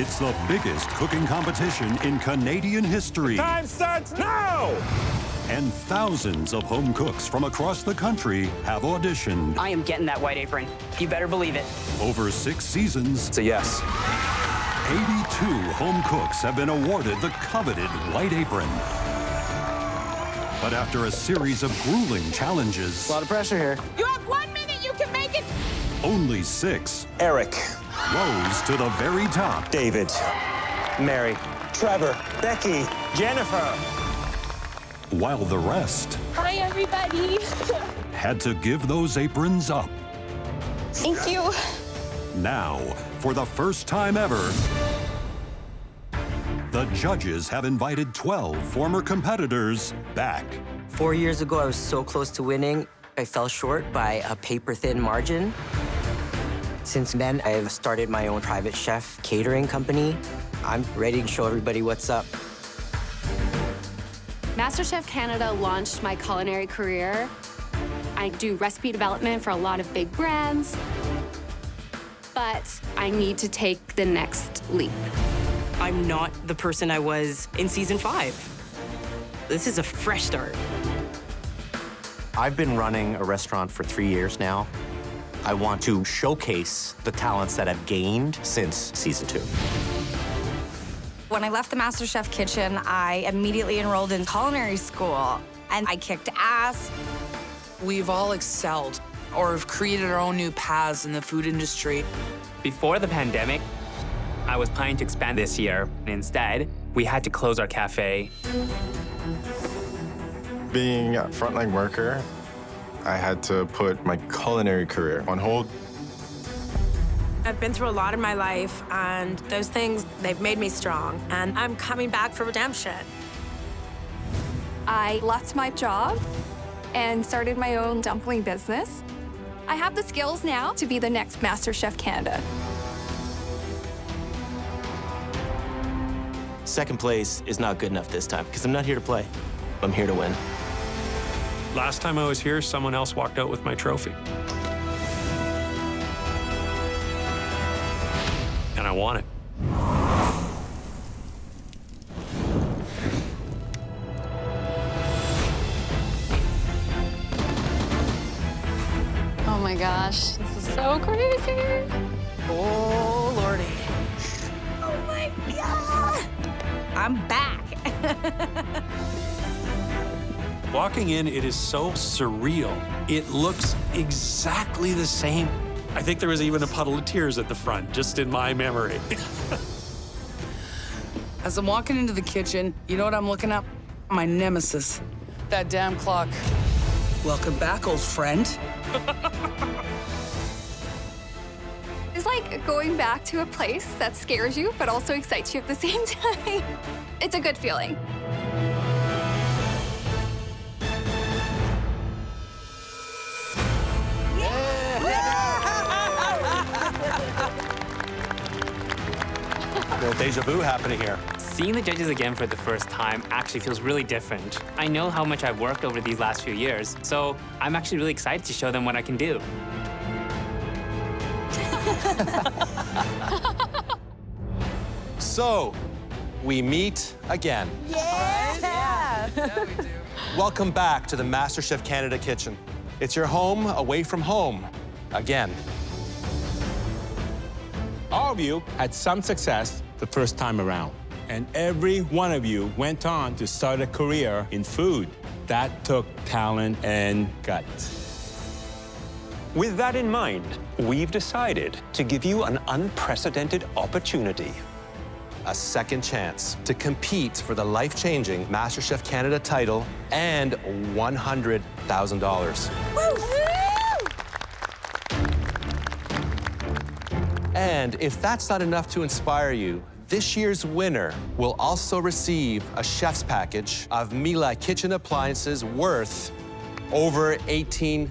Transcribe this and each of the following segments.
It's the biggest cooking competition in Canadian history. Time starts now! And thousands of home cooks from across the country have auditioned. I am getting that white apron. You better believe it. Over 6 seasons, It's a yes. 82 home cooks have been awarded the coveted white apron. But after a series of grueling challenges, A lot of pressure here. You have 1 minute, you can make it. only 6 Eric, rose to the very top. David, Mary, Trevor, Becky, Jennifer. While the rest Hi, everybody. had to give those aprons up. Thank you. Now, for the first time ever, the judges have invited 12 former competitors back. 4 years ago, I was so close to winning. I fell short by a paper-thin margin. Since then, I've started my own private chef catering company. I'm ready to show everybody what's up. MasterChef Canada launched my culinary career. I do recipe development for a lot of big brands, but I need to take the next leap. I'm not the person I was in season 5. This is a fresh start. I've been running a restaurant for 3 years now. I want to showcase the talents that I've gained since season 2. When I left the MasterChef kitchen, I immediately enrolled in culinary school, and I kicked ass. We've all excelled or have created our own new paths in the food industry. Before the pandemic, I was planning to expand this year. Instead, we had to close our cafe. Being a frontline worker, I had to put my culinary career on hold. I've been through a lot in my life, and those things, they've made me strong. And I'm coming back for redemption. I left my job and started my own dumpling business. I have the skills now to be the next MasterChef Canada. Second place is not good enough this time because I'm not here to play. I'm here to win. Last time I was here, someone else walked out with my trophy. And I want it. Oh my gosh, this is so crazy. Oh, Lordy. Oh my God! I'm back. Walking in, it is so surreal. It looks exactly the same. I think there was even a puddle of tears at the front, just in my memory. As I'm walking into the kitchen, you know what I'm looking at? My nemesis. That damn clock. Welcome back, old friend. It's like going back to a place that scares you, but also excites you at the same time. It's a good feeling. A little deja vu happening here. Seeing the judges again for the first time actually feels really different. I know how much I've worked over these last few years, so I'm actually really excited to show them what I can do. So, we meet again. Yeah! Welcome back to the MasterChef Canada kitchen. It's your home away from home, again. All of you had some success the first time around, and every one of you went on to start a career in food. That took talent and guts. With that in mind, we've decided to give you an unprecedented opportunity. A second chance to compete for the life-changing MasterChef Canada title and $100,000. And if that's not enough to inspire you, this year's winner will also receive a chef's package of Mila kitchen appliances worth over $18,000.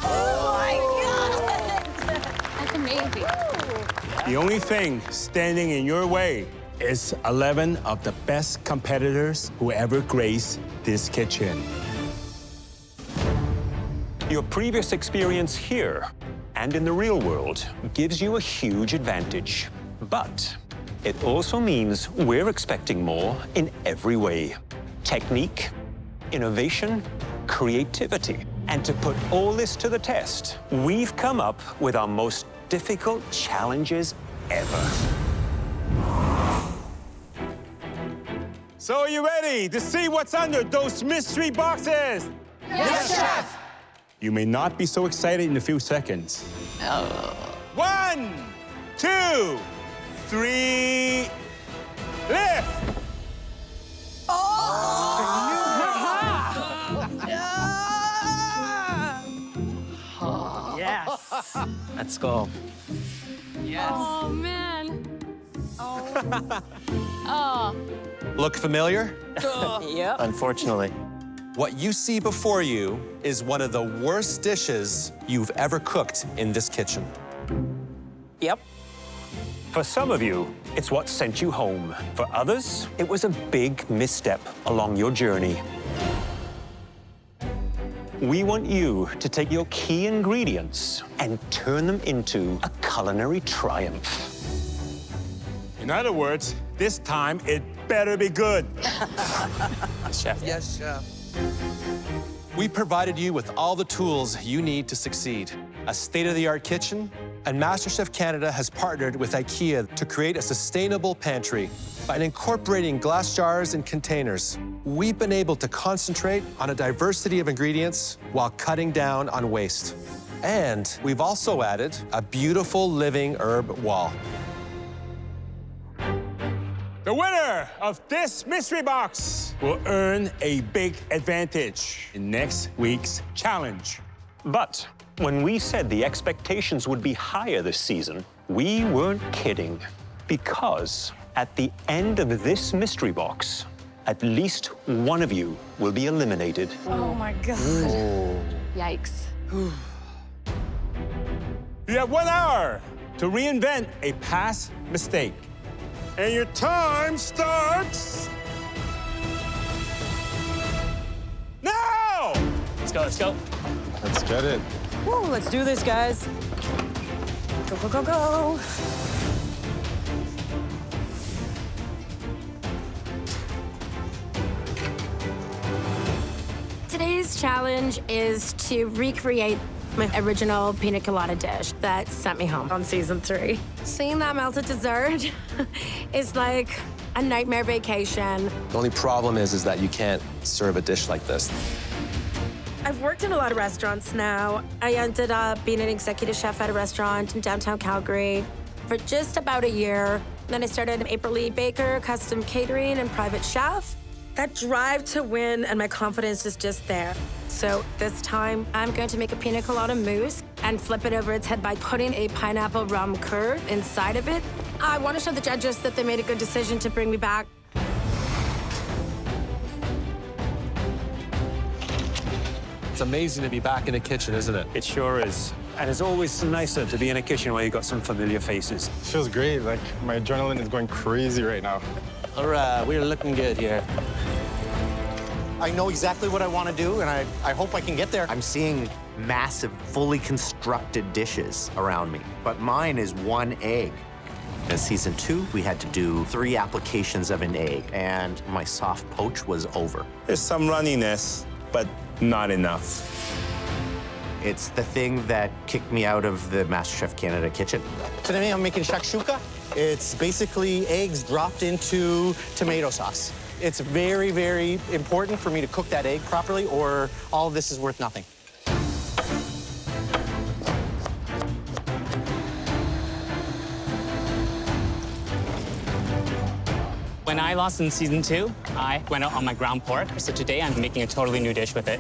Oh my God! That's amazing. The only thing standing in your way is 11 of the best competitors who ever graced this kitchen. Your previous experience here and in the real world gives you a huge advantage. But it also means we're expecting more in every way. Technique, innovation, creativity. And to put all this to the test, we've come up with our most difficult challenges ever. So are you ready to see what's under those mystery boxes? Yes, Chef! You may not be so excited in a few seconds. 1, 2, 3, lift! Yes. Let's go. Yes. Oh, man. Oh. Look familiar? Yep. Unfortunately. What you see before you is one of the worst dishes you've ever cooked in this kitchen. Yep. For some of you, it's what sent you home. For others, it was a big misstep along your journey. We want you to take your key ingredients and turn them into a culinary triumph. In other words, this time it better be good. Chef. Yes, Chef. We provided you with all the tools you need to succeed. A state-of-the-art kitchen, and MasterChef Canada has partnered with IKEA to create a sustainable pantry. By incorporating glass jars and containers, we've been able to concentrate on a diversity of ingredients while cutting down on waste. And we've also added a beautiful living herb wall. The winner of this mystery box will earn a big advantage in next week's challenge. But when we said the expectations would be higher this season, we weren't kidding. Because at the end of this mystery box, at least one of you will be eliminated. Oh my God. Yikes. You have 1 hour to reinvent a past mistake. And your time starts now! Let's go, let's go. Let's get it. Woo, let's do this, guys. Go, go, go, go. Today's challenge is to recreate my original pina colada dish that sent me home on season 3. Seeing that melted dessert is like a nightmare vacation. The only problem is that you can't serve a dish like this. I've worked in a lot of restaurants now. I ended up being an executive chef at a restaurant in downtown Calgary for just about a year. Then I started April Lee Baker, custom catering and private chef. That drive to win and my confidence is just there. So this time, I'm going to make a pina colada mousse and flip it over its head by putting a pineapple rum curd inside of it. I want to show the judges that they made a good decision to bring me back. It's amazing to be back in the kitchen, isn't it? It sure is. And it's always nicer to be in a kitchen where you've got some familiar faces. It feels great. Like, my adrenaline is going crazy right now. All right, we're looking good here. I know exactly what I want to do, and I hope I can get there. I'm seeing massive, fully constructed dishes around me, but mine is 1 egg. In season 2, we had to do 3 applications of an egg, and my soft poach was over. There's some runniness, but not enough. It's the thing that kicked me out of the MasterChef Canada kitchen. Today I'm making shakshuka. It's basically eggs dropped into tomato sauce. It's very, very important for me to cook that egg properly, or all of this is worth nothing. When I lost in season 2, I went out on my ground pork. So today I'm making a totally new dish with it.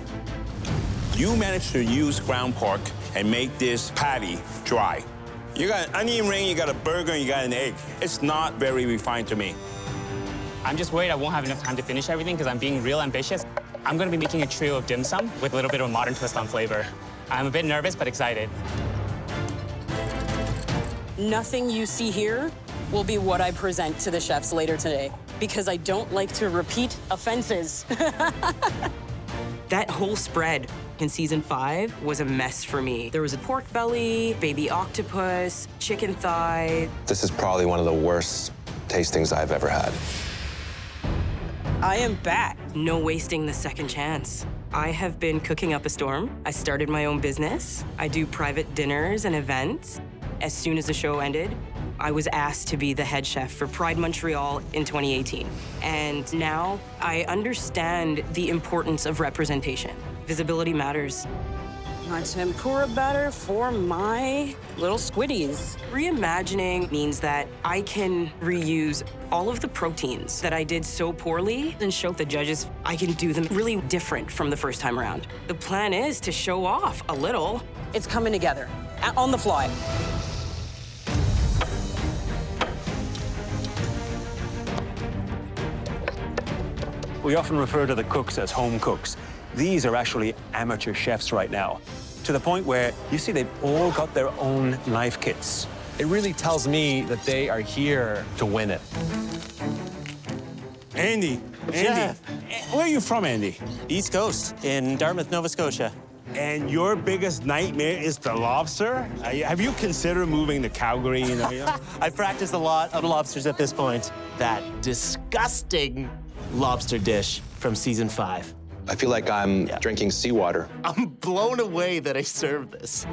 You managed to use ground pork and make this patty dry. You got an onion ring, you got a burger, and you got an egg. It's not very refined to me. I'm just worried I won't have enough time to finish everything because I'm being real ambitious. I'm going to be making a trio of dim sum with a little bit of a modern twist on flavor. I'm a bit nervous, but excited. Nothing you see here will be what I present to the chefs later today, because I don't like to repeat offenses. That whole spread in season 5 was a mess for me. There was a pork belly, baby octopus, chicken thigh. This is probably one of the worst tastings I've ever had. I am back. No wasting the second chance. I have been cooking up a storm. I started my own business. I do private dinners and events. As soon as the show ended, I was asked to be the head chef for Pride Montreal in 2018. And now I understand the importance of representation. Visibility matters. My tempura batter for my little squiddies. Reimagining means that I can reuse all of the proteins that I did so poorly and show the judges I can do them really different from the first time around. The plan is to show off a little. It's coming together, on the fly. We often refer to the cooks as home cooks. These are actually amateur chefs right now, to the point where you see they've all got their own knife kits. It really tells me that they are here to win it. Andy, where are you from, Andy? East Coast, in Dartmouth, Nova Scotia. And your biggest nightmare is the lobster? Have you considered moving to Calgary? You know? I've practiced a lot of lobsters at this point. That disgusting lobster dish from season 5. I feel like I'm drinking seawater. I'm blown away that I served this.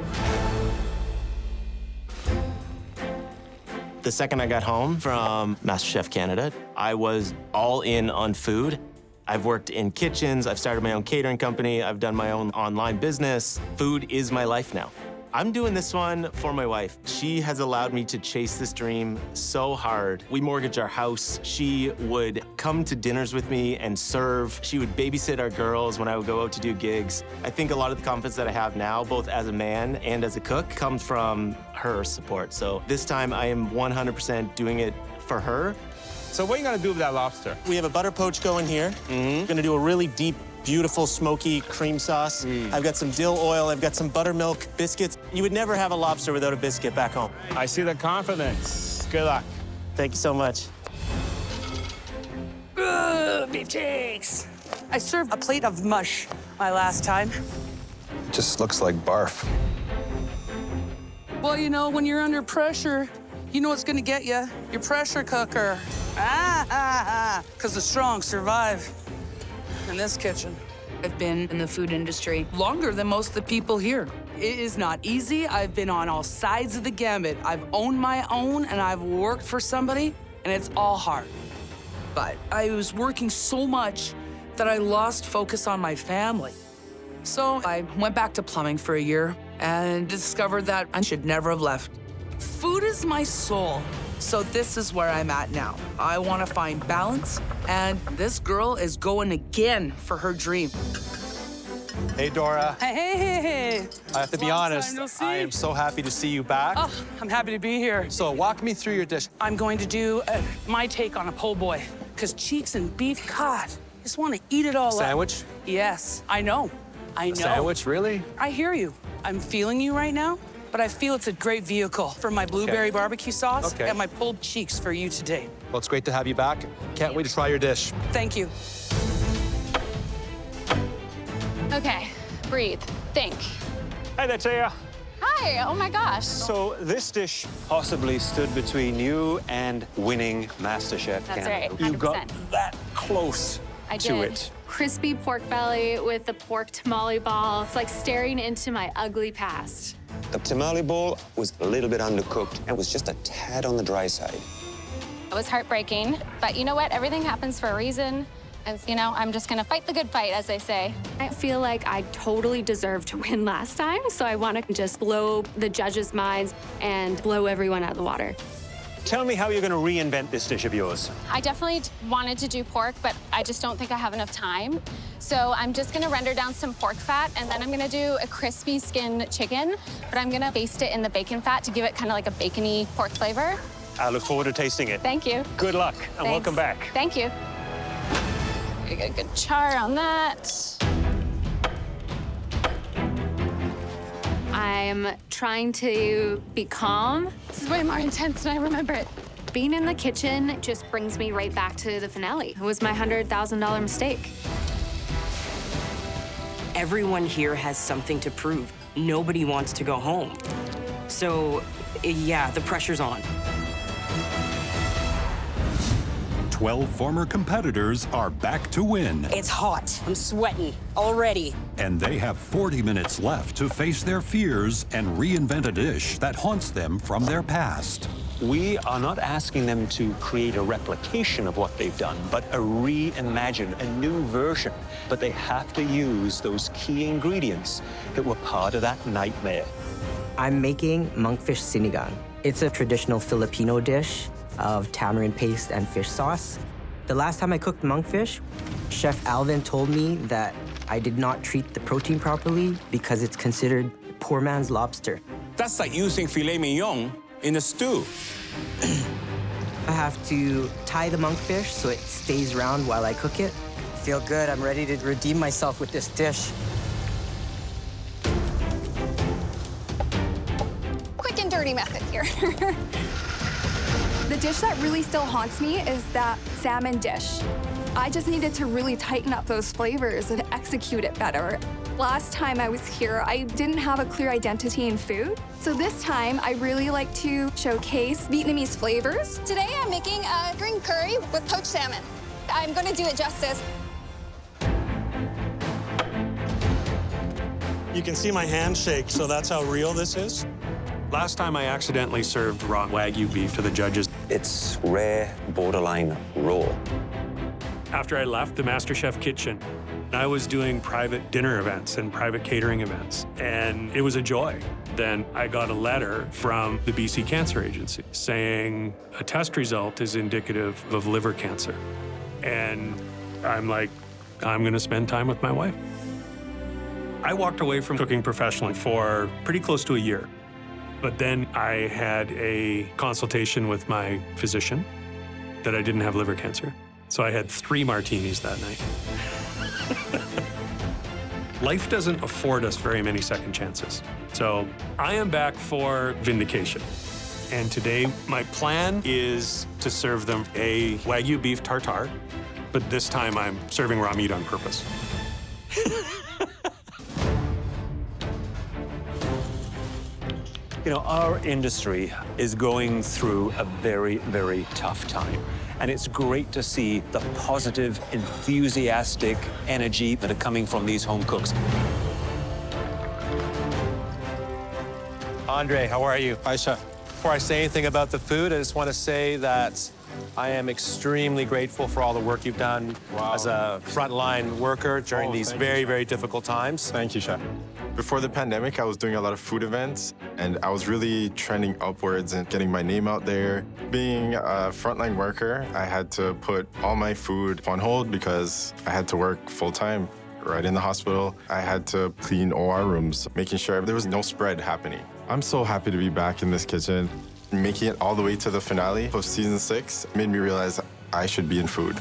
The second I got home from MasterChef Canada, I was all in on food. I've worked in kitchens, I've started my own catering company, I've done my own online business. Food is my life now. I'm doing this one for my wife. She has allowed me to chase this dream so hard. We mortgaged our house. She would come to dinners with me and serve. She would babysit our girls when I would go out to do gigs. I think a lot of the confidence that I have now, both as a man and as a cook, comes from her support. So this time I am 100% doing it for her. So what are you gonna do with that lobster? We have a butter poach going here. We're gonna do a really deep, beautiful, smoky cream sauce. I've got some dill oil, I've got some buttermilk biscuits. You would never have a lobster without a biscuit back home. I see the confidence. Good luck. Thank you so much. Beef cheeks. I served a plate of mush my last time. It just looks like barf. Well, you know, when you're under pressure, you know what's gonna get you? Your pressure cooker. Because the strong survive in this kitchen. I've been in the food industry longer than most of the people here. It is not easy. I've been on all sides of the gambit. I've owned my own and I've worked for somebody, and it's all hard. But I was working so much that I lost focus on my family. So I went back to plumbing for a year and discovered that I should never have left. Food is my soul. So this is where I'm at now. I want to find balance, and this girl is going again for her dream. Hey, Dora. Hey. I have to be honest, I am so happy to see you back. Oh, I'm happy to be here. So walk me through your dish. I'm going to do my take on a po' boy, because cheeks and beef, God, I just want to eat it all Sandwich? up. Yes, I know. I know. Sandwich, really? I hear you. I'm feeling you right now. But I feel it's a great vehicle for my blueberry barbecue sauce and my pulled cheeks for you today. Well, it's great to have you back. Can't wait to try your dish. Thank you. Okay, breathe, think. Hi there, Taya. Hi, oh my gosh. So this dish possibly stood between you and winning MasterChef That's Canada. right, 100%. You got that close I to did. it. Crispy pork belly with the pork tamale ball. It's like staring into my ugly past. The tamale bowl was a little bit undercooked and was just a tad on the dry side. It was heartbreaking, but you know what? Everything happens for a reason. And, you know, I'm just gonna fight the good fight, as they say. I feel like I totally deserved to win last time, so I want to just blow the judges' minds and blow everyone out of the water. Tell me how you're going to reinvent this dish of yours. I definitely wanted to do pork, but I just don't think I have enough time. So I'm just gonna render down some pork fat, and then I'm gonna do a crispy skin chicken, but I'm gonna baste it in the bacon fat to give it kind of like a bacony pork flavor. I look forward to tasting it. Thank you. Good luck, and Thanks. welcome back. Thank you. We get a good char on that. I'm trying to be calm. This is way more intense than I remember it. Being in the kitchen just brings me right back to the finale. It was my $100,000 mistake. Everyone here has something to prove. Nobody wants to go home. So, yeah, the pressure's on. 12 former competitors are back to win. It's hot. I'm sweating already. And they have 40 minutes left to face their fears and reinvent a dish that haunts them from their past. We are not asking them to create a replication of what they've done, but a reimagine, a new version. But they have to use those key ingredients that were part of that nightmare. I'm making monkfish sinigang. It's a traditional Filipino dish of tamarind paste and fish sauce. The last time I cooked monkfish, Chef Alvin told me that I did not treat the protein properly because it's considered poor man's lobster. That's like using filet mignon in a stew. I have to tie the monkfish so it stays round while I cook it. Feel good, I'm ready to redeem myself with this dish. Quick and dirty method here. The dish that really still haunts me is that salmon dish. I just needed to really tighten up those flavors and execute it better. Last time I was here, I didn't have a clear identity in food. So this time, I really like to showcase Vietnamese flavors. Today, I'm making a green curry with poached salmon. I'm gonna do it justice. You can see my hand shake, so that's how real this is. Last time I accidentally served raw Wagyu beef to the judges. It's rare, borderline raw. After I left the MasterChef kitchen, I was doing private dinner events and private catering events, and it was a joy. Then I got a letter from the BC Cancer Agency saying a test result is indicative of liver cancer. And I'm like, I'm gonna spend time with my wife. I walked away from cooking professionally for pretty close to a year. But then I had a consultation with my physician that I didn't have liver cancer. So I had 3 martinis that night. Life doesn't afford us very many second chances. So I am back for vindication. And today, my plan is to serve them a Wagyu beef tartare, but this time I'm serving raw meat on purpose. You know, our industry is going through a very, very tough time. And it's great to see the positive, enthusiastic energy that are coming from these home cooks. Andre, how are you? Hi, Chef. Before I say anything about the food, I just want to say that I am extremely grateful for all the work you've done as a frontline worker during these very, very difficult times. Thank you, Chef. Before the pandemic, I was doing a lot of food events, and I was really trending upwards and getting my name out there. Being a frontline worker, I had to put all my food on hold because I had to work full-time right in the hospital. I had to clean OR rooms, making sure there was no spread happening. I'm so happy to be back in this kitchen. Making it all the way to the finale of season 6 made me realize I should be in food.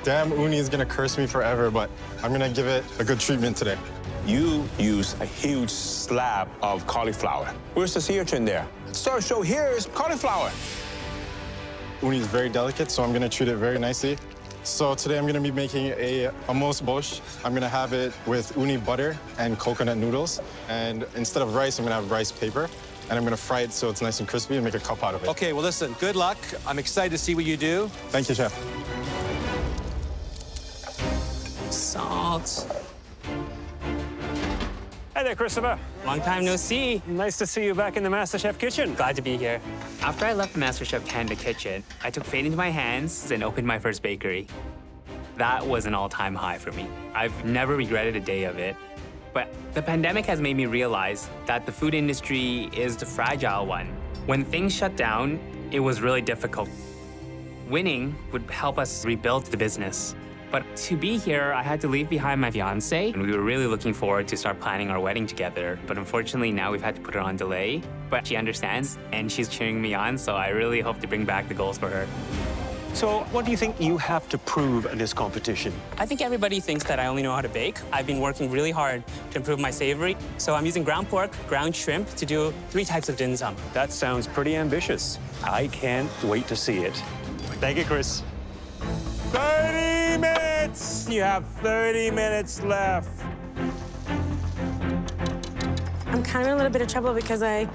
Damn, Uni is gonna curse me forever, but I'm gonna give it a good treatment today. You use a huge slab of cauliflower. Where's the sea urchin there? So here's cauliflower. Uni is very delicate, so I'm gonna treat it very nicely. So today I'm gonna be making a amos bosh. I'm gonna have it with uni butter and coconut noodles. And instead of rice, I'm gonna have rice paper. And I'm gonna fry it so it's nice and crispy and make a cup out of it. Okay, well, listen, good luck. I'm excited to see what you do. Thank you, Chef. Salt. Hi there, Christopher. Long time no see. Nice to see you back in the MasterChef kitchen. Glad to be here. After I left the MasterChef Canada kitchen, I took fate into my hands and opened my first bakery. That was an all-time high for me. I've never regretted a day of it. But the pandemic has made me realize that the food industry is the fragile one. When things shut down, it was really difficult. Winning would help us rebuild the business. But to be here, I had to leave behind my fiance, and we were really looking forward to start planning our wedding together. But unfortunately, now we've had to put it on delay. But she understands, and she's cheering me on, so I really hope to bring back the goals for her. So what do you think you have to prove in this competition? I think everybody thinks that I only know how to bake. I've been working really hard to improve my savory. So I'm using ground pork, ground shrimp to do 3 types of dim sum. That sounds pretty ambitious. I can't wait to see it. Thank you, Chris. 30 minutes! minutes. You have 30 minutes left. I'm kind of in a little bit of trouble because I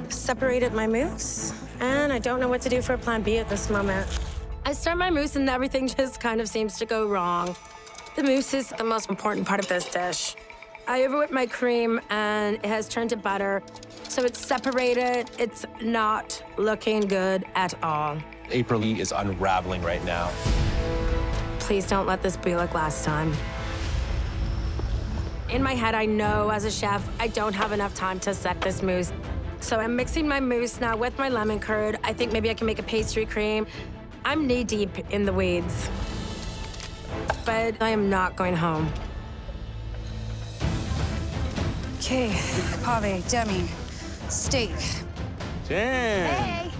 separated my mousse, and I don't know what to do for a plan B at this moment. I start my mousse and everything just kind of seems to go wrong. The mousse is the most important part of this dish. I overwhip my cream and it has turned to butter, so it's separated. It's not looking good at all. April Lee is unraveling right now. Please don't let this be like last time. In my head, I know as a chef, I don't have enough time to set this mousse. So I'm mixing my mousse now with my lemon curd. I think maybe I can make a pastry cream. I'm knee-deep in the weeds. But I am not going home. Okay, pave, demi, steak. Damn. Hey.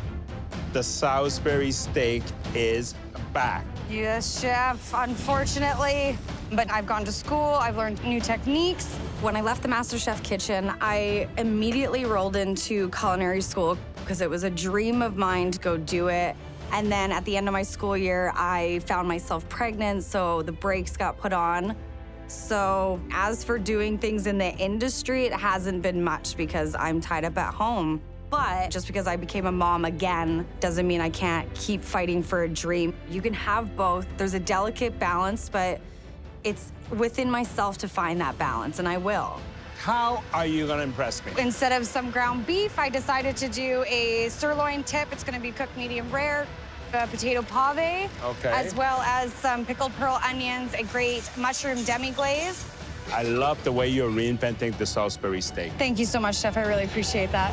The Salisbury steak is back. Yes, chef, unfortunately. But I've gone to school, I've learned new techniques. When I left the MasterChef kitchen, I immediately rolled into culinary school because it was a dream of mine to go do it. And then at the end of my school year, I found myself pregnant, so the brakes got put on. So as for doing things in the industry, it hasn't been much because I'm tied up at home. But just because I became a mom again doesn't mean I can't keep fighting for a dream. You can have both. There's a delicate balance, but it's within myself to find that balance, and I will. How are you gonna impress me? Instead of some ground beef, I decided to do a sirloin tip. It's gonna be cooked medium rare, a potato pave, as well as some pickled pearl onions, a great mushroom demi-glaze. I love the way you're reinventing the Salisbury steak. Thank you so much, Chef. I really appreciate that.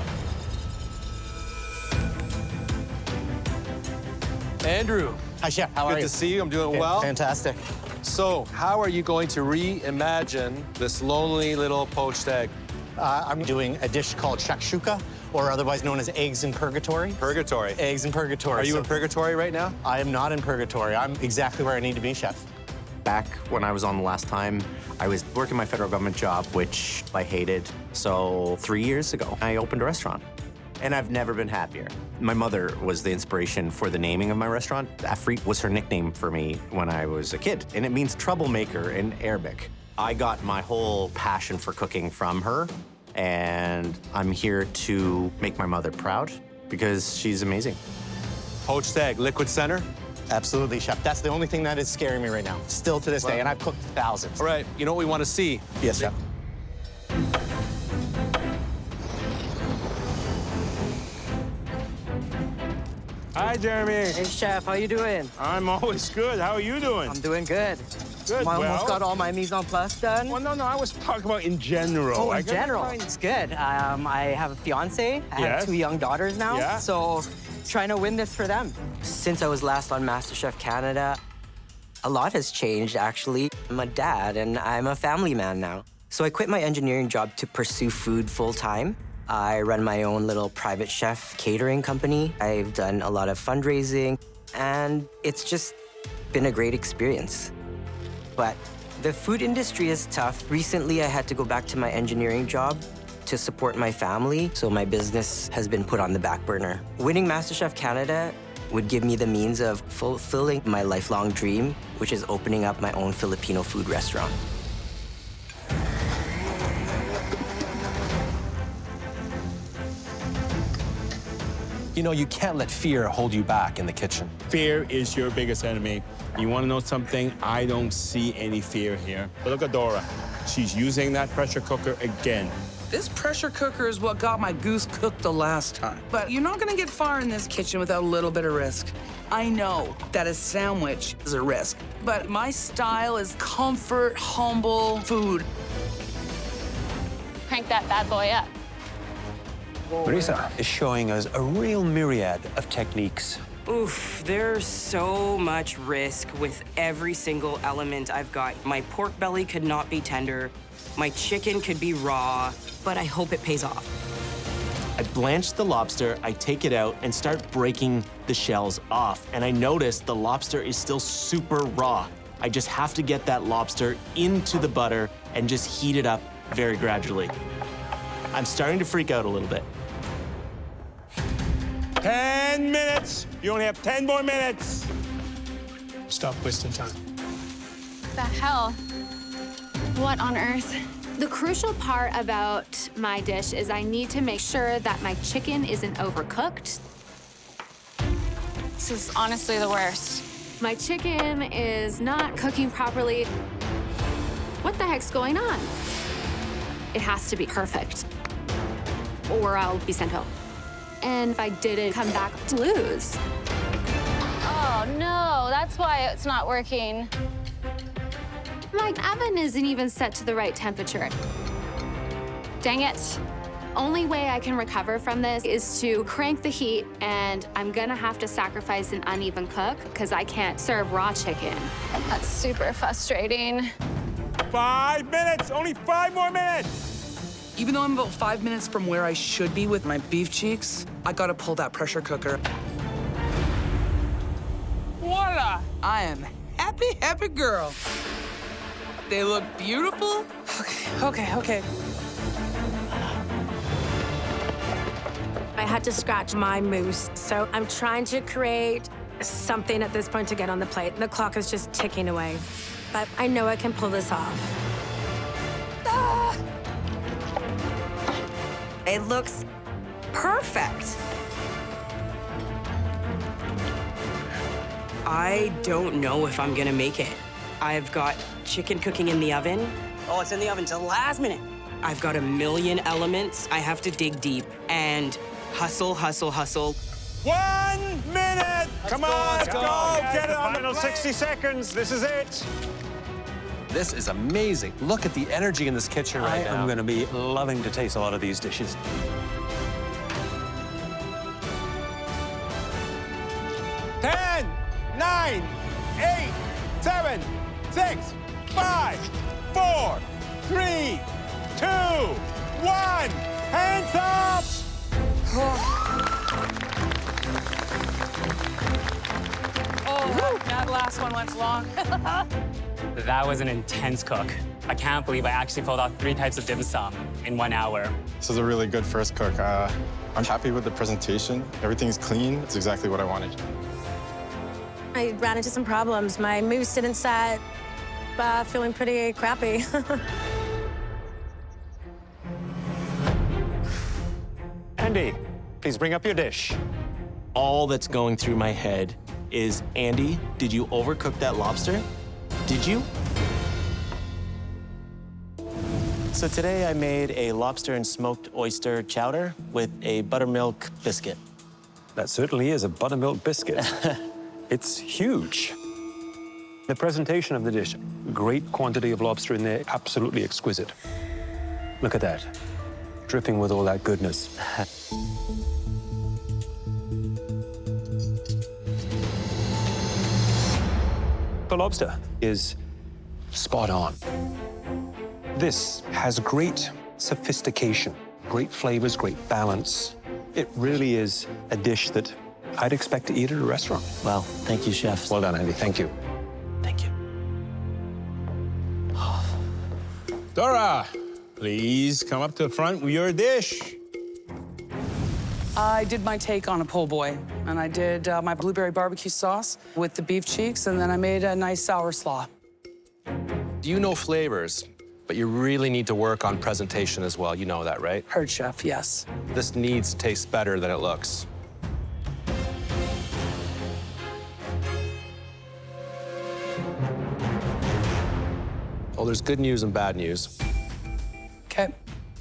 Andrew. Hi, Chef. How are you? Good to see you. I'm doing well. Fantastic. So, how are you going to reimagine this lonely little poached egg? I'm doing a dish called shakshuka, or otherwise known as eggs in purgatory. Purgatory. Eggs in purgatory. Are you in purgatory right now? I am not in purgatory. I'm exactly where I need to be, Chef. Back when I was on the last time, I was working my federal government job, which I hated. So 3 years ago, I opened a restaurant. And I've never been happier. My mother was the inspiration for the naming of my restaurant. Afrit was her nickname for me when I was a kid, and it means troublemaker in Arabic. I got my whole passion for cooking from her, and I'm here to make my mother proud because she's amazing. Poached egg, liquid center? Absolutely, Chef. That's the only thing that is scaring me right now, still to this day, and I've cooked thousands. All right, you know what we want to see? Yes, Chef. Hi, Jeremy. Hey, Chef, how you doing? I'm always good. How are you doing? I'm doing good. Good, I almost got all my mise en place done. Well, no, I was talking about in general. Oh, in general, it's good. I have a fiance. I have 2 young daughters now, so trying to win this for them. Since I was last on MasterChef Canada, a lot has changed, actually. I'm a dad, and I'm a family man now. So I quit my engineering job to pursue food full-time. I run my own little private chef catering company. I've done a lot of fundraising, and it's just been a great experience. But the food industry is tough. Recently, I had to go back to my engineering job to support my family, so my business has been put on the back burner. Winning MasterChef Canada would give me the means of fulfilling my lifelong dream, which is opening up my own Filipino food restaurant. You know, you can't let fear hold you back in the kitchen. Fear is your biggest enemy. You want to know something? I don't see any fear here. But look at Dora. She's using that pressure cooker again. This pressure cooker is what got my goose cooked the last time. But you're not gonna get far in this kitchen without a little bit of risk. I know that a sandwich is a risk, but my style is comfort, humble food. Crank that bad boy up. Marisa is showing us a real myriad of techniques. Oof, there's so much risk with every single element I've got. My pork belly could not be tender. My chicken could be raw, but I hope it pays off. I blanch the lobster, I take it out and start breaking the shells off. And I notice the lobster is still super raw. I just have to get that lobster into the butter and just heat it up very gradually. I'm starting to freak out a little bit. 10 minutes. You only have 10 more minutes. Stop wasting time. the hell? What on earth? The crucial part about my dish is I need to make sure that my chicken isn't overcooked. This is honestly the worst. My chicken is not cooking properly. What the heck's going on? It has to be perfect, or I'll be sent home. And if I didn't come back to lose. Oh no, that's why it's not working. My oven isn't even set to the right temperature. Dang it. Only way I can recover from this is to crank the heat, and I'm gonna have to sacrifice an uneven cook because I can't serve raw chicken. That's super frustrating. 5 minutes, only 5 more minutes. Even though I'm about 5 minutes from where I should be with my beef cheeks, I gotta pull that pressure cooker. Voila! I am happy, happy girl. They look beautiful. Okay. I had to scratch my mousse, so I'm trying to create something at this point to get on the plate. The clock is just ticking away, but I know I can pull this off. Ah! It looks perfect. I don't know if I'm gonna make it. I've got chicken cooking in the oven. Oh, it's in the oven till the last minute. I've got a million elements. I have to dig deep and hustle. 1 minute! Come on, let's go! Get it on the Final plate. 60 seconds. This is it. This is amazing. Look at the energy in this kitchen right now. I'm going to be loving to taste a lot of these dishes. Ten, 9, 8, 7, 6, 5, 4, 3, 2, 1. Hands up! Oh, that last one went long. That was an intense cook. I can't believe I actually pulled off 3 types of dim sum in 1 hour. This is a really good first cook. I'm happy with the presentation. Everything's clean. It's exactly what I wanted. I ran into some problems. My mousse didn't set, feeling pretty crappy. Andy, please bring up your dish. All that's going through my head is, Andy, did you overcook that lobster? Did you? So today I made a lobster and smoked oyster chowder with a buttermilk biscuit. That certainly is a buttermilk biscuit. It's huge. The presentation of the dish, great quantity of lobster in there, absolutely exquisite. Look at that, dripping with all that goodness. The lobster is spot on. This has great sophistication, great flavors, great balance. It really is a dish that I'd expect to eat at a restaurant. Well, thank you, chef. Well done, Andy. Thank you. Thank you. Dora, please come up to the front with your dish. I did my take on a po' boy, and I did my blueberry barbecue sauce with the beef cheeks, and then I made a nice sour slaw. You know flavors, but you really need to work on presentation as well. You know that, right? Heard, chef, yes. This needs to taste better than it looks. Well, there's good news and bad news. Okay.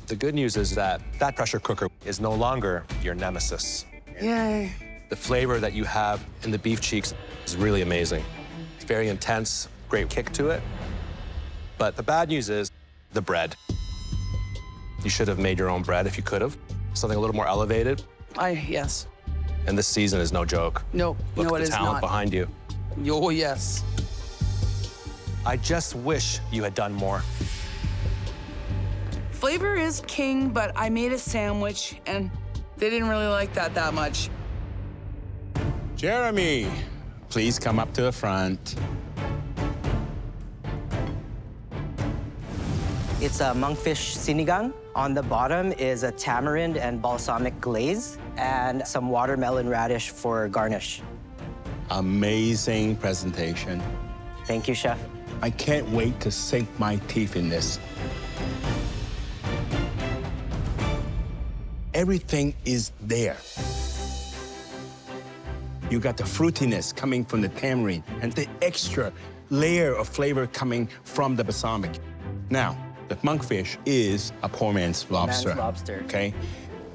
The good news is that that pressure cooker is no longer your nemesis. Yay. The flavor that you have in the beef cheeks is really amazing. It's very intense, great kick to it. But the bad news is the bread. You should have made your own bread if you could have. Something a little more elevated. Yes. And this season is no joke. Nope. Look No, at it the is talent not. behind you. Oh, yes. I just wish you had done more. Flavor is king, but I made a sandwich, and they didn't really like that much. Jeremy, please come up to the front. It's a monkfish sinigang. On the bottom is a tamarind and balsamic glaze, and some watermelon radish for garnish. Amazing presentation. Thank you, chef. I can't wait to sink my teeth in this. Everything is there. You got the fruitiness coming from the tamarind and the extra layer of flavor coming from the balsamic. Now, the monkfish is a poor man's lobster. Man's lobster. Okay?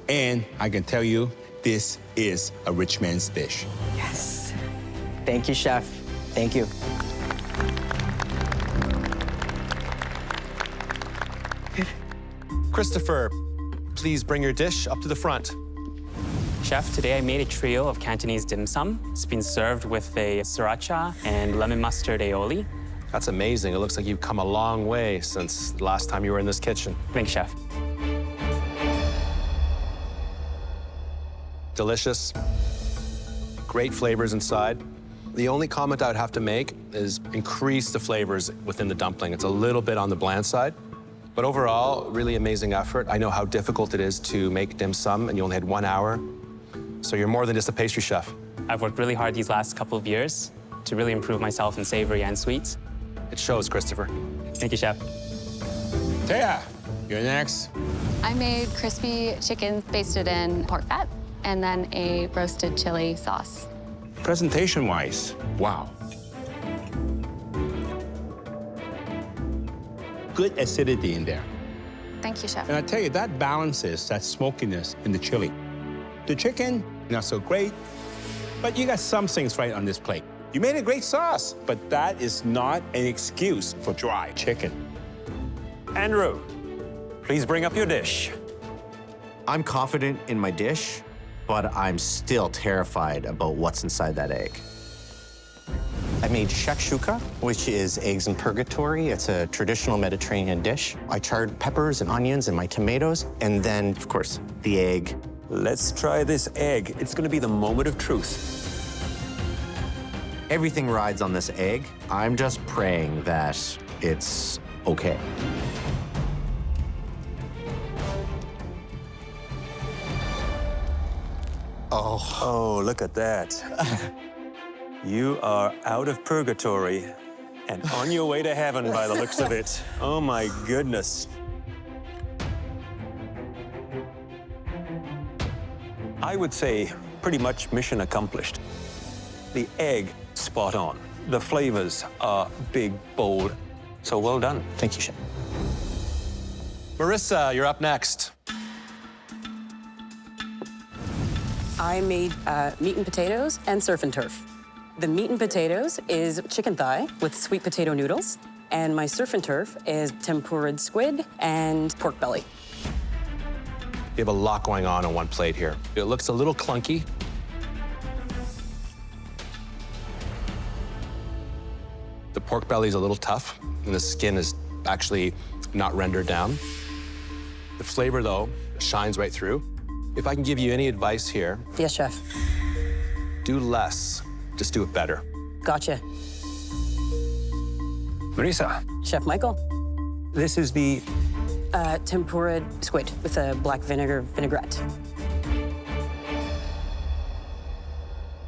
And I can tell you, this is a rich man's dish. Yes. Thank you, chef. Thank you. Christopher, please bring your dish up to the front. Chef, today I made a trio of Cantonese dim sum. It's been served with a sriracha and lemon mustard aioli. That's amazing. It looks like you've come a long way since the last time you were in this kitchen. Thanks, Chef. Delicious. Great flavors inside. The only comment I would have to make is increase the flavors within the dumpling. It's a little bit on the bland side. But overall, really amazing effort. I know how difficult it is to make dim sum, and you only had 1 hour. So you're more than just a pastry chef. I've worked really hard these last couple of years to really improve myself in savory and sweets. It shows, Christopher. Thank you, Chef. Taya, you're next. I made crispy chicken basted in pork fat and then a roasted chili sauce. Presentation-wise, wow. Good acidity in there. Thank you, Chef. And I tell you, that balances that smokiness in the chili. The chicken, not so great, but you got some things right on this plate. You made a great sauce, but that is not an excuse for dry chicken. Andrew, please bring up your dish. I'm confident in my dish, but I'm still terrified about what's inside that egg. I made shakshuka, which is eggs in purgatory. It's a traditional Mediterranean dish. I charred peppers and onions and my tomatoes, and then, of course, the egg. Let's try this egg. It's going to be the moment of truth. Everything rides on this egg. I'm just praying that it's okay. Oh, look at that. You are out of purgatory and on your way to heaven by the looks of it. Oh my goodness. I would say pretty much mission accomplished. The egg, spot on. The flavors are big, bold. So well done. Thank you, Chef. Marissa, you're up next. I made meat and potatoes and surf and turf. The meat and potatoes is chicken thigh with sweet potato noodles, and my surf and turf is tempura'd squid and pork belly. You have a lot going on one plate here. It looks a little clunky. The pork belly is a little tough, and the skin is actually not rendered down. The flavor, though, shines right through. If I can give you any advice here, Yes, Chef. do less, just do it better. Gotcha. Marisa, Chef Michael. this is the Tempura'd squid with a black vinegar vinaigrette.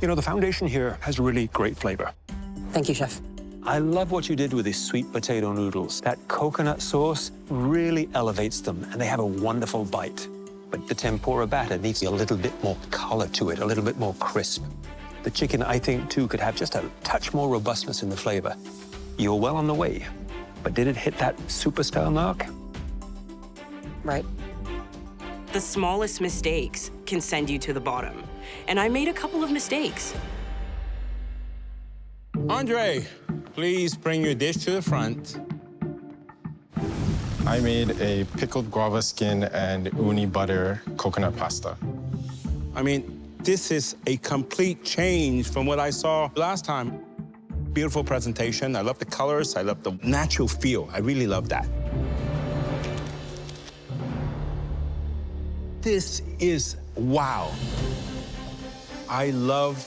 You know, the foundation here has really great flavor. Thank you, Chef. I love what you did with these sweet potato noodles. That coconut sauce really elevates them, and they have a wonderful bite. But the tempura batter needs a little bit more color to it, a little bit more crisp. The chicken, I think, too, could have just a touch more robustness in the flavor. You were well on the way, but did it hit that superstar mark? Right. The smallest mistakes can send you to the bottom. And I made a couple of mistakes. Andre, please bring your dish to the front. I made a pickled guava skin and uni butter coconut pasta. I mean, this is a complete change from what I saw last time. Beautiful presentation. I love the colors. I love the natural feel. I really love that. This is wow. I love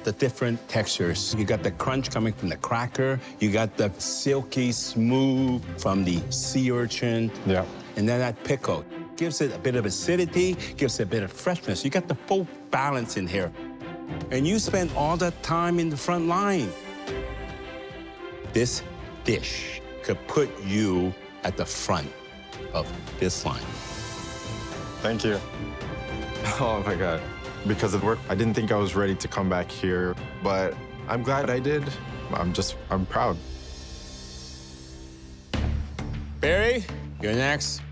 the different textures. You got the crunch coming from the cracker. You got the silky smooth from the sea urchin. Yeah. And then that pickle gives it a bit of acidity, gives it a bit of freshness. You got the full balance in here. And you spend all that time in the front line. This dish could put you at the front of this line? Thank you. Oh my God. Because of work, I didn't think I was ready to come back here, but I'm glad I did. I'm proud. Barry, you're next.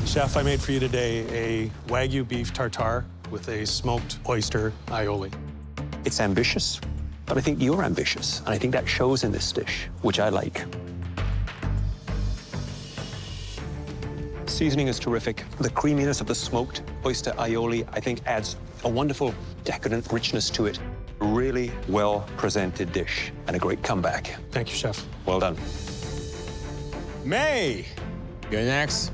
Chef, I made for you today a Wagyu beef tartare with a smoked oyster aioli. It's ambitious, but I think you're ambitious, and I think that shows in this dish, which I like. Seasoning is terrific. The creaminess of the smoked oyster aioli, I think, adds a wonderful decadent richness to it. Really well-presented dish and a great comeback. Thank you, Chef. Well done. May, you're next.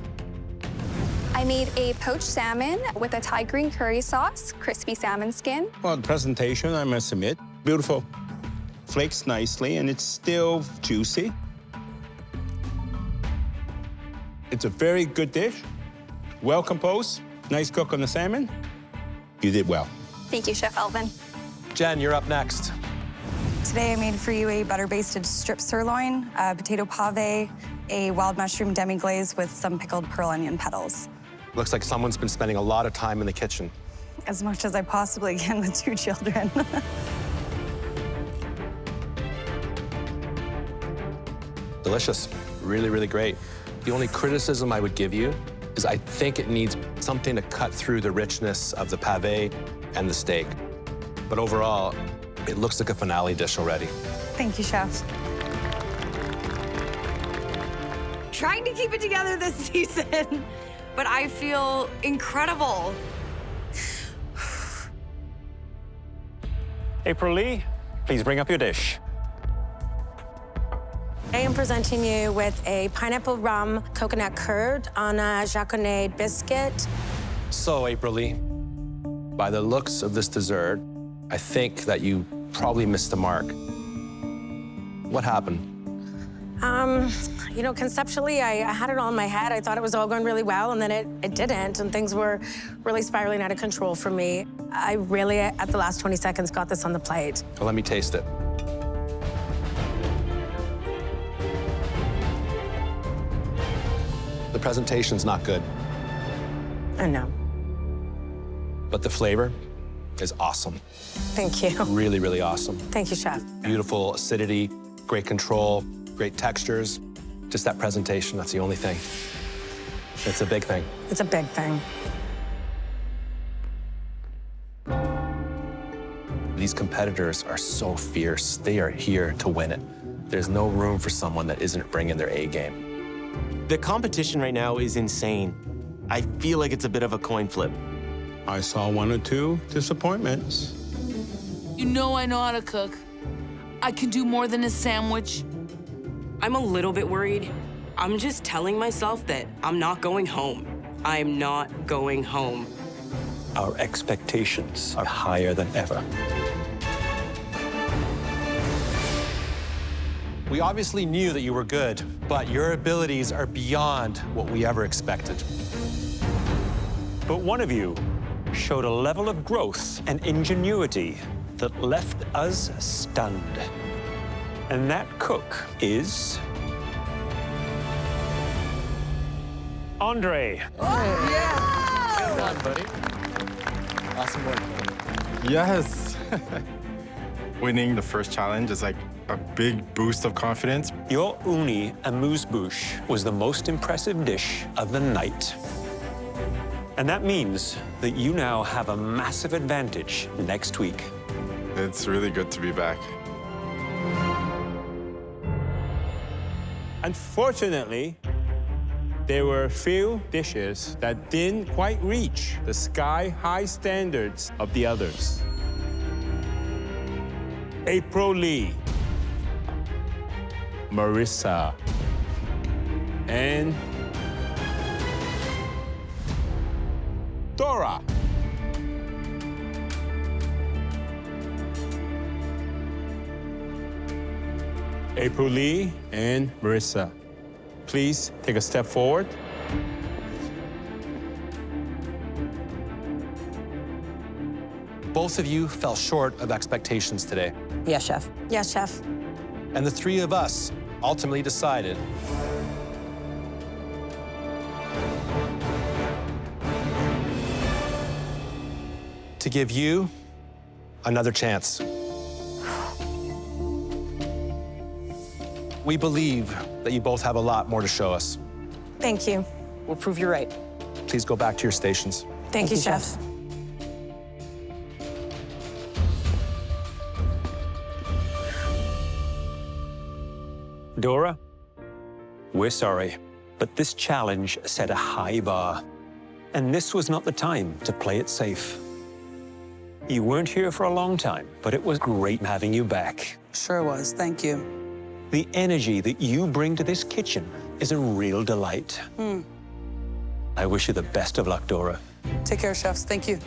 I made a poached salmon with a Thai green curry sauce, crispy salmon skin. Well, the presentation, I must admit, beautiful. Flakes nicely, and it's still juicy. It's a very good dish, well composed, nice cook on the salmon. You did well. Thank you, Chef Elvin. Jen, you're up next. Today I made for you a butter-basted strip sirloin, a potato pave, a wild mushroom demi-glaze with some pickled pearl onion petals. Looks like someone's been spending a lot of time in the kitchen. As much as I possibly can with 2 children. Delicious. Really, really great. The only criticism I would give you is I think it needs something to cut through the richness of the pave and the steak. But overall, it looks like a finale dish already. Thank you, Chef. Trying to keep it together this season, but I feel incredible. April Lee, please bring up your dish. I am presenting you with a pineapple rum coconut curd on a jaconais biscuit. So, April Lee, by the looks of this dessert, I think that you probably missed the mark. What happened? You know, conceptually, I had it all in my head. I thought it was all going really well, and then it didn't, and things were really spiraling out of control for me. I really, at the last 20 seconds, got this on the plate. Well, let me taste it. The presentation's not good, I know. but the flavor is awesome. Thank you. Really, really awesome. Thank you, Chef. Beautiful acidity, great control, great textures. Just that presentation, that's the only thing. It's a big thing. It's a big thing. These competitors are so fierce. They are here to win it. There's no room for someone that isn't bringing their A game. The competition right now is insane. I feel like it's a bit of a coin flip. I saw 1 or 2 disappointments. You know I know how to cook. I can do more than a sandwich. I'm a little bit worried. I'm just telling myself that I'm not going home. I'm not going home. Our expectations are higher than ever. We obviously knew that you were good, but your abilities are beyond what we ever expected. But one of you showed a level of growth and ingenuity that left us stunned. And that cook is Andre. Well done, buddy. Awesome work. Yes. Winning the first challenge is like a big boost of confidence. Your uni amuse-bouche was the most impressive dish of the night. And that means that you now have a massive advantage next week. It's really good to be back. Unfortunately, there were a few dishes that didn't quite reach the sky-high standards of the others. April Lee, Marissa, and Dora. April Lee and Marissa, please take a step forward. Both of you fell short of expectations today. Yes, Chef. Yes, Chef. And the 3 of us ultimately decided to give you another chance. We believe that you both have a lot more to show us. Thank you. We'll prove you're right. Please go back to your stations. Thank you, Chef. Dora, we're sorry, but this challenge set a high bar. And this was not the time to play it safe. You weren't here for a long time, but it was great having you back. Sure was. Thank you. The energy that you bring to this kitchen is a real delight. I wish you the best of luck, Dora. Take care, chefs. Thank you.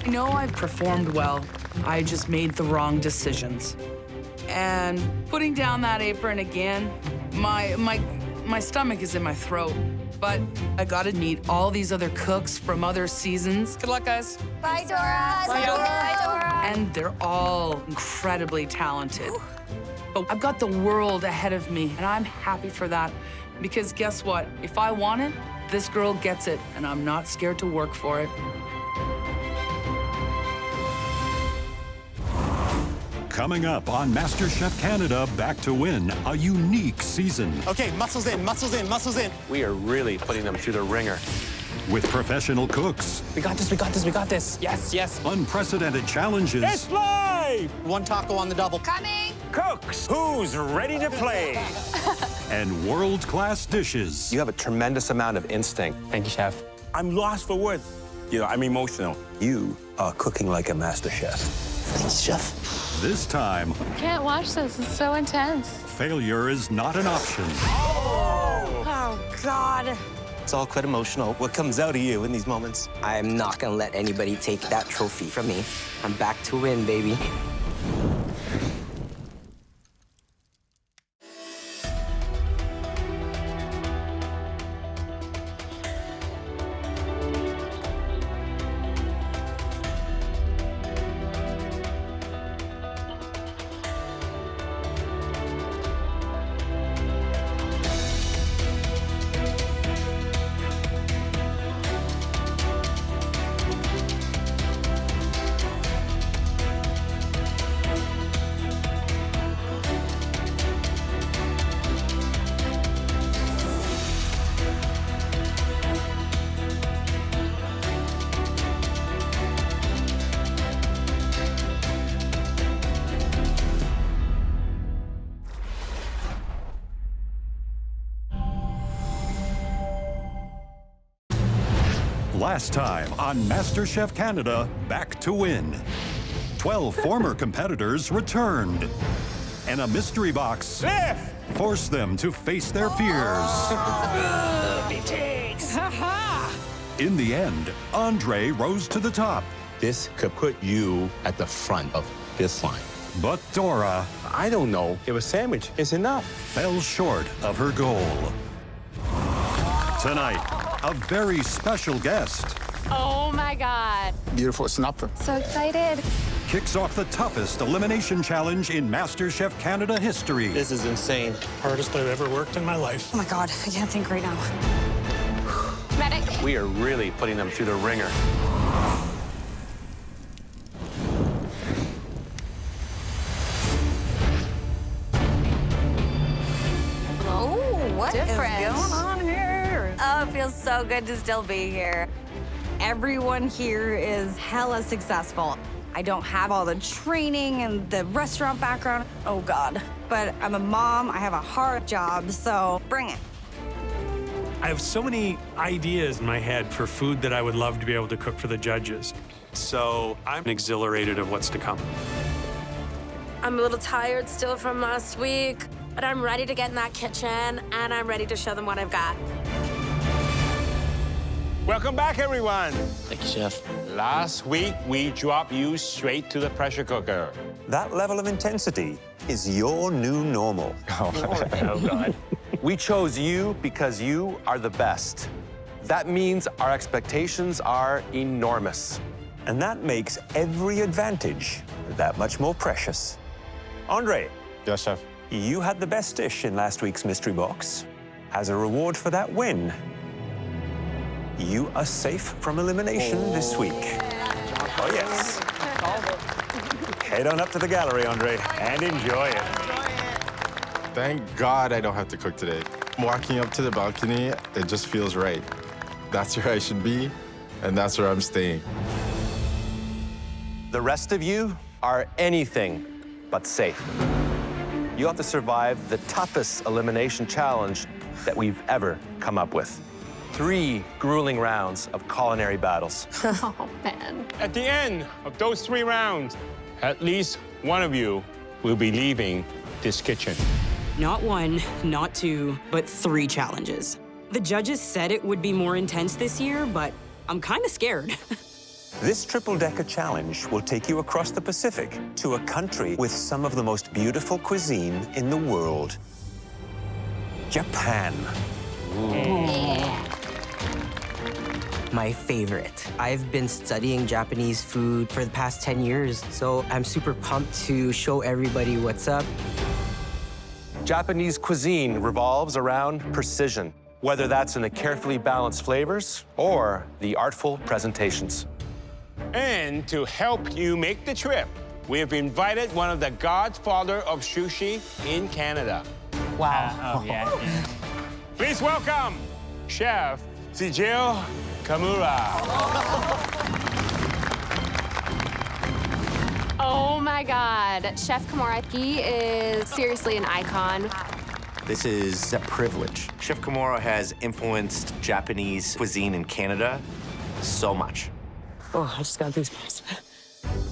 I know I've performed well. I just made the wrong decisions. And putting down that apron again, my stomach is in my throat. But I gotta meet all these other cooks from other seasons. Good luck, guys. Bye, Dora. Bye, Dora. Bye, Dora. And they're all incredibly talented. But I've got the world ahead of me, and I'm happy for that. Because guess what? If I want it, this girl gets it, and I'm not scared to work for it. Coming up on MasterChef Canada, Back to Win, a unique season. Okay, muscles in, muscles in, muscles in. We are really putting them through the ringer. With professional cooks. We got this, we got this, we got this. Yes, yes. Unprecedented challenges. It's live! One taco on the double. Coming. Cooks, who's ready to play? And world-class dishes. You have a tremendous amount of instinct. Thank you, Chef. I'm lost for words. You know, I'm emotional. You are cooking like a master chef. Thanks, Chef. This time, Can't watch this. It's so intense. failure is not an option. Oh, God. It's all quite emotional. What comes out of you in these moments? I'm not gonna let anybody take that trophy from me. I'm back to win, baby. Last time on MasterChef Canada, Back to Win. 12 former competitors returned. And a mystery box forced them to face their fears. In the end, Andre rose to the top. This could put you at the front of this line. But Dora, I don't know. If a sandwich is enough. fell short of her goal. Tonight, a very special guest Oh my God. Beautiful snapper. So excited. kicks off the toughest elimination challenge in MasterChef Canada history. This is insane. Hardest I've ever worked in my life. Oh my God, I can't think right now. Medic. We are really putting them through the ringer. Oh, what is Different. going on here? Oh, it feels so good to still be here. Everyone here is hella successful. I don't have all the training and the restaurant background. Oh, God. But I'm a mom, I have a hard job, so bring it. I have so many ideas in my head for food that I would love to be able to cook for the judges. So I'm exhilarated of what's to come. I'm a little tired still from last week, but I'm ready to get in that kitchen and I'm ready to show them what I've got. Welcome back, everyone. Thank you, Chef. Last week, we dropped you straight to the pressure cooker. That level of intensity is your new normal. Oh, God. We chose you because you are the best. That means our expectations are enormous. And that makes every advantage that much more precious. Andre. Yes, chef. You had the best dish in last week's mystery box. As a reward for that win, you are safe from elimination this week. Oh, yes. Head on up to the gallery, Andre, and enjoy it. Thank God I don't have to cook today. Walking up to the balcony, it just feels right. That's where I should be, and that's where I'm staying. The rest of you are anything but safe. You have to survive the toughest elimination challenge that we've ever come up with. 3 grueling rounds of culinary battles. Oh, man. At the end of those 3 rounds, at least one of you will be leaving this kitchen. Not 1, not 2, but 3 challenges. The judges said it would be more intense this year, but I'm kind of scared. This triple-decker challenge will take you across the Pacific to a country with some of the most beautiful cuisine in the world. Japan. My favorite. I've been studying Japanese food for the past 10 years, so I'm super pumped to show everybody what's up. Japanese cuisine revolves around precision, whether that's in the carefully balanced flavors or the artful presentations. And to help you make the trip, we have invited one of the godfather of sushi in Canada. Wow. Oh, yeah. Please welcome Chef Sijil Kamura. Oh my God. Chef Kimura, he is seriously an icon. This is a privilege. Chef Kimura has influenced Japanese cuisine in Canada so much. Oh, I just got goosebumps.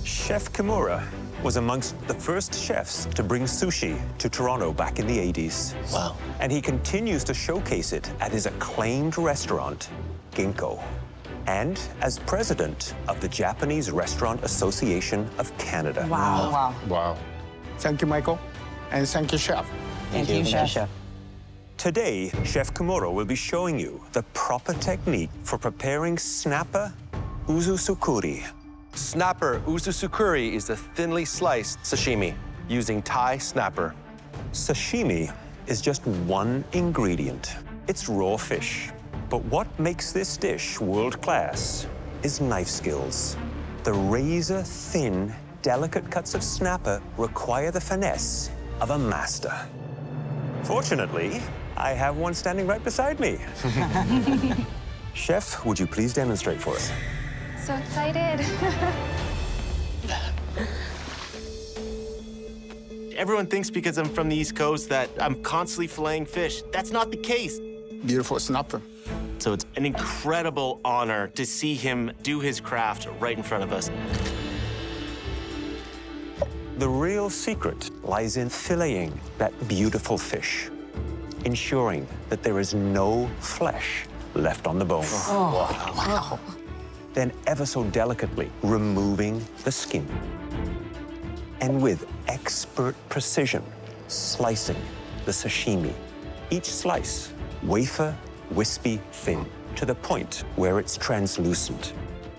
Chef Kimura was amongst the first chefs to bring sushi to Toronto back in the 80s. Wow. And he continues to showcase it at his acclaimed restaurant, Ginkgo, and as president of the Japanese Restaurant Association of Canada. Wow. Wow. Thank you, Michael. And thank you, chef. Thank you, Chef. Today, Chef Kimura will be showing you the proper technique for preparing snapper uzusukuri. Snapper uzusukuri is a thinly sliced sashimi using Thai snapper. Sashimi is just one ingredient. It's raw fish. But what makes this dish world-class is knife skills. The razor-thin, delicate cuts of snapper require the finesse of a master. Fortunately, I have one standing right beside me. Chef, would you please demonstrate for us? So excited. Everyone thinks because I'm from the East Coast that I'm constantly filleting fish. That's not the case. Beautiful snapper. So it's an incredible honor to see him do his craft right in front of us. The real secret lies in filleting that beautiful fish, ensuring that there is no flesh left on the bone. Oh, wow. Then ever so delicately removing the skin. And with expert precision, slicing the sashimi. Each slice, wafer, wispy thin, to the point where it's translucent.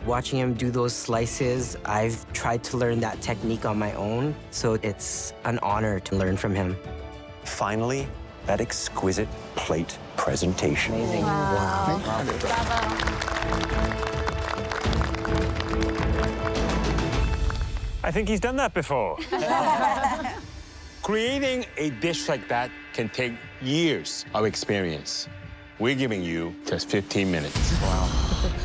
Watching him do those slices, I've tried to learn that technique on my own, so it's an honor to learn from him. Finally, that exquisite plate presentation. Amazing. Wow. I think he's done that before. Creating a dish like that can take years of experience. We're giving you just 15 minutes. Wow.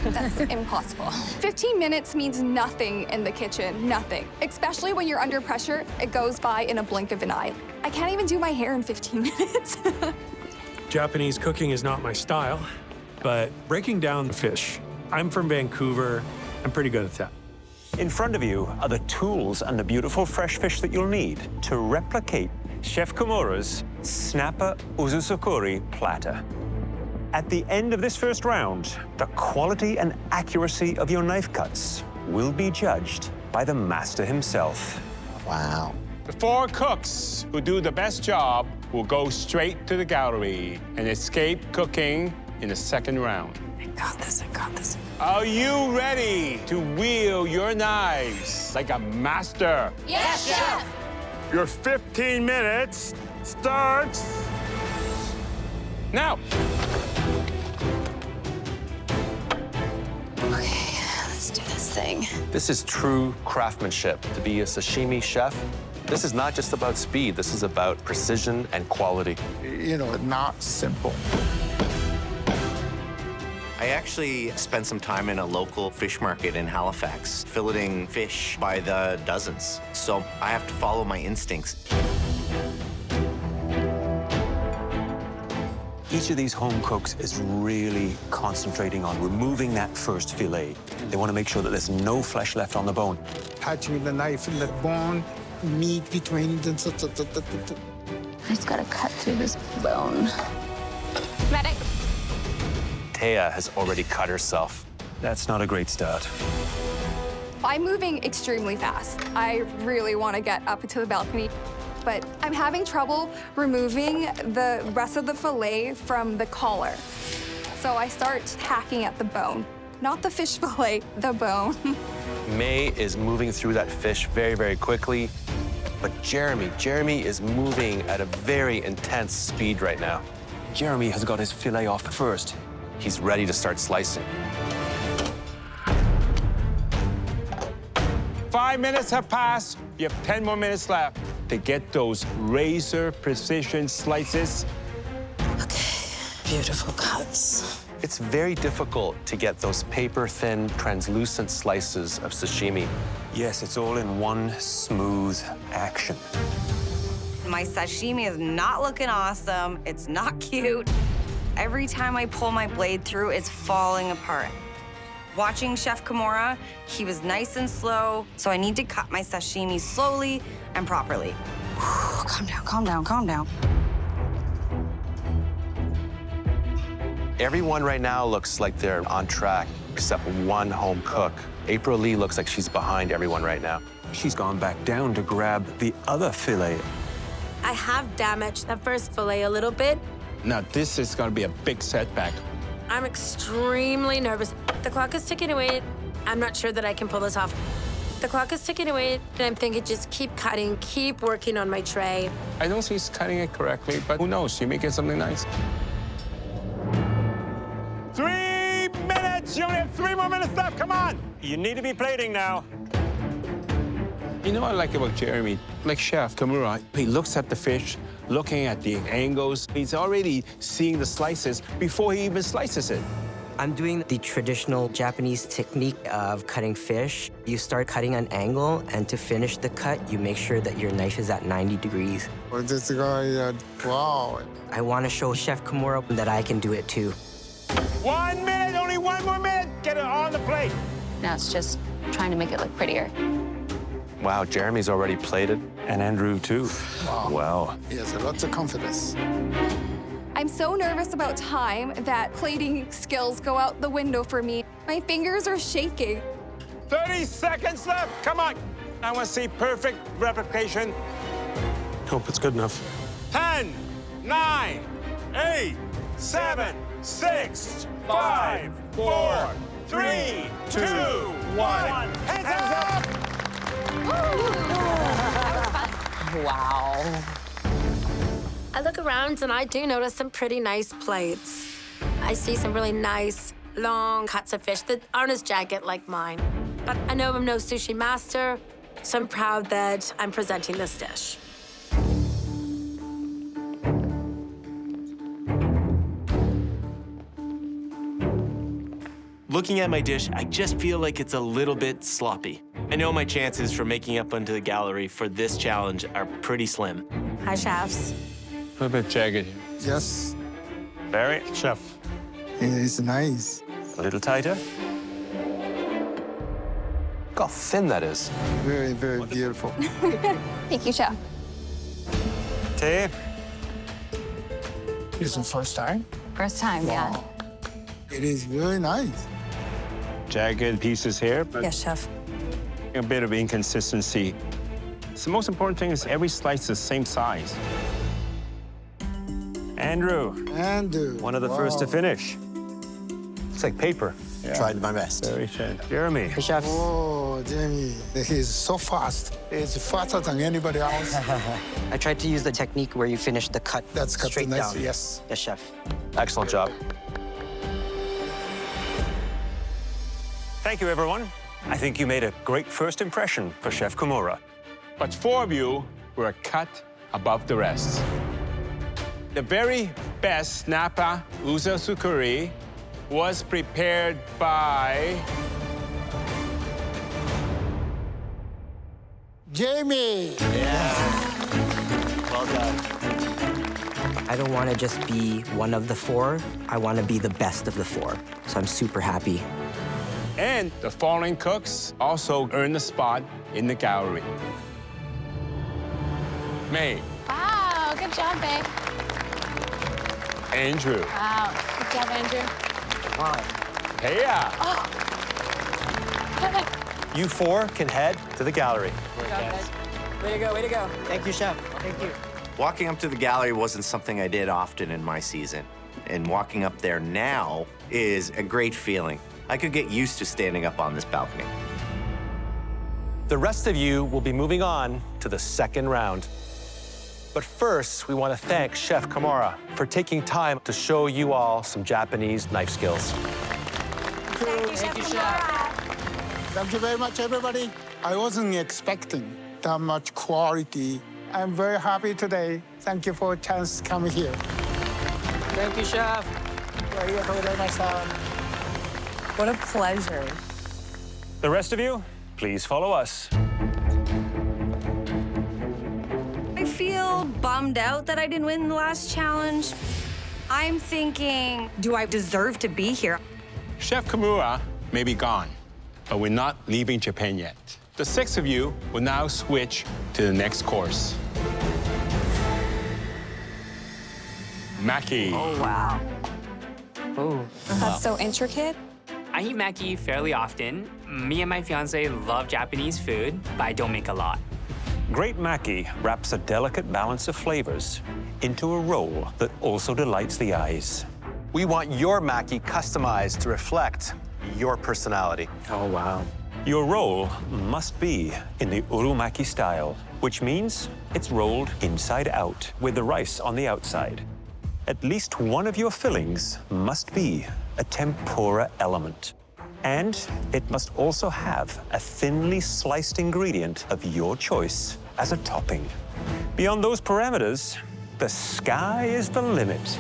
That's impossible. 15 minutes means nothing in the kitchen, nothing. Especially when you're under pressure, it goes by in a blink of an eye. I can't even do my hair in 15 minutes. Japanese cooking is not my style, but breaking down fish. I'm from Vancouver. I'm pretty good at that. In front of you are the tools and the beautiful fresh fish that you'll need to replicate Chef Kimura's snapper uzusukuri platter. At the end of this first round, the quality and accuracy of your knife cuts will be judged by the master himself. Wow. The 4 cooks who do the best job will go straight to the gallery and escape cooking in the second round. got this, I got this. Are you ready to wield your knives like a master? Yes, chef. Your 15 minutes starts now. Okay, let's do this thing. This is true craftsmanship. To be a sashimi chef, this is not just about speed. This is about precision and quality. You know, not simple. I actually spent some time in a local fish market in Halifax, filleting fish by the dozens. So I have to follow my instincts. Each of these home cooks is really concentrating on removing that first fillet. They want to make sure that there's no flesh left on the bone. Touching the knife in the bone, meat between the... I just gotta cut through this bone. Medic. Taya has already cut herself. That's not a great start. I'm moving extremely fast. I really want to get up to the balcony, but I'm having trouble removing the rest of the fillet from the collar. So I start hacking at the bone. Not the fish fillet, the bone. May is moving through that fish very, very quickly. But Jeremy is moving at a very intense speed right now. Jeremy has got his fillet off first. He's ready to start slicing. 5 minutes have passed. You have 10 more minutes left to get those razor precision slices. Beautiful cuts. It's very difficult to get those paper-thin, translucent slices of sashimi. Yes, it's all in one smooth action. My sashimi is not looking awesome. It's not cute. Every time I pull my blade through, it's falling apart. Watching Chef Kimura, he was nice and slow, so I need to cut my sashimi slowly and properly. Calm down, calm down, calm down. Everyone right now looks like they're on track, except one home cook. April Lee looks like she's behind everyone right now. She's gone back down to grab the other fillet. I have damaged the first fillet a little bit. Now, this is gonna be a big setback. I'm extremely nervous. The clock is ticking away. I'm not sure that I can pull this off. The clock is ticking away, and I'm thinking just keep cutting, keep working on my tray. I don't see he's cutting it correctly, but who knows? You may get something nice. 3 minutes! You only have 3 more minutes left. Come on! You need to be plating now. You know what I like about Jeremy? Like Chef Kimura, he looks at the fish, looking at the angles. He's already seeing the slices before he even slices it. I'm doing the traditional Japanese technique of cutting fish. You start cutting an angle, and to finish the cut, you make sure that your knife is at 90 degrees. Well, this guy, wow. I want to show Chef Kimura that I can do it too. 1 minute, only 1 more minute. Get it on the plate. Now it's just trying to make it look prettier. Wow, Jeremy's already plated. And Andrew, too. Wow. He has lots of confidence. I'm so nervous about time that plating skills go out the window for me. My fingers are shaking. 30 seconds left. Come on. I want to see perfect replication. Hope it's good enough. 10, 9, 8, 7, 6, 5, 4, 3, 2, 1. Hands up! Wow. I look around and I do notice some pretty nice plates. I see some really nice, long cuts of fish that aren't as jagged like mine. But I know I'm no sushi master, so I'm proud that I'm presenting this dish. Looking at my dish, I just feel like it's a little bit sloppy. I know my chances for making up onto the gallery for this challenge are pretty slim. Hi, chefs. A little bit jagged. Yes, Barry, Chef. it's nice. a little tighter. Look how thin that is. Very, very beautiful. Thank you, Chef. Tay. It's the first time? First time, yeah. It is very nice. Jagged pieces here, but Yes, Chef. a bit of inconsistency. So the most important thing is every slice is the same size. Andrew. Andrew. One of the first to finish. Looks like paper. Yeah. Tried my best. Very thin. Jeremy. Hey, chef. Oh, Jamie, he's so fast. He's faster than anybody else. I tried to use the technique where you finish the cut That's cut straight nice, down. yes. Yes, chef. Excellent job. Thank you, everyone. I think you made a great first impression for Chef Kimura. But 4 of you were a cut above the rest. The very best snapper uzo sukuri was prepared by Jamie! Well done. I don't want to just be one of the 4. I want to be the best of the 4. So I'm super happy. And the following cooks also earned a spot in the gallery. May, Wow, good job, babe. Andrew, Wow, good job, Andrew. Taya, You 4 can head to the gallery. Good job, guys. Way to go, way to go. Thank you, chef. Thank you. Walking up to the gallery wasn't something I did often in my season. And walking up there now is a great feeling. I could get used to standing up on this balcony. The rest of you will be moving on to the second round. But first, we want to thank Chef Kimura for taking time to show you all some Japanese knife skills. Thank you, Chef. Thank you very much, everybody. I wasn't expecting that much quality. I'm very happy today. Thank you for a chance to come here. Thank you, chef. What a pleasure. The rest of you, please follow us. I feel bummed out that I didn't win the last challenge. I'm thinking, do I deserve to be here? Chef Kimura may be gone, but we're not leaving Japan yet. The 6 of you will now switch to the next course. Mackie. Oh, wow. Oh. That's so intricate. I eat mackie fairly often. Me and my fiance love Japanese food, but I don't make a lot. Great mackie wraps a delicate balance of flavors into a roll that also delights the eyes. We want your mackie customized to reflect your personality. Oh, wow. Your roll must be in the urumaki style, which means it's rolled inside out with the rice on the outside. At least one of your fillings must be a tempura element. And it must also have a thinly sliced ingredient of your choice as a topping. Beyond those parameters, the sky is the limit.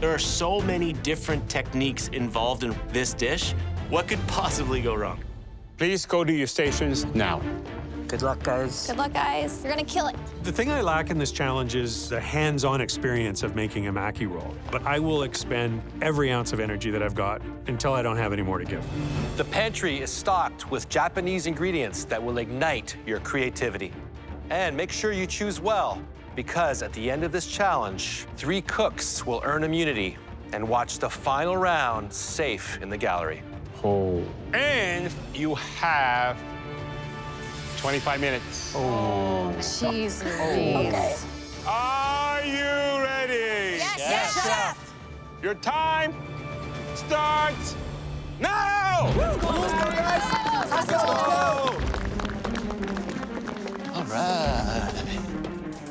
There are so many different techniques involved in this dish. What could possibly go wrong? Please go to your stations now. Good luck, guys. Good luck, guys. You're gonna kill it. The thing I lack in this challenge is the hands-on experience of making a mackie roll. But I will expend every ounce of energy that I've got until I don't have any more to give. The pantry is stocked with Japanese ingredients that will ignite your creativity. And make sure you choose well, because at the end of this challenge, 3 cooks will earn immunity and watch the final round safe in the gallery. Oh. And you have 25 minutes. Oh, jeez. Okay. Are you ready? Yes, chef. Your time starts now! Let's go, guys! Let's go! All right.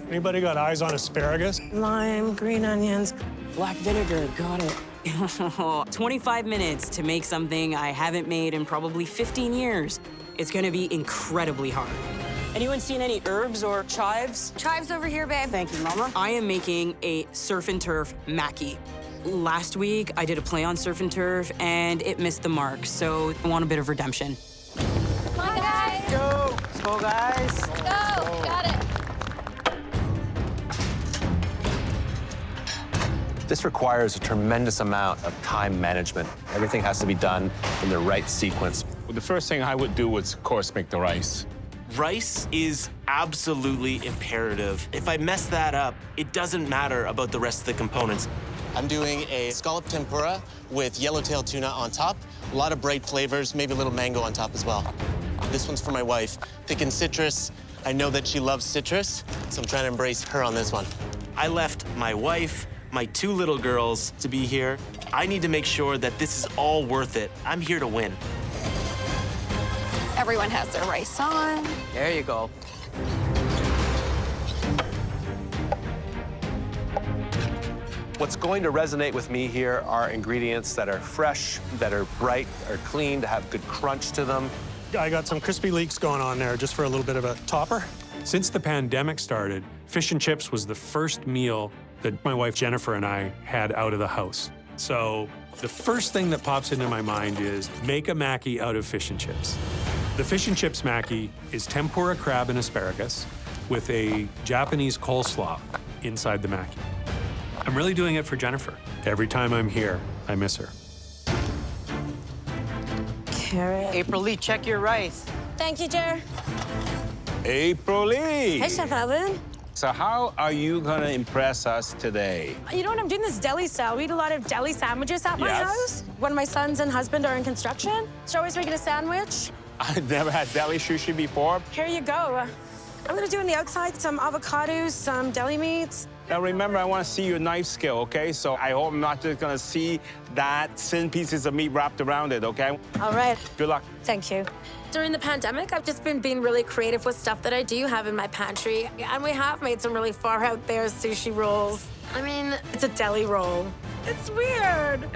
Anybody got eyes on asparagus? Lime, green onions, black vinegar, got it. 25 minutes to make something I haven't made in probably 15 years. It's gonna be incredibly hard. Anyone seen any herbs or chives? Chives over here, babe. Thank you, Mama. I am making a surf and turf mackie. Last week, I did a play on surf and turf, and it missed the mark, so I want a bit of redemption. Come on, guys. Go! Let's go, guys. Let's go. Got it. This requires a tremendous amount of time management. Everything has to be done in the right sequence. Well, the first thing I would do was, of course, make the rice. Rice is absolutely imperative. If I mess that up, it doesn't matter about the rest of the components. I'm doing a scallop tempura with yellowtail tuna on top. A lot of bright flavors, maybe a little mango on top as well. This one's for my wife. Picking citrus. I know that she loves citrus, so I'm trying to embrace her on this one. I left my wife, my 2 little girls to be here. I need to make sure that this is all worth it. I'm here to win. Everyone has their rice on. There you go. What's going to resonate with me here are ingredients that are fresh, that are bright, are clean, to have good crunch to them. I got some crispy leeks going on there just for a little bit of a topper. Since the pandemic started, fish and chips was the first meal that my wife Jennifer and I had out of the house. So the first thing that pops into my mind is make a mackie out of fish and chips. The fish and chips mackie is tempura crab and asparagus with a Japanese coleslaw inside the mackie. I'm really doing it for Jennifer. Every time I'm here, I miss her. Carrot. April Lee, check your rice. Thank you, Jer. April Lee! Hey, Chef Alvin. So how are you gonna impress us today? You know what? I'm doing this deli style. We eat a lot of deli sandwiches at my Yes. house. When my sons and husband are in construction, so always making a sandwich. I've never had deli sushi before. Here you go. I'm gonna do on the outside some avocados, some deli meats. Now remember, I want to see your knife skill, okay? So I hope I'm not just gonna see that thin pieces of meat wrapped around it, okay? All right. Good luck. Thank you. During the pandemic, I've just been being really creative with stuff that I do have in my pantry. And we have made some really far out there sushi rolls. I mean, it's a deli roll. It's weird.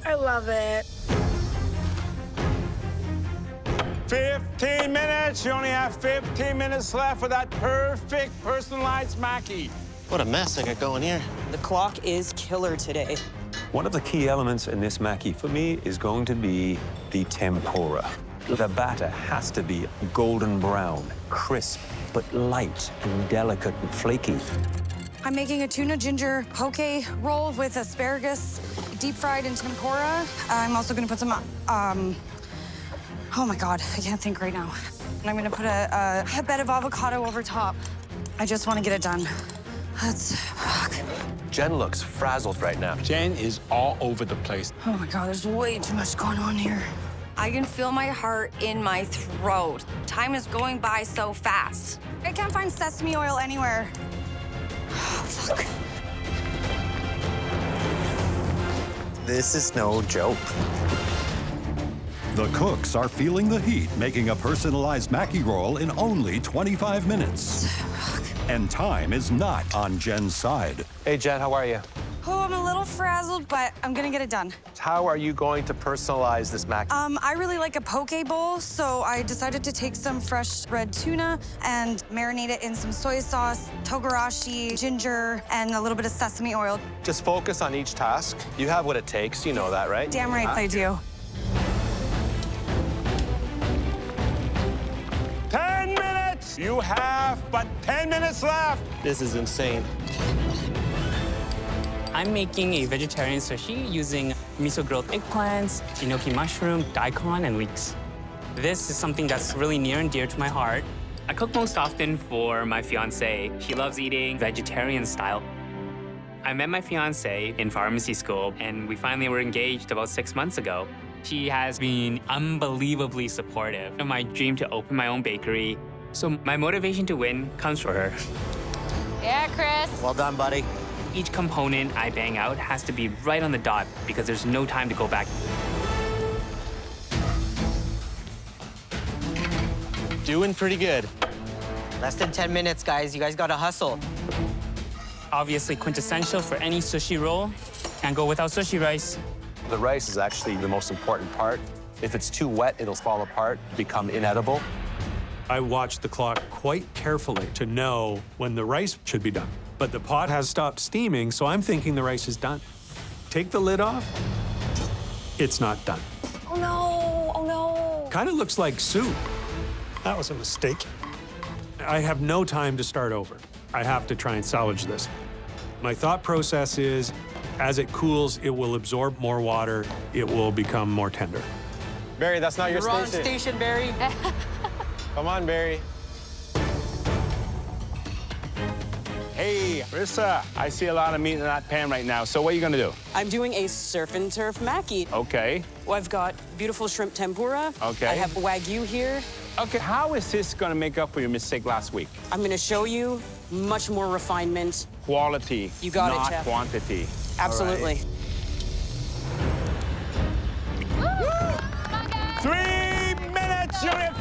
I love it. 15 minutes. You only have 15 minutes left for that perfect personalized mackie. What a mess I got going here. The clock is killer today. One of the key elements in this mackie for me is going to be the tempura. The batter has to be golden brown, crisp, but light and delicate and flaky. I'm making a tuna ginger poke roll with asparagus, deep fried in tempura. I'm also gonna put some, oh my God, I can't think right now. And I'm gonna put a bed of avocado over top. I just wanna get it done. Fuck. Jen looks frazzled right now. Jen is all over the place. Oh my God, there's way too much going on here. I can feel my heart in my throat. Time is going by so fast. I can't find sesame oil anywhere. Oh, fuck. This is no joke. The cooks are feeling the heat, making a personalized mackie roll in only 25 minutes. And time is not on Jen's side. Hey, Jen, how are you? Oh, I'm a little frazzled, but I'm gonna get it done. How are you going to personalize this mackie? I really like a poke bowl, so I decided to take some fresh red tuna and marinate it in some soy sauce, togarashi, ginger, and a little bit of sesame oil. Just focus on each task. You have what it takes. You know that, right? Damn right I do. 10 minutes! You have but 10 minutes left. This is insane. I'm making a vegetarian sushi using miso grilled eggplants, enoki mushroom, daikon, and leeks. This is something that's really near and dear to my heart. I cook most often for my fiance. She loves eating vegetarian style. I met my fiance in pharmacy school, and we finally were engaged about 6 months ago. She has been unbelievably supportive of my dream to open my own bakery. So my motivation to win comes from her. Yeah, Chris. Well done, buddy. Each component I bang out has to be right on the dot because there's no time to go back. Doing pretty good. Less than 10 minutes, guys. You guys gotta hustle. Obviously quintessential for any sushi roll. Can't go without sushi rice. The rice is actually the most important part. If it's too wet, it'll fall apart, become inedible. I watch the clock quite carefully to know when the rice should be done. But the pot has stopped steaming, so I'm thinking the rice is done. Take the lid off. It's not done. Oh no, oh no. Kind of looks like soup. That was a mistake. I have no time to start over. I have to try and salvage this. My thought process is, as it cools, it will absorb more water. It will become more tender. Barry, that's not your You're station. wrong station, Barry. Come on, Barry. Hey, Rissa, I see a lot of meat in that pan right now. So what are you gonna do? I'm doing a surf and turf mackie. Okay. Well, I've got beautiful shrimp tempura. Okay. I have Wagyu here. Okay, how is this gonna make up for your mistake last week? I'm gonna show you much more refinement. Quality, You got it, not Chef. quantity. Absolutely. All right.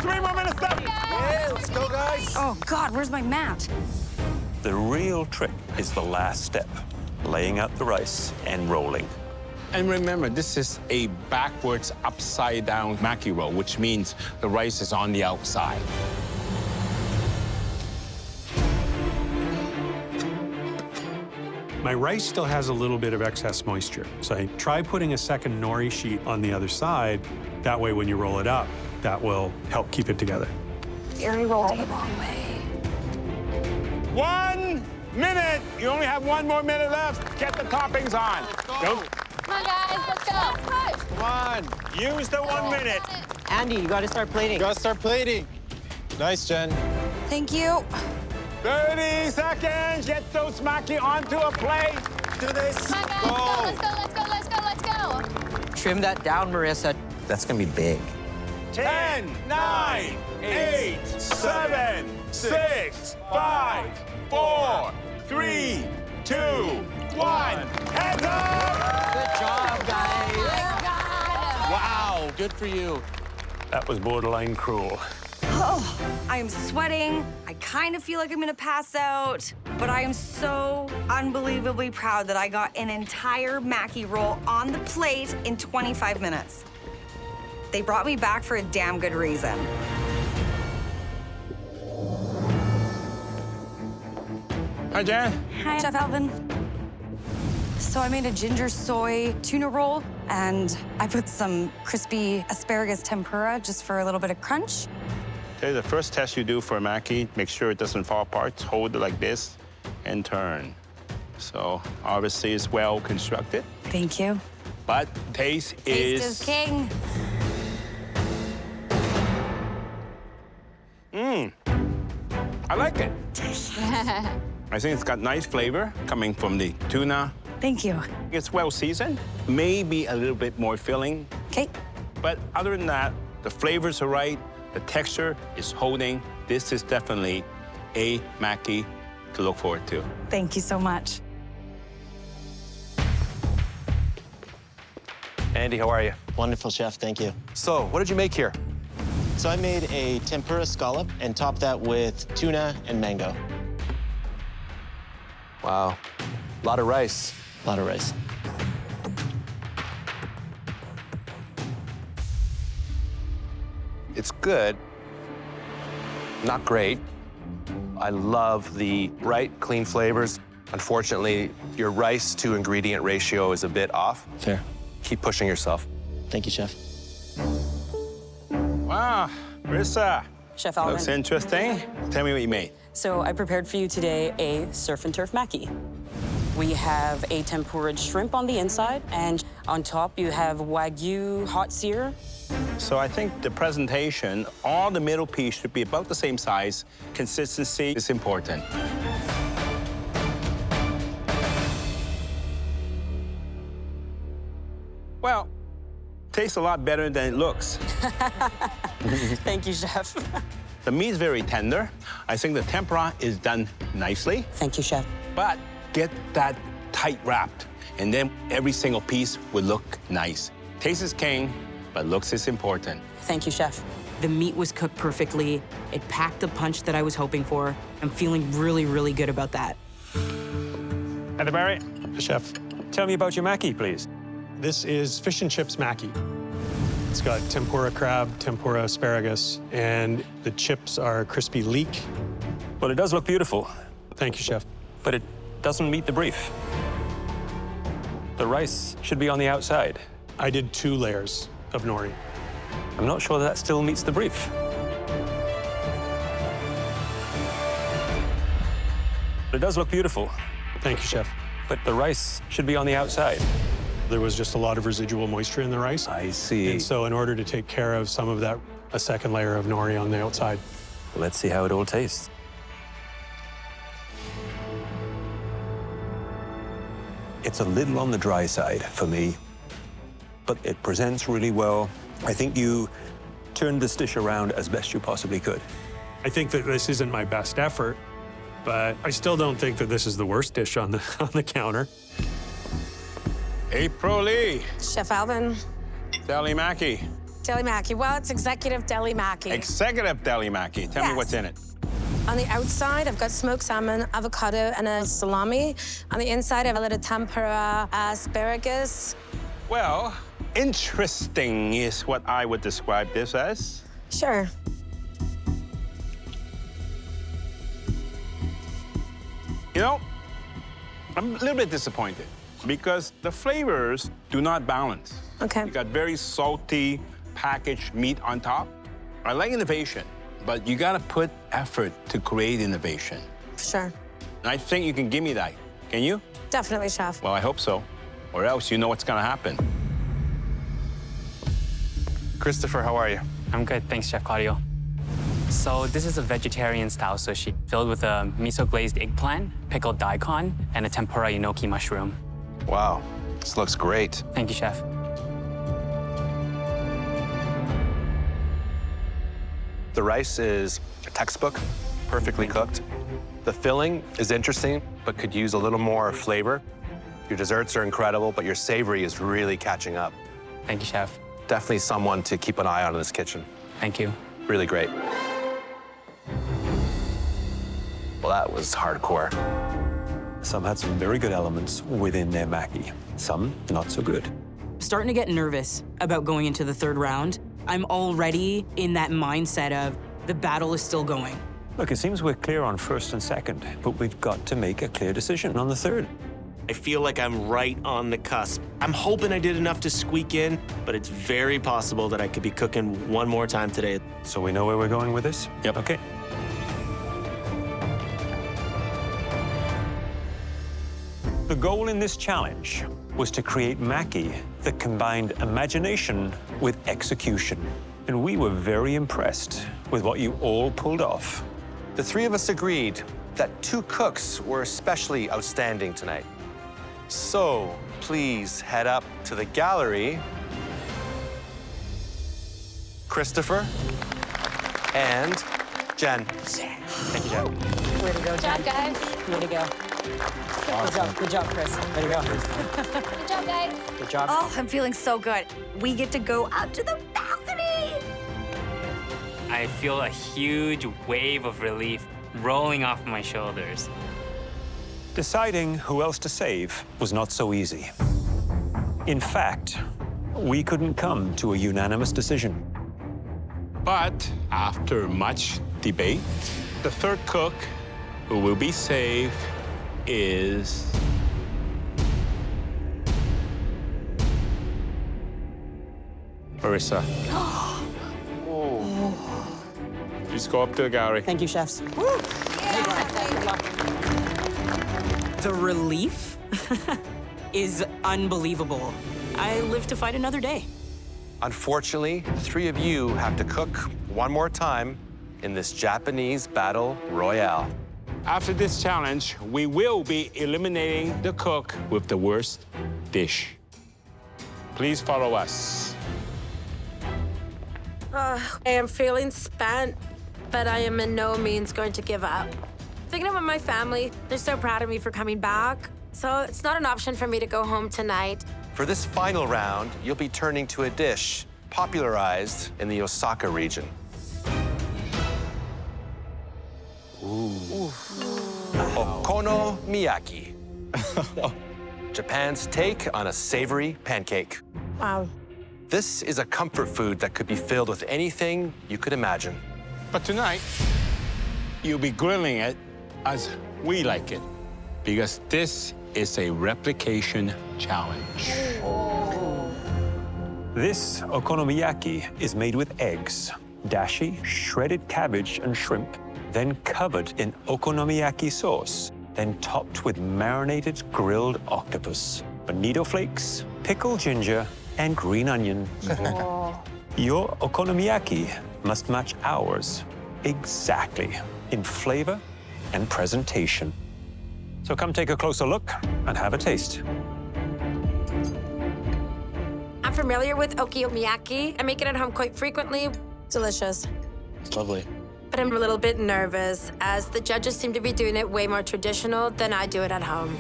3 more minutes left. Yeah, let's go, guys. Oh, God, where's my mat? The real trick is the last step, laying out the rice and rolling. And remember, this is a backwards, upside-down mackie roll, which means the rice is on the outside. My rice still has a little bit of excess moisture, so I try putting a second nori sheet on the other side. That way, when you roll it up, that will help keep it together. Gary rolled it the wrong way. 1 minute. You only have 1 more minute left. Get the toppings on. Go. Come on, guys, let's go. Let's push. Come on. Use the 1 minute. Andy, you gotta start plating. Gotta start plating. Nice, Jen. Thank you. 30 seconds. Get those mackie onto a plate. Do this. Come on, guys, let's go, let's go, let's go, let's go, let's go. Trim that down, Marissa. That's gonna be big. 10, 9, 8, 7, 6, 5, 4, 3, 2, 1. Hands up! Good job, guys. Wow, good for you. That was borderline cruel. Oh, I am sweating. I kind of feel like I'm gonna pass out, but I am so unbelievably proud that I got an entire mackie roll on the plate in 25 minutes. They brought me back for a damn good reason. Hi, Jen. Hi, Chef Alvin. So I made a ginger soy tuna roll, and I put some crispy asparagus tempura just for a little bit of crunch. Okay, the first test you do for a mackie, make sure it doesn't fall apart. Hold it like this and turn. So obviously it's well constructed, Thank you. but taste Taste is king. I like it. I think it's got nice flavor coming from the tuna. Thank you. It's well seasoned, maybe a little bit more filling. Okay. But other than that, the flavors are right, the texture is holding. This is definitely a mackie to look forward to. Thank you so much. Andy, how are you? Wonderful, chef, thank you. So, what did you make here? So I made a tempura scallop and topped that with tuna and mango. Wow, a lot of rice. A lot of rice. It's good, not great. I love the right, clean flavors. Unfortunately, your rice to ingredient ratio is a bit off. Fair. Keep pushing yourself. Thank you, chef. Wow, Marissa. Chef Alvin. Looks interesting. Tell me what you made. So I prepared for you today a surf and turf mackie. We have a tempura shrimp on the inside, and on top you have Wagyu hot sear. So I think the presentation, all the middle piece should be about the same size. Consistency is important. Well, tastes a lot better than it looks. Thank you, Chef. The meat's very tender. I think the tempura is done nicely. Thank you, Chef. But get that tight wrapped, and then every single piece will look nice. Taste is king, but looks is important. Thank you, Chef. The meat was cooked perfectly. It packed the punch that I was hoping for. I'm feeling really, really good about that. Heather Barry, chef, tell me about your mackie, please. This is fish and chips mackie. It's got tempura crab, tempura asparagus, and the chips are crispy leek. Well, it does look beautiful, Thank you, chef. but it doesn't meet the brief. The rice should be on the outside. I did 2 layers of nori. I'm not sure that still meets the brief. But it does look beautiful, Thank you, chef. but the rice should be on the outside. There was just a lot of residual moisture in the rice. I see. And so in order to take care of some of that, a second layer of nori on the outside. Let's see how it all tastes. It's a little on the dry side for me, but it presents really well. I think you turned this dish around as best you possibly could. I think that this isn't my best effort, but I still don't think that this is the worst dish on the counter. April Lee, Chef Alvin. Sally Mackey. Deli mackie. Well, it's executive deli mackie. Executive deli mackie. Tell me Yes. what's in it. On the outside, I've got smoked salmon, avocado, and a salami. On the inside, I have a little tempura, asparagus. Well, interesting is what I would describe this as. Sure. You know, I'm a little bit disappointed because the flavors do not balance. Okay. You got very salty packaged meat on top. I like innovation, but you gotta put effort to create innovation. Sure. And I think you can give me that. Can you? Definitely, chef. Well, I hope so. Or else you know what's gonna happen. Christopher, how are you? I'm good, thanks, Chef Claudio. So this is a vegetarian-style sushi filled with a miso-glazed eggplant, pickled daikon, and a tempura enoki mushroom. Wow, this looks great. Thank you, Chef. The rice is a textbook, perfectly cooked. The filling is interesting, but could use a little more flavor. Your desserts are incredible, but your savory is really catching up. Thank you, Chef. Definitely someone to keep an eye on in this kitchen. Thank you. Really great. Well, that was hardcore. Some had some very good elements within their mackie, some not so good. Starting to get nervous about going into the third round. I'm already in that mindset of the battle is still going. Look, it seems we're clear on first and second, but we've got to make a clear decision on the third. I feel like I'm right on the cusp. I'm hoping I did enough to squeak in, but it's very possible that I could be cooking one more time today. So we know where we're going with this? Yep. Okay. The goal in this challenge was to create mackie that combined imagination with execution. And we were very impressed with what you all pulled off. The three of us agreed that two cooks were especially outstanding tonight. So please head up to the gallery. Christopher and Jen. Thank you, Jen. Way to go, Good job, guys. Way to go. Good job, Chris. Way to go. Good job, guys. Good job. Oh, I'm feeling so good. We get to go out to the balcony. I feel a huge wave of relief rolling off my shoulders. Deciding who else to save was not so easy. In fact, we couldn't come to a unanimous decision. But after much debate, the third cook who will be saved is... Marissa. Please go up to the gallery. Thank you, chefs. The relief is unbelievable. I live to fight another day. Unfortunately, the three of you have to cook one more time in this Japanese battle royale. After this challenge, we will be eliminating the cook with the worst dish. Please follow us. I am feeling spent, but I am in no means going to give up. Thinking about my family, they're so proud of me for coming back. So it's not an option for me to go home tonight. For this final round, you'll be turning to a dish popularized in the Osaka region. Okonomiyaki. Japan's take on a savory pancake. Wow. This is a comfort food that could be filled with anything you could imagine. But tonight, you'll be grilling it as we like it, because this is a replication challenge. This okonomiyaki is made with eggs, dashi, shredded cabbage, and shrimp, then covered in okonomiyaki sauce, then topped with marinated grilled octopus, bonito flakes, pickled ginger, and green onion. Your okonomiyaki must match ours exactly in flavor and presentation. So come take a closer look and have a taste. I'm familiar with okonomiyaki. I make it at home quite frequently. Delicious. It's lovely. But I'm a little bit nervous, as the judges seem to be doing it way more traditional than I do it at home.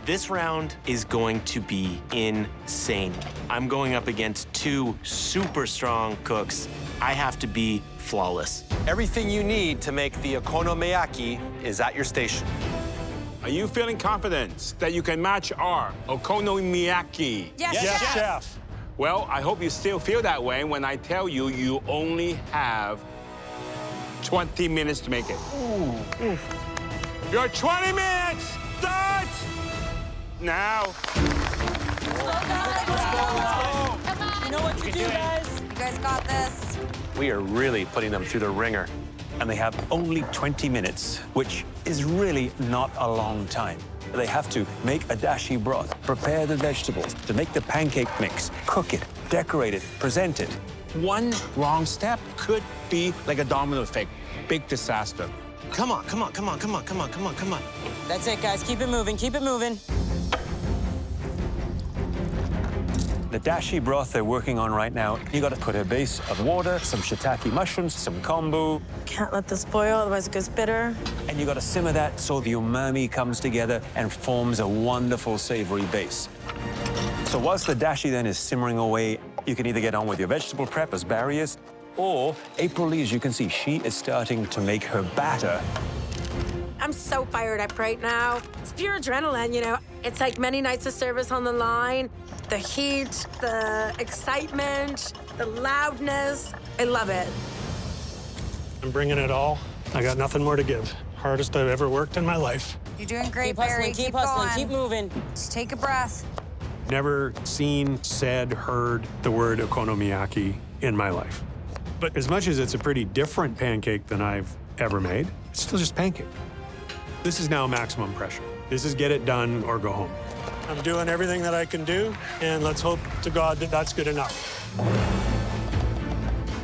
This round is going to be insane. I'm going up against two super strong cooks. I have to be flawless. Everything you need to make the okonomiyaki is at your station. Are you feeling confident that you can match our okonomiyaki? Yes, chef. Well, I hope you still feel that way when I tell you you only have 20 minutes to make it. Ooh. Your 20 minutes starts now. You know what to do, guys. You guys got this. We are really putting them through the ringer. And they have only 20 minutes, which is really not a long time. They have to make a dashi broth, prepare the vegetables, to make the pancake mix, cook it, decorate it, present it. One wrong step could be like a domino effect. Big disaster. Come on, come on, come on, come on, come on, come on, come on. That's it, guys. Keep it moving. Keep it moving. The dashi broth they're working on right now, you gotta put a base of water, some shiitake mushrooms, some kombu, Can't let this boil, otherwise it goes bitter. and you gotta simmer that so the umami comes together and forms a wonderful savory base. So whilst the dashi then is simmering away, you can either get on with your vegetable prep as Barry is, or April Lee, as you can see, she is starting to make her batter. I'm so fired up right now. It's pure adrenaline, you know. It's like many nights of service on the line. The heat, the excitement, the loudness. I love it. I'm bringing it all. I got nothing more to give. Hardest I've ever worked in my life. You're doing great, Keep hustling, Barry. keep hustling, going. keep moving. Just take a breath. Never seen, said, heard the word okonomiyaki in my life. But as much as it's a pretty different pancake than I've ever made, it's still just pancake. This is now maximum pressure. This is get it done or go home. I'm doing everything that I can do, and let's hope to God that that's good enough.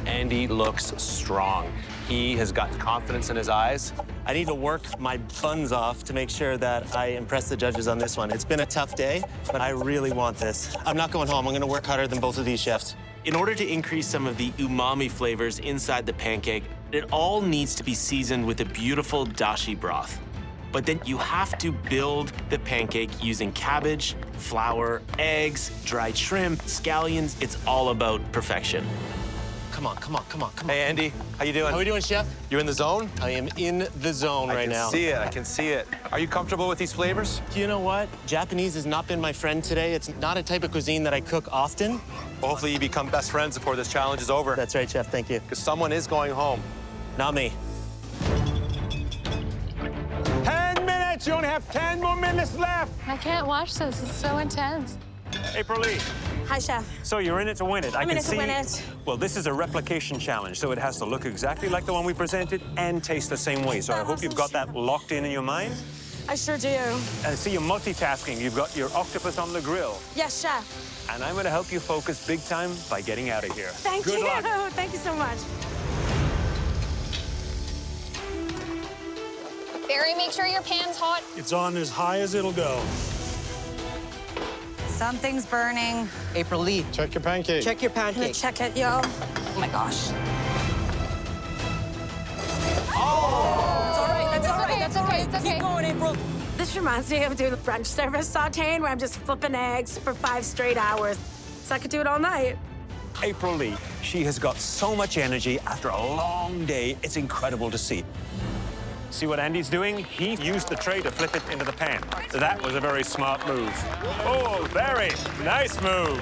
Andy looks strong. He has got confidence in his eyes. I need to work my buns off to make sure that I impress the judges on this one. It's been a tough day, but I really want this. I'm not going home. I'm gonna work harder than both of these chefs. In order to increase some of the umami flavors inside the pancake, it all needs to be seasoned with a beautiful dashi broth. But then you have to build the pancake using cabbage, flour, eggs, dried shrimp, scallions. It's all about perfection. Come on, come on, come on, come on. Hey, Andy, how you doing? How we doing, chef? You in the zone? I am in the zone right now. I can see it, I can see it. Are you comfortable with these flavors? You know what? Japanese has not been my friend today. It's not a type of cuisine that I cook often. Well, hopefully you become best friends before this challenge is over. That's right, chef, thank you. Because someone is going home. Not me. 10 minutes. You only have 10 more minutes left. I can't watch this. It's so intense. April Lee, Hi, Chef. so you're in it to win it. I I'm in can it to see. win it. Well, this is a replication challenge, so it has to look exactly like the one we presented and taste the same way. So I hope you've got that locked in your mind. I sure do. And I see you're multitasking. You've got your octopus on the grill. Yes, Chef. And I'm going to help you focus big time by getting out of here. Thank Good you. luck. Thank you so much. Barry, make sure your pan's hot. It's on as high as it'll go. Something's burning. April Lee, Check your pancake. check your I'm gonna pancake. check it, yo. Oh my gosh. That's all right, that's all right, that's all right. It's okay. Keep going, April. This reminds me of doing the brunch service sauteing where I'm just flipping eggs for 5 straight hours. So I could do it all night. April Lee, she has got so much energy after a long day. It's incredible to see. See what Andy's doing? He used the tray to flip it into the pan. That was a very smart move. Oh, Barry, nice move.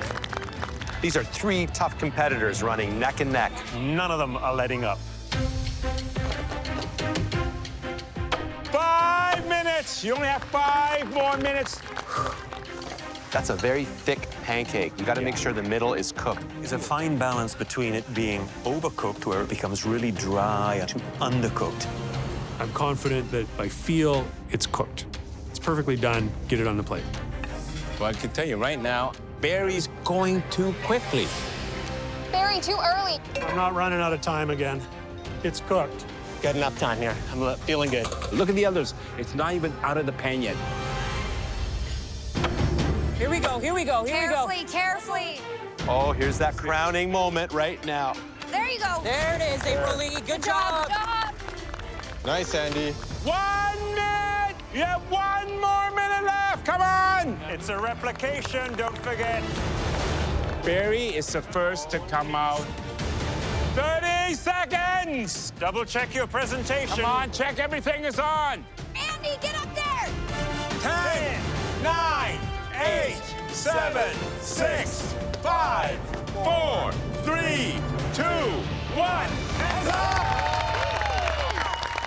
These are three tough competitors running neck and neck. None of them are letting up. 5 minutes. You only have 5 more minutes. That's a very thick pancake. You got to make sure the middle is cooked. There's a fine balance between it being overcooked, where it becomes really dry, to undercooked. I'm confident that I feel it's cooked. It's perfectly done. Get it on the plate. Well, I can tell you right now, Barry's going too quickly. Barry, too early. I'm not running out of time again. It's cooked. Got enough time here. I'm feeling good. Look at the others. It's not even out of the pan yet. Here we go, here we go, here we go. Carefully, carefully. Oh, here's that crowning moment right now. There you go. There it is, April Lee. Good job. Nice, Andy. 1 minute. You have 1 more minute left. Come on. on! It's a replication, don't forget. Barry is the first to come out. 30 seconds! Double check your presentation. Come on, check everything is on. Andy, get up there! 10, 9, 8, 7, 6, 5, 4, 3, 2, 1. Hands up!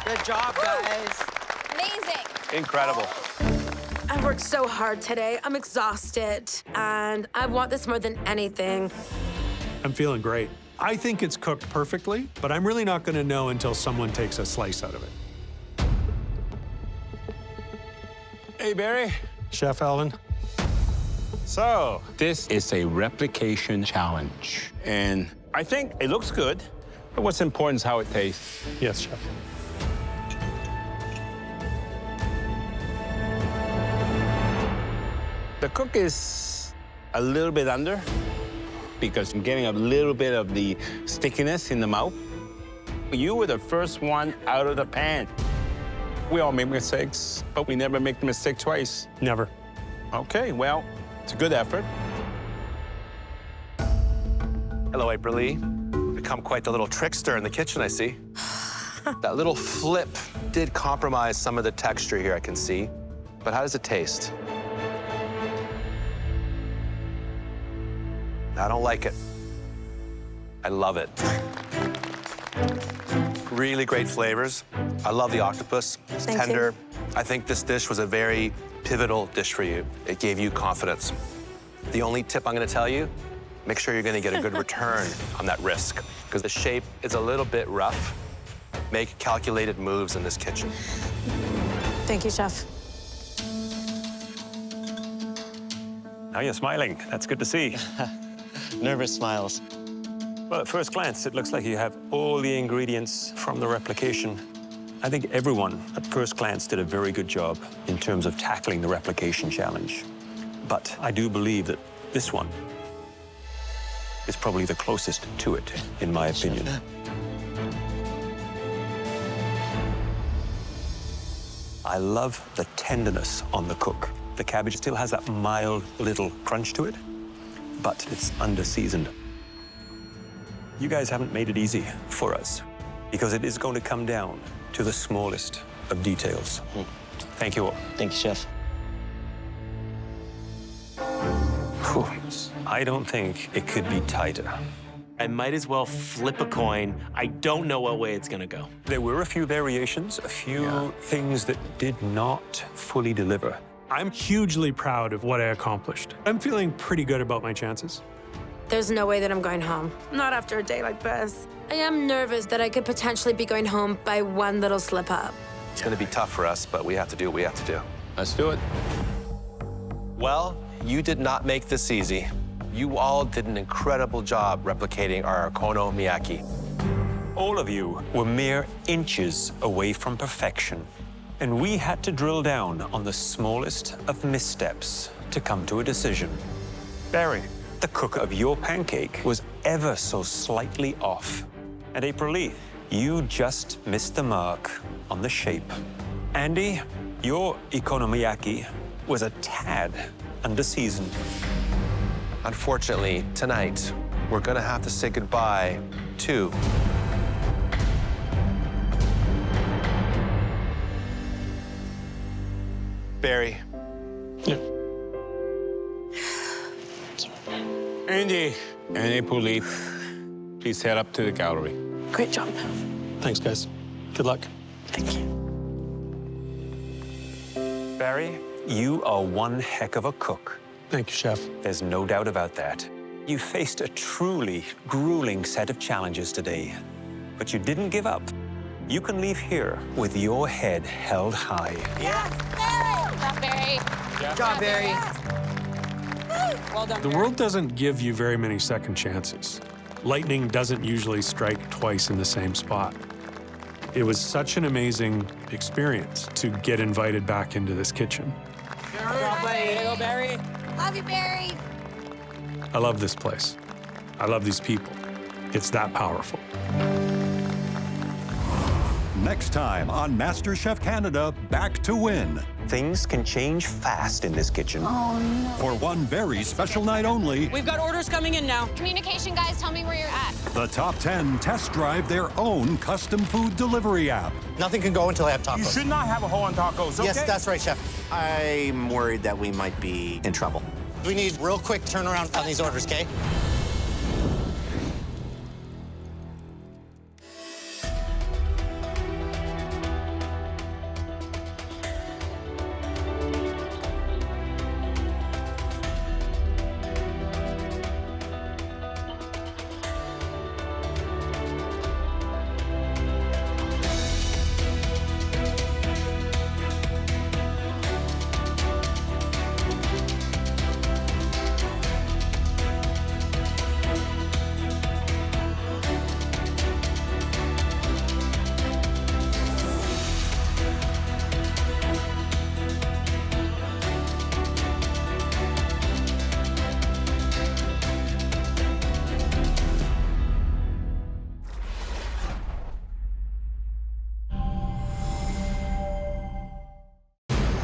Good job, guys. Amazing. Incredible. I worked so hard today. I'm exhausted, and I want this more than anything. I'm feeling great. I think it's cooked perfectly, but I'm really not going to know until someone takes a slice out of it. Hey, Barry. Chef Alvin. So, this is a replication challenge. And I think it looks good, but what's important is how it tastes. Yes, Chef. The cook is a little bit under because I'm getting a little bit of the stickiness in the mouth. You were the first one out of the pan. We all make mistakes, but we never make the mistake twice. Never. Okay, well, it's a good effort. Hello, April Lee. Become quite the little trickster in the kitchen, I see. That little flip did compromise some of the texture here, I can see. But how does it taste? I don't like it. I love it. Really great flavors. I love the octopus. It's Thank tender. you. I think this dish was a very pivotal dish for you. It gave you confidence. The only tip I'm gonna tell you, make sure you're gonna get a good return on that risk, because the shape is a little bit rough. Make calculated moves in this kitchen. Thank you, Chef. Now you're smiling. That's good to see. Nervous smiles. Well, at first glance, it looks like you have all the ingredients from the replication. I think everyone, at first glance, did a very good job in terms of tackling the replication challenge. But I do believe that this one is probably the closest to it, in my opinion. I love the tenderness on the cook. The cabbage still has that mild little crunch to it, but it's under-seasoned. You guys haven't made it easy for us, because it is going to come down to the smallest of details. Thank you all. Thank you, Chef. Whew. I don't think it could be tighter. I might as well flip a coin. I don't know what way it's gonna go. There were a few variations, a few things that did not fully deliver. I'm hugely proud of what I accomplished. I'm feeling pretty good about my chances. There's no way that I'm going home. Not after a day like this. I am nervous that I could potentially be going home by one little slip up. It's gonna be tough for us, but we have to do what we have to do. Let's do it. Well, you did not make this easy. You all did an incredible job replicating our okonomiyaki. All of you were mere inches away from perfection, and we had to drill down on the smallest of missteps to come to a decision. Barry, the cook of your pancake was ever so slightly off. And April Lee, you just missed the mark on the shape. Andy, your okonomiyaki was a tad under-seasoned. Unfortunately, tonight, we're gonna have to say goodbye to Barry. Andy and April Lee, please head up to the gallery. Great job. Thanks, guys. Good luck. Thank you. Barry, you are one heck of a cook. Thank you, Chef. There's no doubt about that. You faced a truly grueling set of challenges today, but you didn't give up. You can leave here with your head held high. Yes, Barry! Good job, Barry. Good job, Barry. Well done, The world doesn't give you very many second chances. Lightning doesn't usually strike twice in the same spot. It was such an amazing experience to get invited back into this kitchen. Way to go, Barry. Love you, Barry. I love this place. I love these people. It's that powerful. Next time on MasterChef Canada, Back to Win. Things can change fast in this kitchen. Oh, no. For one very special night only, We've got orders coming in now. Communication guys, tell me where you're at. the top 10 test drive their own custom food delivery app. Nothing can go until I have tacos. You should not have a hole on tacos, okay? Yes, that's right, Chef. I'm worried that we might be in trouble. We need real quick turnaround on these orders, okay?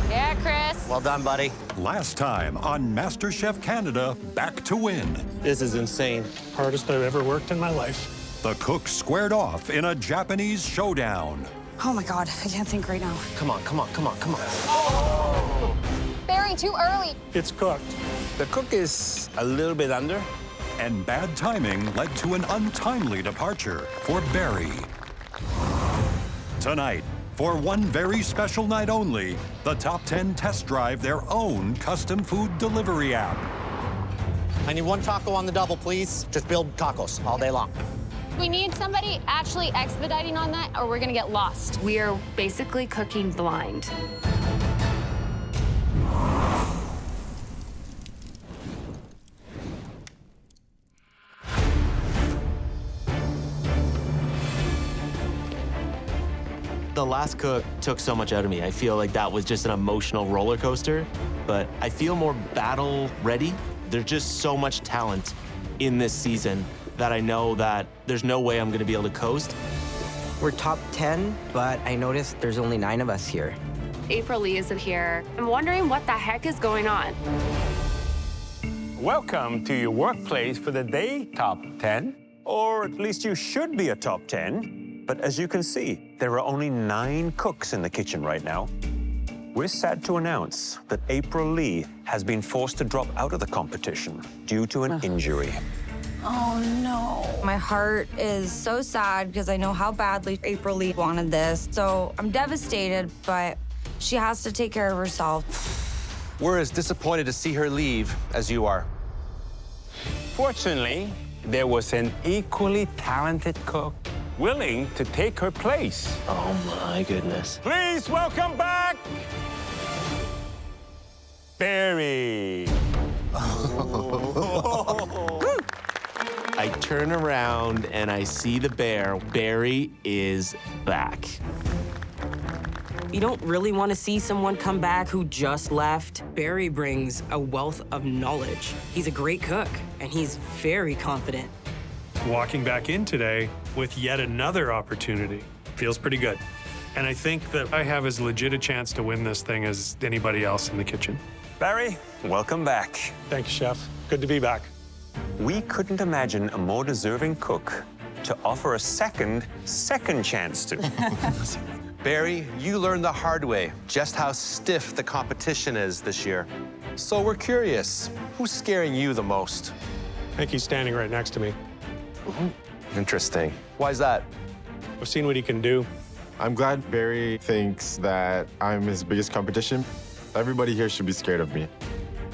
Yeah, Chris. Well done, buddy. Last time on MasterChef Canada, Back to Win. This is insane. Hardest I've ever worked in my life. The cooks squared off in a Japanese showdown. Oh my God, I can't think right now. Come on, come on, come on, come on. Barry, too early. It's cooked. The cook is a little bit under. And bad timing led to an untimely departure for Barry. Tonight, for one very special night only, the top 10 test drive their own custom food delivery app. I need one taco on the double, please. Just build tacos all day long. We need somebody actually expediting on that, or we're gonna get lost. We are basically cooking blind. The last cook took so much out of me. I feel like that was just an emotional roller coaster, but I feel more battle ready. There's just so much talent in this season that I know that there's no way I'm gonna be able to coast. We're top 10, but I noticed there's only 9 of us here. April Lee isn't here. I'm wondering what the heck is going on. Welcome to your workplace for the day top 10. Or at least you should be a top 10. But as you can see, there are only 9 cooks in the kitchen right now. We're sad to announce that April Lee has been forced to drop out of the competition due to an injury. Oh, no. My heart is so sad because I know how badly April Lee wanted this. So I'm devastated, but she has to take care of herself. We're as disappointed to see her leave as you are. Fortunately, there was an equally talented cook willing to take her place. Oh my goodness. Please welcome back Barry. I turn around and I see the bear. Barry is back. You don't really want to see someone come back who just left. Barry brings a wealth of knowledge. He's a great cook, and he's very confident. Walking back in today with yet another opportunity feels pretty good. And I think that I have as legit a chance to win this thing as anybody else in the kitchen. Barry, welcome back. Thanks, Chef. Good to be back. We couldn't imagine a more deserving cook to offer a second chance to. Barry, you learned the hard way just how stiff the competition is this year. So we're curious, who's scaring you the most? I think he's standing right next to me. Interesting. Why's that? I've seen what he can do. I'm glad Barry thinks that I'm his biggest competition. Everybody here should be scared of me.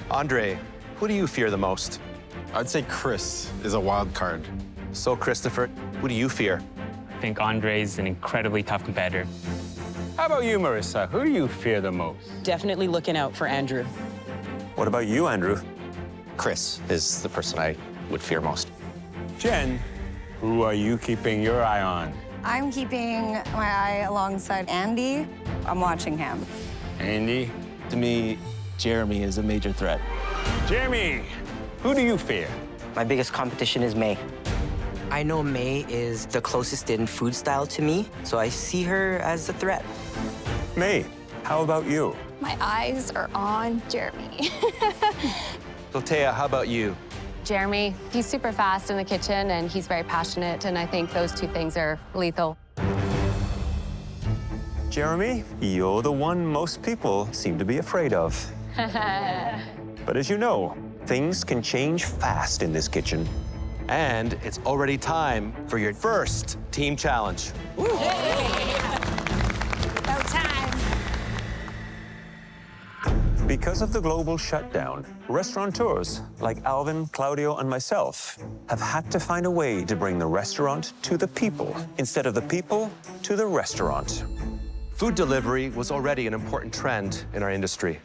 Andre, who do you fear the most? I'd say Chris is a wild card. So, Christopher, who do you fear? I think Andre's an incredibly tough competitor. How about you, Marissa? Who do you fear the most? Definitely looking out for Andrew. What about you, Andrew? Chris is the person I would fear most. Jen, who are you keeping your eye on? I'm keeping my eye alongside Andy. I'm watching him. Andy? To me, Jeremy is a major threat. Jeremy, who do you fear? My biggest competition is May. I know May is the closest in food style to me, so I see her as a threat. May, how about you? My eyes are on Jeremy. So Taya, how about you? Jeremy, he's super fast in the kitchen and he's very passionate, and I think those two things are lethal. Jeremy, you're the one most people seem to be afraid of. But as you know, things can change fast in this kitchen. And it's already time for your first team challenge. About time. Because of the global shutdown, restaurateurs like Alvin, Claudio, and myself have had to find a way to bring the restaurant to the people instead of the people to the restaurant. Food delivery was already an important trend in our industry.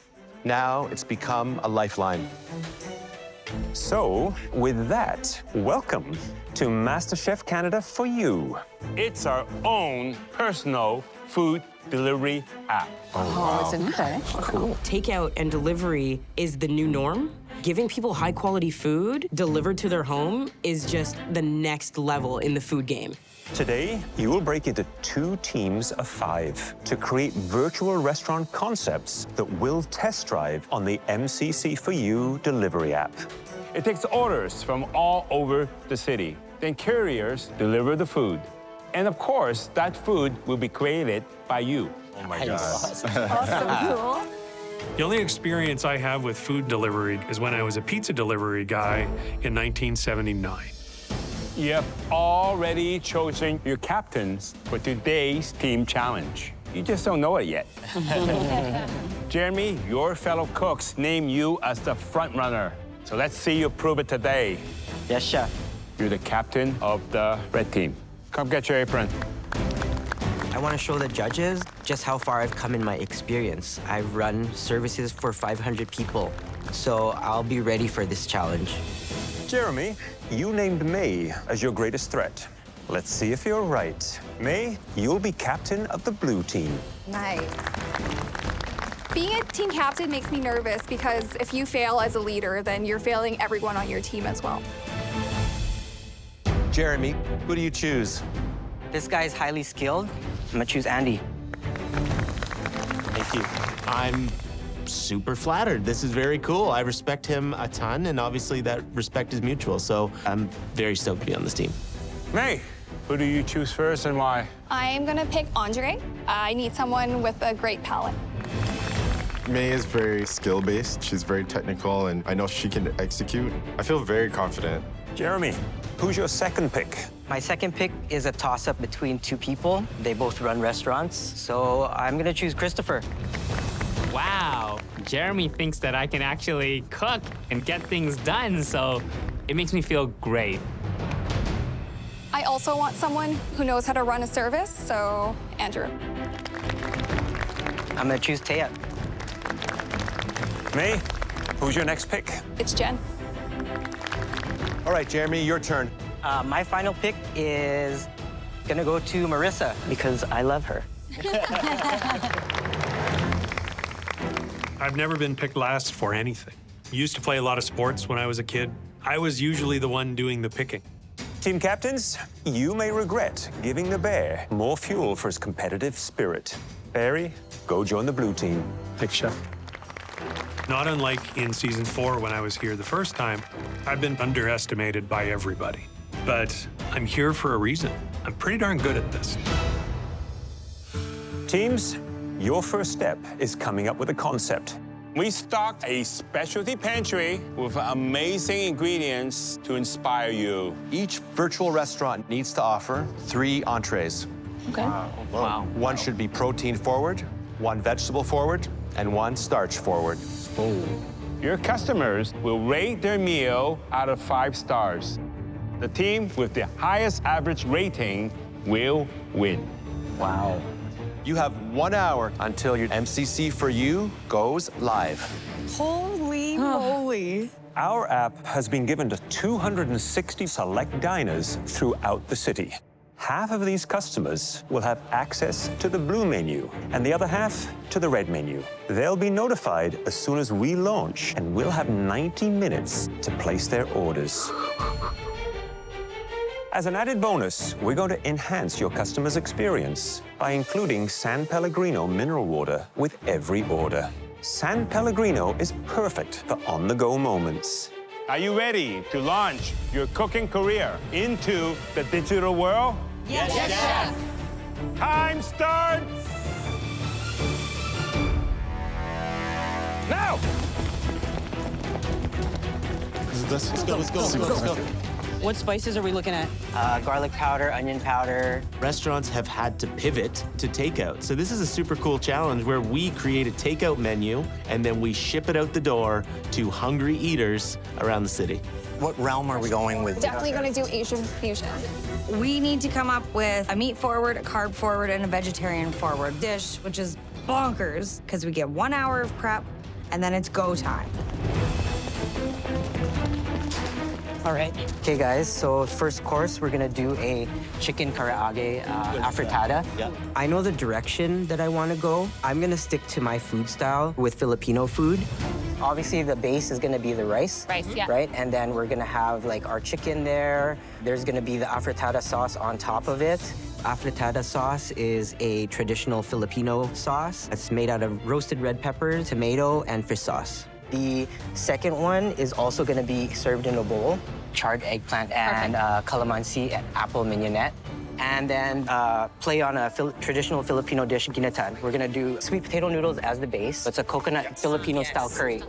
Now it's become a lifeline. So, with that, welcome to MasterChef Canada for you. It's our own personal food delivery app. Cool. Takeout and delivery is the new norm. Giving people high quality food delivered to their home is just the next level in the food game. Today, you will break into 2 teams of 5 to create virtual restaurant concepts that will test drive on the MCC for You delivery app. It takes orders from all over the city. Then couriers deliver the food. And of course, that food will be created by you. Oh my God. Awesome. Cool. The only experience I have with food delivery is when I was a pizza delivery guy in 1979. You have already chosen your captains for today's team challenge. You just don't know it yet. Jeremy, your fellow cooks name you as the front runner. So let's see you prove it today. Yes, chef. You're the captain of the red team. Come get your apron. I want to show the judges just how far I've come in my experience. I've run services for 500 people, so I'll be ready for this challenge. Jeremy, you named May as your greatest threat. Let's see if you're right. May, you'll be captain of the blue team. Nice. Being a team captain makes me nervous because if you fail as a leader, then you're failing everyone on your team as well. Jeremy, who do you choose? This guy's highly skilled. I'm gonna choose Andy. Thank you. I'm super flattered. This is very cool. I respect him a ton, and obviously that respect is mutual, so I'm very stoked to be on this team. May, who do you choose first and why? I'm gonna pick Andre. I need someone with a great palate. May is very skill-based. She's very technical, and I know she can execute. I feel very confident. Jeremy, who's your second pick? My second pick is a toss-up between 2 people. They both run restaurants, so I'm gonna choose Christopher. Wow, Jeremy thinks that I can actually cook and get things done, so it makes me feel great. I also want someone who knows how to run a service, so Andrew. I'm gonna choose Taya. May, who's your next pick? It's Jen. All right, Jeremy, your turn. My final pick is gonna go to Marissa because I love her. I've never been picked last for anything. Used to play a lot of sports when I was a kid. I was usually the one doing the picking. Team captains, you may regret giving the bear more fuel for his competitive spirit. Barry, go join the blue team. Thanks, Chef. Not unlike in season 4 when I was here the first time, I've been underestimated by everybody. But I'm here for a reason. I'm pretty darn good at this. Teams, your first step is coming up with a concept. We stocked a specialty pantry with amazing ingredients to inspire you. Each virtual restaurant needs to offer 3 entrees. Okay. Wow. One should be protein forward, 1 vegetable forward, and 1 starch forward. Your customers will rate their meal out of 5 stars. The team with the highest average rating will win. Wow. You have 1 hour until your MCC for You goes live. Holy moly. Our app has been given to 260 select diners throughout the city. Half of these customers will have access to the blue menu, and the other half to the red menu. They'll be notified as soon as we launch, and we'll have 90 minutes to place their orders. As an added bonus, we're going to enhance your customer's experience by including San Pellegrino mineral water with every order. San Pellegrino is perfect for on-the-go moments. Are you ready to launch your cooking career into the digital world? Yes, chef. Time starts now. Let's go. What spices are we looking at? Garlic powder, onion powder. Restaurants have had to pivot to takeout. So this is a super cool challenge where we create a takeout menu and then we ship it out the door to hungry eaters around the city. What realm are we going with? Definitely going to do Asian fusion. We need to come up with a meat forward, a carb forward, and a vegetarian forward dish, which is bonkers because we get 1 hour of prep and then it's go time. All right. Okay, guys, so first course, we're gonna do a chicken karaage afritada. Yeah. I know the direction that I wanna go. I'm gonna stick to my food style with Filipino food. Obviously, the base is gonna be the rice. Rice, yeah. Right? And then we're gonna have like our chicken there. There's gonna be the afritada sauce on top of it. Afritada sauce is a traditional Filipino sauce. It's made out of roasted red pepper, tomato, and fish sauce. The second one is also going to be served in a bowl. Charred eggplant and calamansi and apple mignonette. And then play on a traditional Filipino dish, ginatan. We're going to do sweet potato noodles as the base. It's a coconut Filipino-style curry.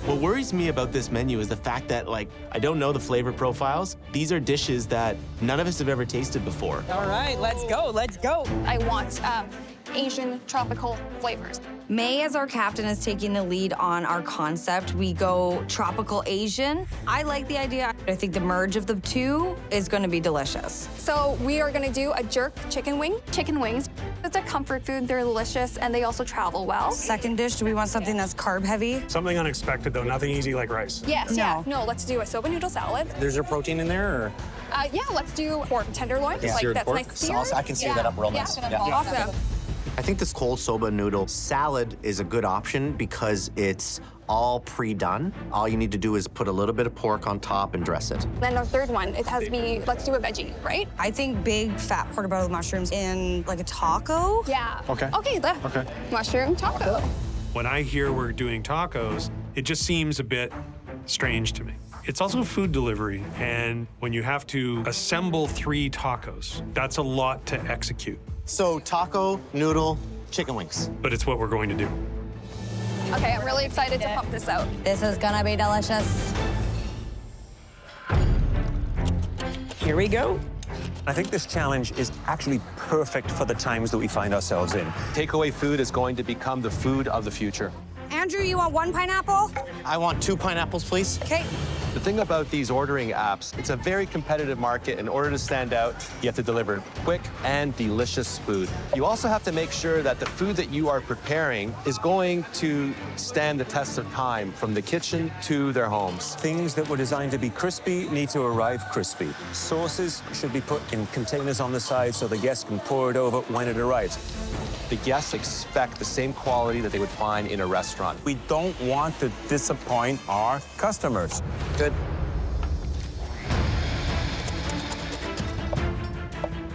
What worries me about this menu is the fact that, like, I don't know the flavor profiles. These are dishes that none of us have ever tasted before. All right, let's go, let's go. I want Asian tropical flavors. May, as our captain, is taking the lead on our concept. We go tropical Asian. I like the idea. I think the merge of the two is going to be delicious. So we are going to do a jerk chicken wing. Chicken wings, it's a comfort food. They're delicious, and they also travel well. Second dish, do we want something that's carb heavy? Something unexpected, though. Nothing easy like rice. Yes, yeah. No, let's do a soba noodle salad. There's your protein in there, or? Yeah, let's do pork tenderloin. Yeah. Like, that's pork nice seared. sauce. I can sear that up real nice. Yeah. Awesome. I think this cold soba noodle salad is a good option because it's all pre-done. All you need to do is put a little bit of pork on top and dress it. Then our third one, it has to be, let's do a veggie, right? I think big fat portobello mushrooms in like a taco. Yeah. Okay. Okay, the mushroom taco. When I hear we're doing tacos, it just seems a bit strange to me. It's also food delivery, and when you have to assemble 3 tacos, that's a lot to execute. So taco, noodle, chicken wings. But it's what we're going to do. Okay, I'm really excited to pump this out. This is gonna be delicious. Here we go. I think this challenge is actually perfect for the times that we find ourselves in. Takeaway food is going to become the food of the future. Andrew, you want 1 pineapple? I want 2 pineapples, please. Okay. The thing about these ordering apps, it's a very competitive market. In order to stand out, you have to deliver quick and delicious food. You also have to make sure that the food that you are preparing is going to stand the test of time from the kitchen to their homes. Things that were designed to be crispy need to arrive crispy. Sauces should be put in containers on the side so the guests can pour it over when it arrives. The guests expect the same quality that they would find in a restaurant. We don't want to disappoint our customers. Good.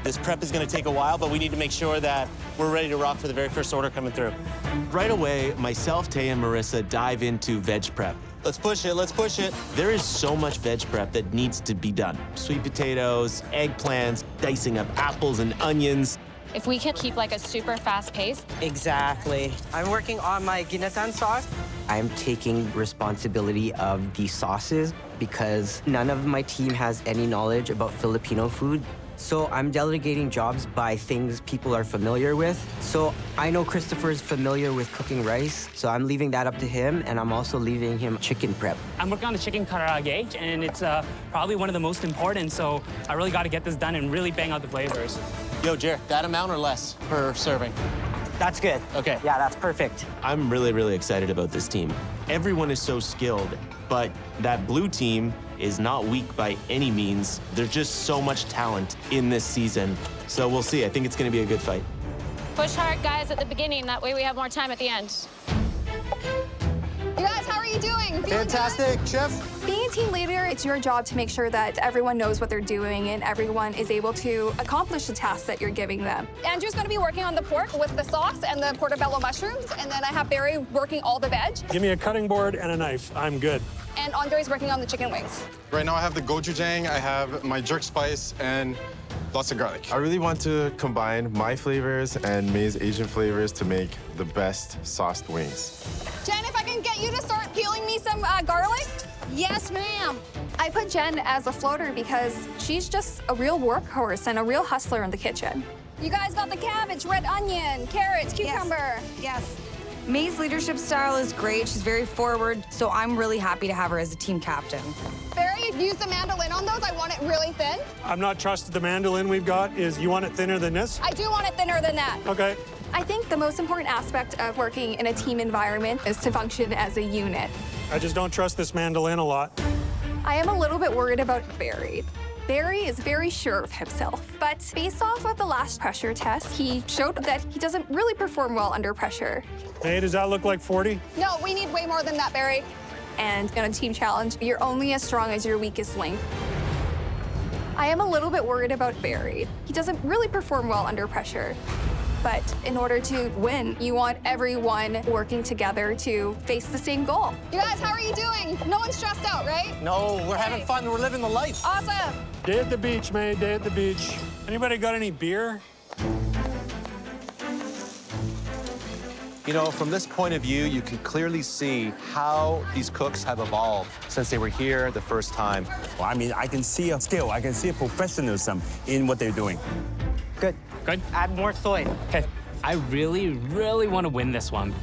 This prep is going to take a while, but we need to make sure that we're ready to rock for the very first order coming through. Right away, myself, Tay, and Marissa dive into veg prep. Let's push it, let's push it. There is so much veg prep that needs to be done. Sweet potatoes, eggplants, dicing up apples and onions. If we can keep like a super fast pace. Exactly. I'm working on my ginatan sauce. I'm taking responsibility of the sauces because none of my team has any knowledge about Filipino food. So I'm delegating jobs by things people are familiar with. So I know Christopher's familiar with cooking rice, so I'm leaving that up to him, and I'm also leaving him chicken prep. I'm working on the chicken karaage, and it's probably one of the most important, so I really got to get this done and really bang out the flavors. Yo, Jer, that amount or less per serving? That's good. Okay. Yeah, that's perfect. I'm really, really excited about this team. Everyone is so skilled, but that blue team is not weak by any means. There's just so much talent in this season. So we'll see. I think it's going to be a good fight. Push hard, guys, at the beginning. That way we have more time at the end. You guys, how are you doing? Fantastic, Chef. Being a team leader, it's your job to make sure that everyone knows what they're doing and everyone is able to accomplish the tasks that you're giving them. Andrew's going to be working on the pork with the sauce and the portobello mushrooms, and then I have Barry working all the veg. Give me a cutting board and a knife. I'm good. And Andre's working on the chicken wings. Right now I have the gochujang, I have my jerk spice, and lots of garlic. I really want to combine my flavors and May's Asian flavors to make the best sauced wings. Jen, if I can get you to start peeling me some garlic. Yes, ma'am. I put Jen as a floater because she's just a real workhorse and a real hustler in the kitchen. You guys got the cabbage, red onion, carrots, cucumber. Yes. May's leadership style is great. She's very forward, so I'm really happy to have her as a team captain. Barry, use the mandolin on those. I want it really thin. I'm not trusted. The mandolin we've got is, you want it thinner than this? I do want it thinner than that. Okay. I think the most important aspect of working in a team environment is to function as a unit. I just don't trust this mandolin a lot. I am a little bit worried about Barry. Barry is very sure of himself, but based off of the last pressure test, he showed that he doesn't really perform well under pressure. Hey, does that look like 40? No, we need way more than that, Barry. And in a team challenge, you're only as strong as your weakest link. I am a little bit worried about Barry. He doesn't really perform well under pressure. But in order to win, you want everyone working together to face the same goal. You guys, how are you doing? No one's stressed out, right? No, we're having fun. We're living the life. Awesome. Day at the beach, May, day at the beach. Anybody got any beer? You know, from this point of view, you can clearly see how these cooks have evolved since they were here the first time. Well, I mean, I can see a skill. I can see a professionalism in what they're doing. Good. Good? Add more soy. Okay. I really, really want to win this one.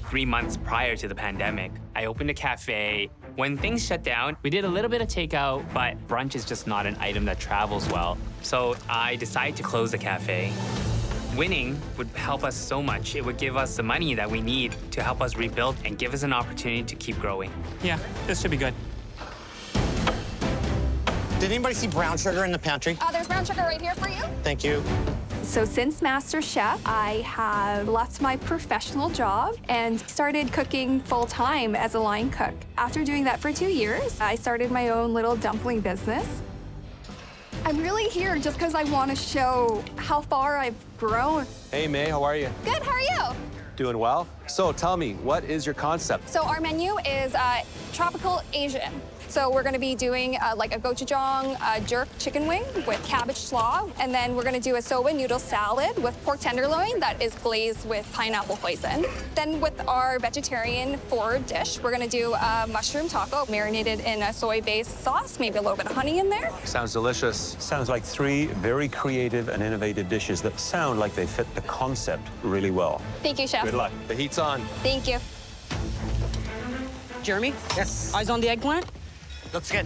3 months prior to the pandemic, I opened a cafe. When things shut down, we did a little bit of takeout, but brunch is just not an item that travels well. So I decided to close the cafe. Winning would help us so much. It would give us the money that we need to help us rebuild and give us an opportunity to keep growing. Yeah, this should be good. Did anybody see brown sugar in the pantry? There's brown sugar right here for you. Thank you. So since MasterChef, I have left my professional job and started cooking full-time as a line cook. After doing that for 2 years, I started my own little dumpling business. I'm really here just because I want to show how far I've grown. Hey, May, how are you? Good, how are you? Doing well? So tell me, what is your concept? So our menu is tropical Asian. So we're going to be doing like a gochujang jerk chicken wing with cabbage slaw, and then we're going to do a soba noodle salad with pork tenderloin that is glazed with pineapple hoisin. Then with our vegetarian forward dish, we're going to do a mushroom taco marinated in a soy-based sauce, maybe a little bit of honey in there. Sounds delicious. Sounds like 3 very creative and innovative dishes that sound like they fit the concept really well. Thank you, Chef. Good luck. The heat's on. Thank you. Jeremy? Yes. Eyes on the eggplant? Looks good.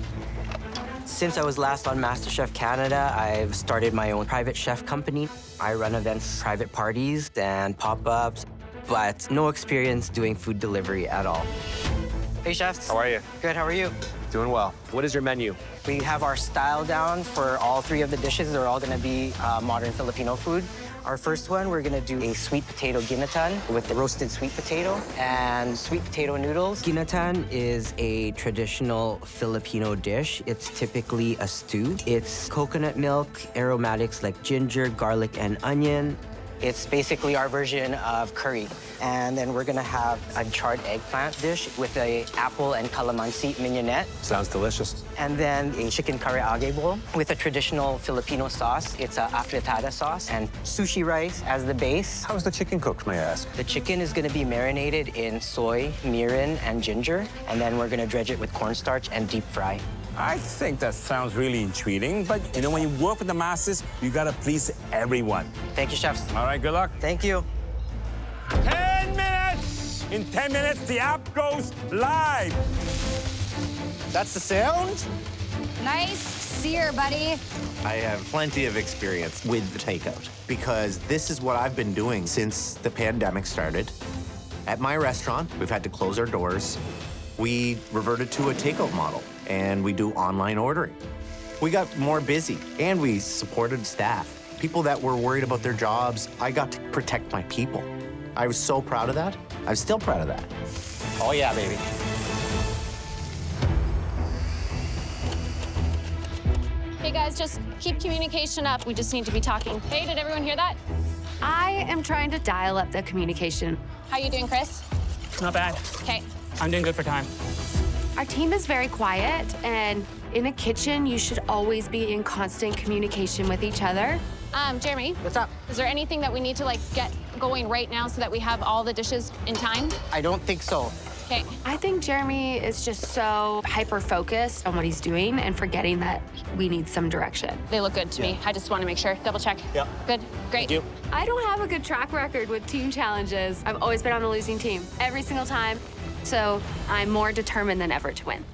Since I was last on MasterChef Canada, I've started my own private chef company. I run events, private parties, and pop-ups, but no experience doing food delivery at all. Hey, chefs. How are you? Good, how are you? Doing well. What is your menu? We have our style down for all 3 of the dishes. They're all gonna be modern Filipino food. Our first one, we're gonna do a sweet potato ginatan with the roasted sweet potato and sweet potato noodles. Ginatan is a traditional Filipino dish. It's typically a stew. It's coconut milk, aromatics like ginger, garlic, and onion. It's basically our version of curry. And then we're gonna have a charred eggplant dish with a apple and calamansi mignonette. Sounds delicious. And then a chicken karaage bowl with a traditional Filipino sauce. It's a afritada sauce and sushi rice as the base. How's the chicken cooked, may I ask? The chicken is gonna be marinated in soy, mirin, and ginger. And then we're gonna dredge it with cornstarch and deep fry. I think that sounds really intriguing, but you know, when you work with the masses, you gotta please everyone. Thank you, chefs. All right, good luck. Thank you. 10 minutes! In 10 minutes, the app goes live. That's the sound? Nice sear, buddy. I have plenty of experience with the takeout because this is what I've been doing since the pandemic started. At my restaurant, we've had to close our doors. We reverted to a takeout model, and we do online ordering. We got more busy, and we supported staff. People that were worried about their jobs, I got to protect my people. I was so proud of that. I'm still proud of that. Oh, yeah, baby. Hey guys, just keep communication up. We just need to be talking. Hey, did everyone hear that? I am trying to dial up the communication. How you doing, Chris? Not bad. Okay. I'm doing good for time. Our team is very quiet, and in a kitchen, you should always be in constant communication with each other. Jeremy. What's up? Is there anything that we need to get going right now so that we have all the dishes in time? I don't think so. Okay. I think Jeremy is just so hyper-focused on what he's doing and forgetting that we need some direction. They look good to me. I just want to make sure. Double check. Yeah. Good. Great. Thank you. I don't have a good track record with team challenges. I've always been on the losing team, every single time. So I'm more determined than ever to win.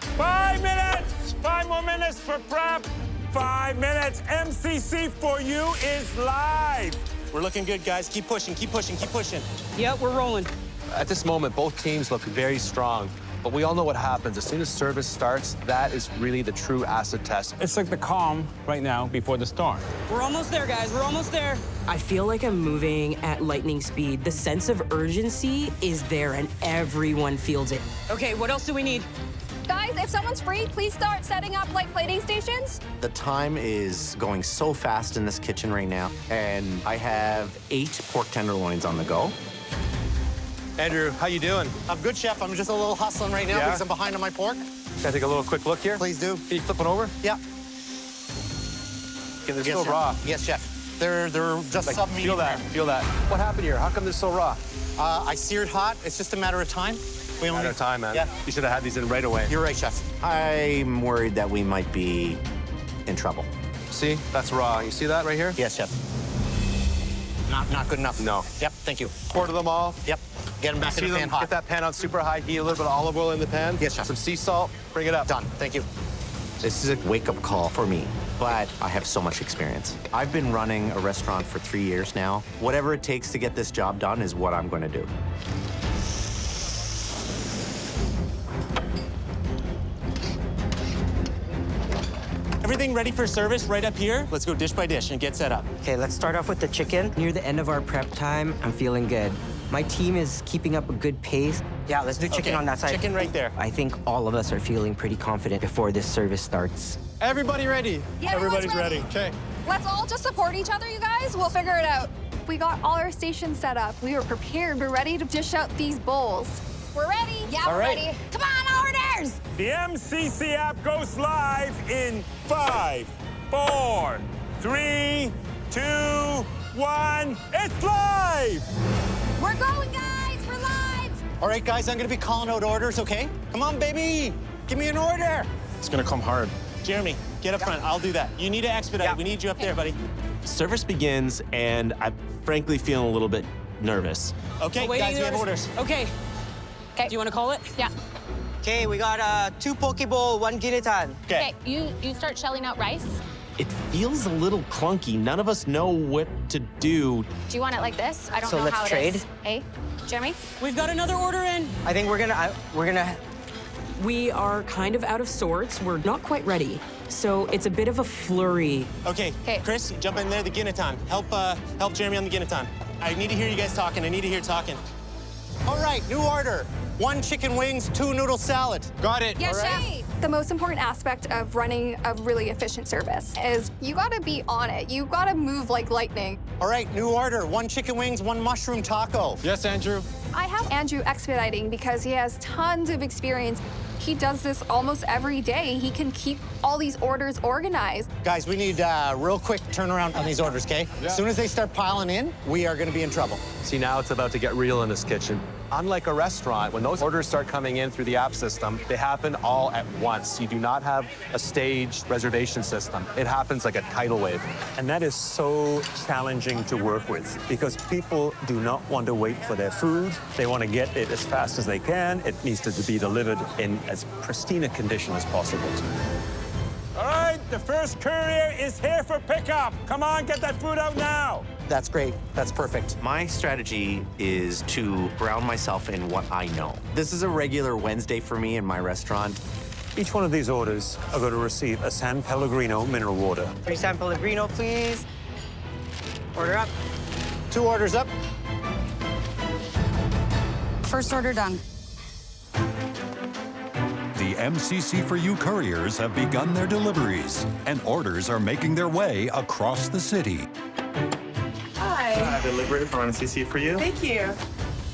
5 minutes! 5 more minutes for prep. 5 minutes. MCC for you is live. We're looking good, guys. Keep pushing, keep pushing, keep pushing. Yep, we're rolling. At this moment, both teams look very strong, but we all know what happens. As soon as service starts, that is really the true acid test. It's like the calm right now before the storm. We're almost there, guys. We're almost there. I feel like I'm moving at lightning speed. The sense of urgency is there, and everyone feels it. Okay, what else do we need? Guys, if someone's free, please start setting up plating stations. The time is going so fast in this kitchen right now, and I have 8 pork tenderloins on the go. Andrew, how you doing? I'm good, Chef. I'm just a little hustling right now because I'm behind on my pork. Can I take a little quick look here? Please do. Can you flip one over? Yeah. Okay, they're Yes, still Chef. raw. Yes, Chef. They're just sub-medium. Feel that, rare. feel that. What happened here? How come they're so raw? I seared hot. It's just a matter of time. We only Matter of time, man. Yeah. You should have had these in right away. You're right, Chef. I'm worried that we might be in trouble. See, that's raw. You see that right here? Yes, Chef. Not good enough. No. Yep, thank you. Quarter them all. Yep. Get them back See in the them, pan hot. Get that pan on super high heat, a little bit of olive oil in the pan. Yes, Chef. Some sea salt, bring it up. Done. Thank you. This is a wake-up call for me, but I have so much experience. I've been running a restaurant for 3 years now. Whatever it takes to get this job done is what I'm going to do. Everything ready for service right up here. Let's go dish by dish and get set up. Okay, let's start off with the chicken. Near the end of our prep time, I'm feeling good. My team is keeping up a good pace. Yeah, let's do chicken Okay, on that side. chicken right there. I think all of us are feeling pretty confident before this service starts. Everybody ready? Yeah, Everybody's ready. Okay. Let's all just support each other, you guys. We'll figure it out. We got all our stations set up. We were prepared. We're ready to dish out these bowls. We're ready. Yeah, All we're right. ready. Come on, orders! The MCC app goes live in 5, 4, 3, 2, 1. It's live! We're going, guys. We're live. All right, guys, I'm gonna be calling out orders, okay? Come on, baby. Give me an order. It's gonna come hard. Jeremy, get up front. I'll do that. You need to expedite. Yeah. We need you up there, buddy. Service begins, and I'm frankly feeling a little bit nervous. Okay, Awaiting guys, we have orders. Okay. Okay. Do you want to call it? Yeah. Okay, we got 2 poke bowl, 1 ginitan. Okay. You start shelling out rice. It feels a little clunky. None of us know what to do. Do you want it like this? I don't So know let's how trade. it is. Hey, Jeremy? We've got another order in. I think we're gonna. We are kind of out of sorts. We're not quite ready. So it's a bit of a flurry. Okay, Chris, jump in there, the Guineton. Help Jeremy on the Guineton. I need to hear you guys talking. I need to hear talking. All right, new order. 1 chicken wings, 2 noodle salad. Got it. Yes, All right. chef. The most important aspect of running a really efficient service is you gotta be on it. You gotta move like lightning. All right, new order. 1 chicken wings, 1 mushroom taco. Yes, Andrew. I have Andrew expediting because he has tons of experience. He does this almost every day. He can keep all these orders organized. Guys, we need real quick turnaround on these orders, okay? Yeah. As soon as they start piling in, we are gonna be in trouble. See, now it's about to get real in this kitchen. Unlike a restaurant, when those orders start coming in through the app system, they happen all at once. You do not have a staged reservation system. It happens like a tidal wave. And that is so challenging to work with because people do not want to wait for their food. They want to get it as fast as they can. It needs to be delivered in as pristine a condition as possible. All right, the first courier is here for pickup. Come on, get that food out now. That's great. That's perfect. My strategy is to ground myself in what I know. This is a regular Wednesday for me in my restaurant. Each one of these orders are going to receive a San Pellegrino mineral water. 3 San Pellegrino, please. Order up. 2 orders up. First order done. MCC for You couriers have begun their deliveries, and orders are making their way across the city. Hi. Delivery from MCC for You. Thank you.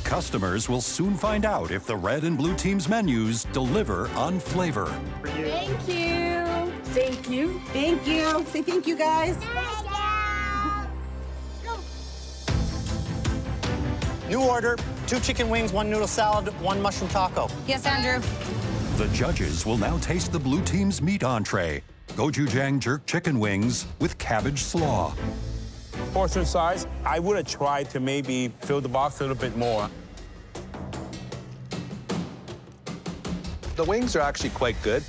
Customers will soon find out if the red and blue team's menus deliver on flavor. Thank you. Thank you. Thank you. Say thank you, guys. New order, 2 chicken wings, 1 noodle salad, 1 mushroom taco. Yes, Andrew. The judges will now taste the blue team's meat entree, gochujang jerk chicken wings with cabbage slaw. Portion size, I would have tried to maybe fill the box a little bit more. The wings are actually quite good.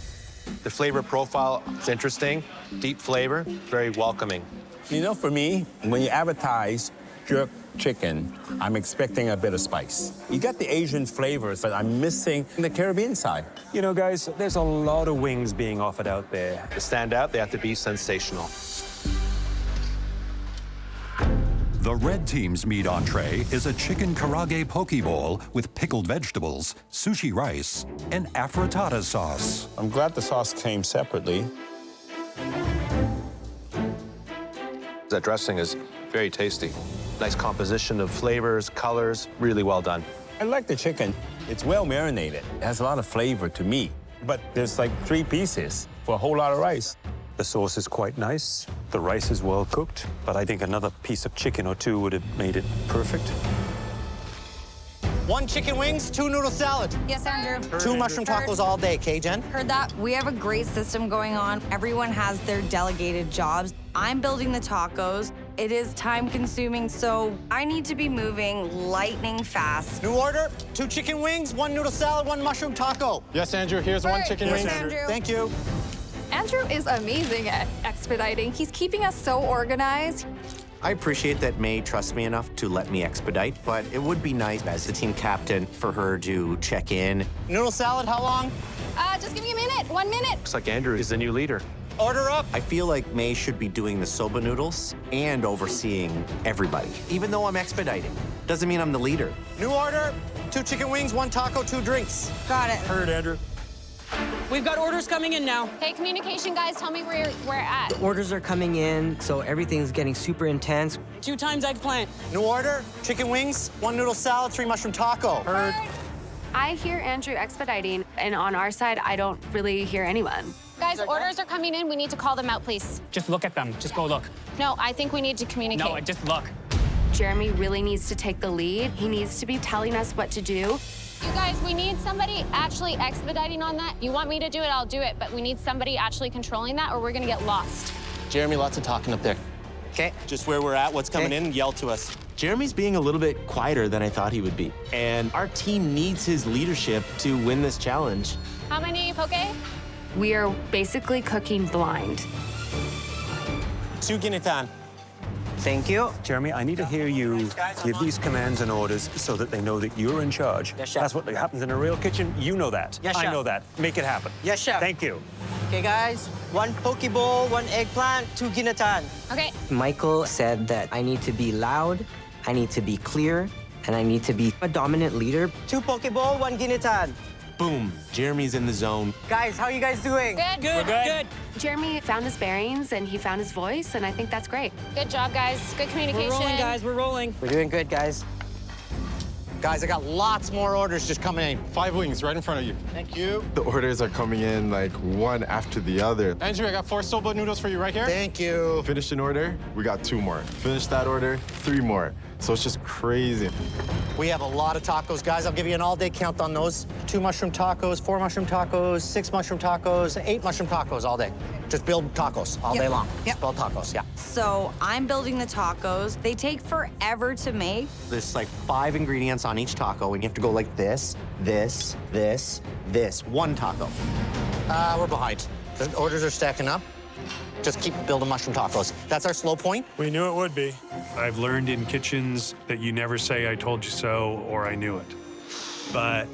The flavor profile is interesting, deep flavor, very welcoming. You know, for me, when you advertise jerk chicken, I'm expecting a bit of spice. You got the Asian flavors, but I'm missing the Caribbean side. You know, guys, there's a lot of wings being offered out there. To stand out, they have to be sensational. The red team's meat entree is a chicken karage poke bowl with pickled vegetables, sushi rice, and affrittata sauce. I'm glad the sauce came separately. That dressing is very tasty. Nice composition of flavors, colors, really well done. I like the chicken. It's well marinated. It has a lot of flavor to me. But there's like 3 pieces for a whole lot of rice. The sauce is quite nice. The rice is well cooked, but I think another piece of chicken or 2 would have made it perfect. 1 chicken wings, 2 noodle salad. Yes, Andrew. 2 mushroom tacos all day, okay, Jen? Heard that. We have a great system going on. Everyone has their delegated jobs. I'm building the tacos. It is time consuming, so I need to be moving lightning fast. New order, 2 chicken wings, 1 noodle salad, 1 mushroom taco. Yes, Andrew, here's 1 chicken wing. Thank you. Andrew is amazing at expediting. He's keeping us so organized. I appreciate that May trusts me enough to let me expedite, but it would be nice as the team captain for her to check in. Noodle salad, how long? Just give me a minute. 1 minute. Looks like Andrew is the new leader. Order up. I feel like May should be doing the soba noodles and overseeing everybody. Even though I'm expediting, doesn't mean I'm the leader. New order, 2 chicken wings, 1 taco, 2 drinks. Got it. Heard, Andrew. We've got orders coming in now. Hey, communication guys, tell me where we're at. The orders are coming in, so everything's getting super intense. 2 times eggplant. New order, chicken wings, 1 noodle salad, 3 mushroom taco. Heard. I hear Andrew expediting, and on our side, I don't really hear anyone. Guys, orders are coming in. We need to call them out, please. Just look at them. Just go look. No, I think we need to communicate. No, just look. Jeremy really needs to take the lead. He needs to be telling us what to do. You guys, we need somebody actually expediting on that. You want me to do it, I'll do it, but we need somebody actually controlling that or we're gonna get lost. Jeremy, lots of talking up there. Okay. Just where we're at, what's coming in, yell to us. Jeremy's being a little bit quieter than I thought he would be. And our team needs his leadership to win this challenge. How many poke? We are basically cooking blind. 2 ginitan. Thank you. Jeremy, I need to hear you give these commands and orders so that they know that you're in charge. Yes, chef. That's what happens in a real kitchen. You know that. Yes, I chef. know that. Make it happen. Yes, chef. Thank you. Okay, guys. 1 poke bowl, 1 eggplant, 2 ginatan. Okay. Michael said that I need to be loud, I need to be clear, and I need to be a dominant leader. 2 poke bowl, 1 ginatan. Boom, Jeremy's in the zone. Guys, how are you guys doing? Good. Good, good. Jeremy found his bearings and he found his voice, and I think that's great. Good job, guys. Good communication. We're rolling, guys. We're rolling. We're doing good, guys. Guys, I got lots more orders just coming in. 5 wings right in front of you. Thank you. The orders are coming in like one after the other. Andrew, I got 4 soba noodles for you right here. Thank you. Finished an order, we got 2 more. Finished that order, 3 more. So it's just crazy. We have a lot of tacos, guys. I'll give you an all-day count on those. 2 mushroom tacos, 4 mushroom tacos, 6 mushroom tacos, 8 mushroom tacos all day. Just build tacos all day long. Just build tacos, yeah. So I'm building the tacos. They take forever to make. There's like 5 ingredients on each taco, and you have to go like this, this, this, this. 1 taco. We're behind. The orders are stacking up. Just keep building mushroom tacos. That's our slow point. We knew it would be. I've learned in kitchens that you never say I told you so or I knew it. But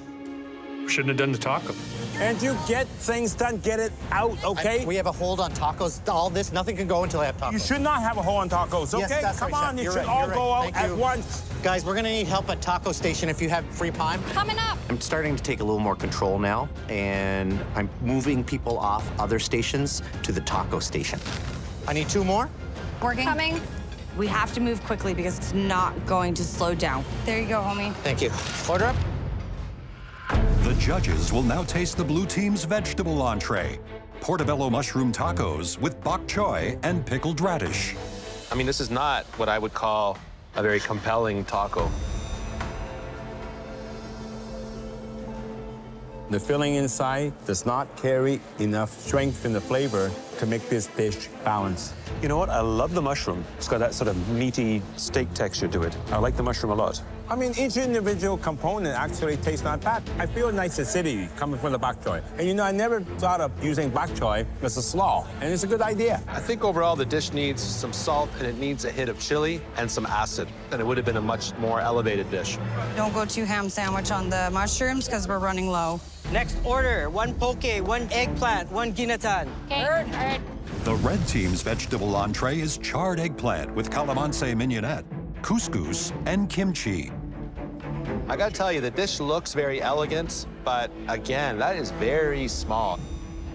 Shouldn't have done the taco. And you get things done, get it out, okay? We have a hold on tacos. All this, nothing can go until I have tacos. You should not have a hold on tacos, okay? Yes, that's Come right, on, Chef. you You're should right, all you're go right. out Thank at you. once. Guys, we're gonna need help at Taco Station if you have free time. Coming up. I'm starting to take a little more control now, and I'm moving people off other stations to the taco station. I need 2 more. Working. Coming. We have to move quickly because it's not going to slow down. There you go, homie. Thank you. Order up. The judges will now taste the blue team's vegetable entree, portobello mushroom tacos with bok choy and pickled radish. I mean, this is not what I would call a very compelling taco. The filling inside does not carry enough strength in the flavor to make this dish balanced. You know what? I love the mushroom. It's got that sort of meaty steak texture to it. I like the mushroom a lot. I mean, each individual component actually tastes not bad. I feel nice acidity coming from the bok choy. And you know, I never thought of using bok choy as a slaw, and it's a good idea. I think overall the dish needs some salt and it needs a hit of chili and some acid. And it would have been a much more elevated dish. Don't go too ham sandwich on the mushrooms because we're running low. Next order, 1 poke, 1 eggplant, 1 ginatan. Heard. The red team's vegetable entree is charred eggplant with calamansi mignonette, couscous, and kimchi. I gotta tell you, the dish looks very elegant, but again, that is very small.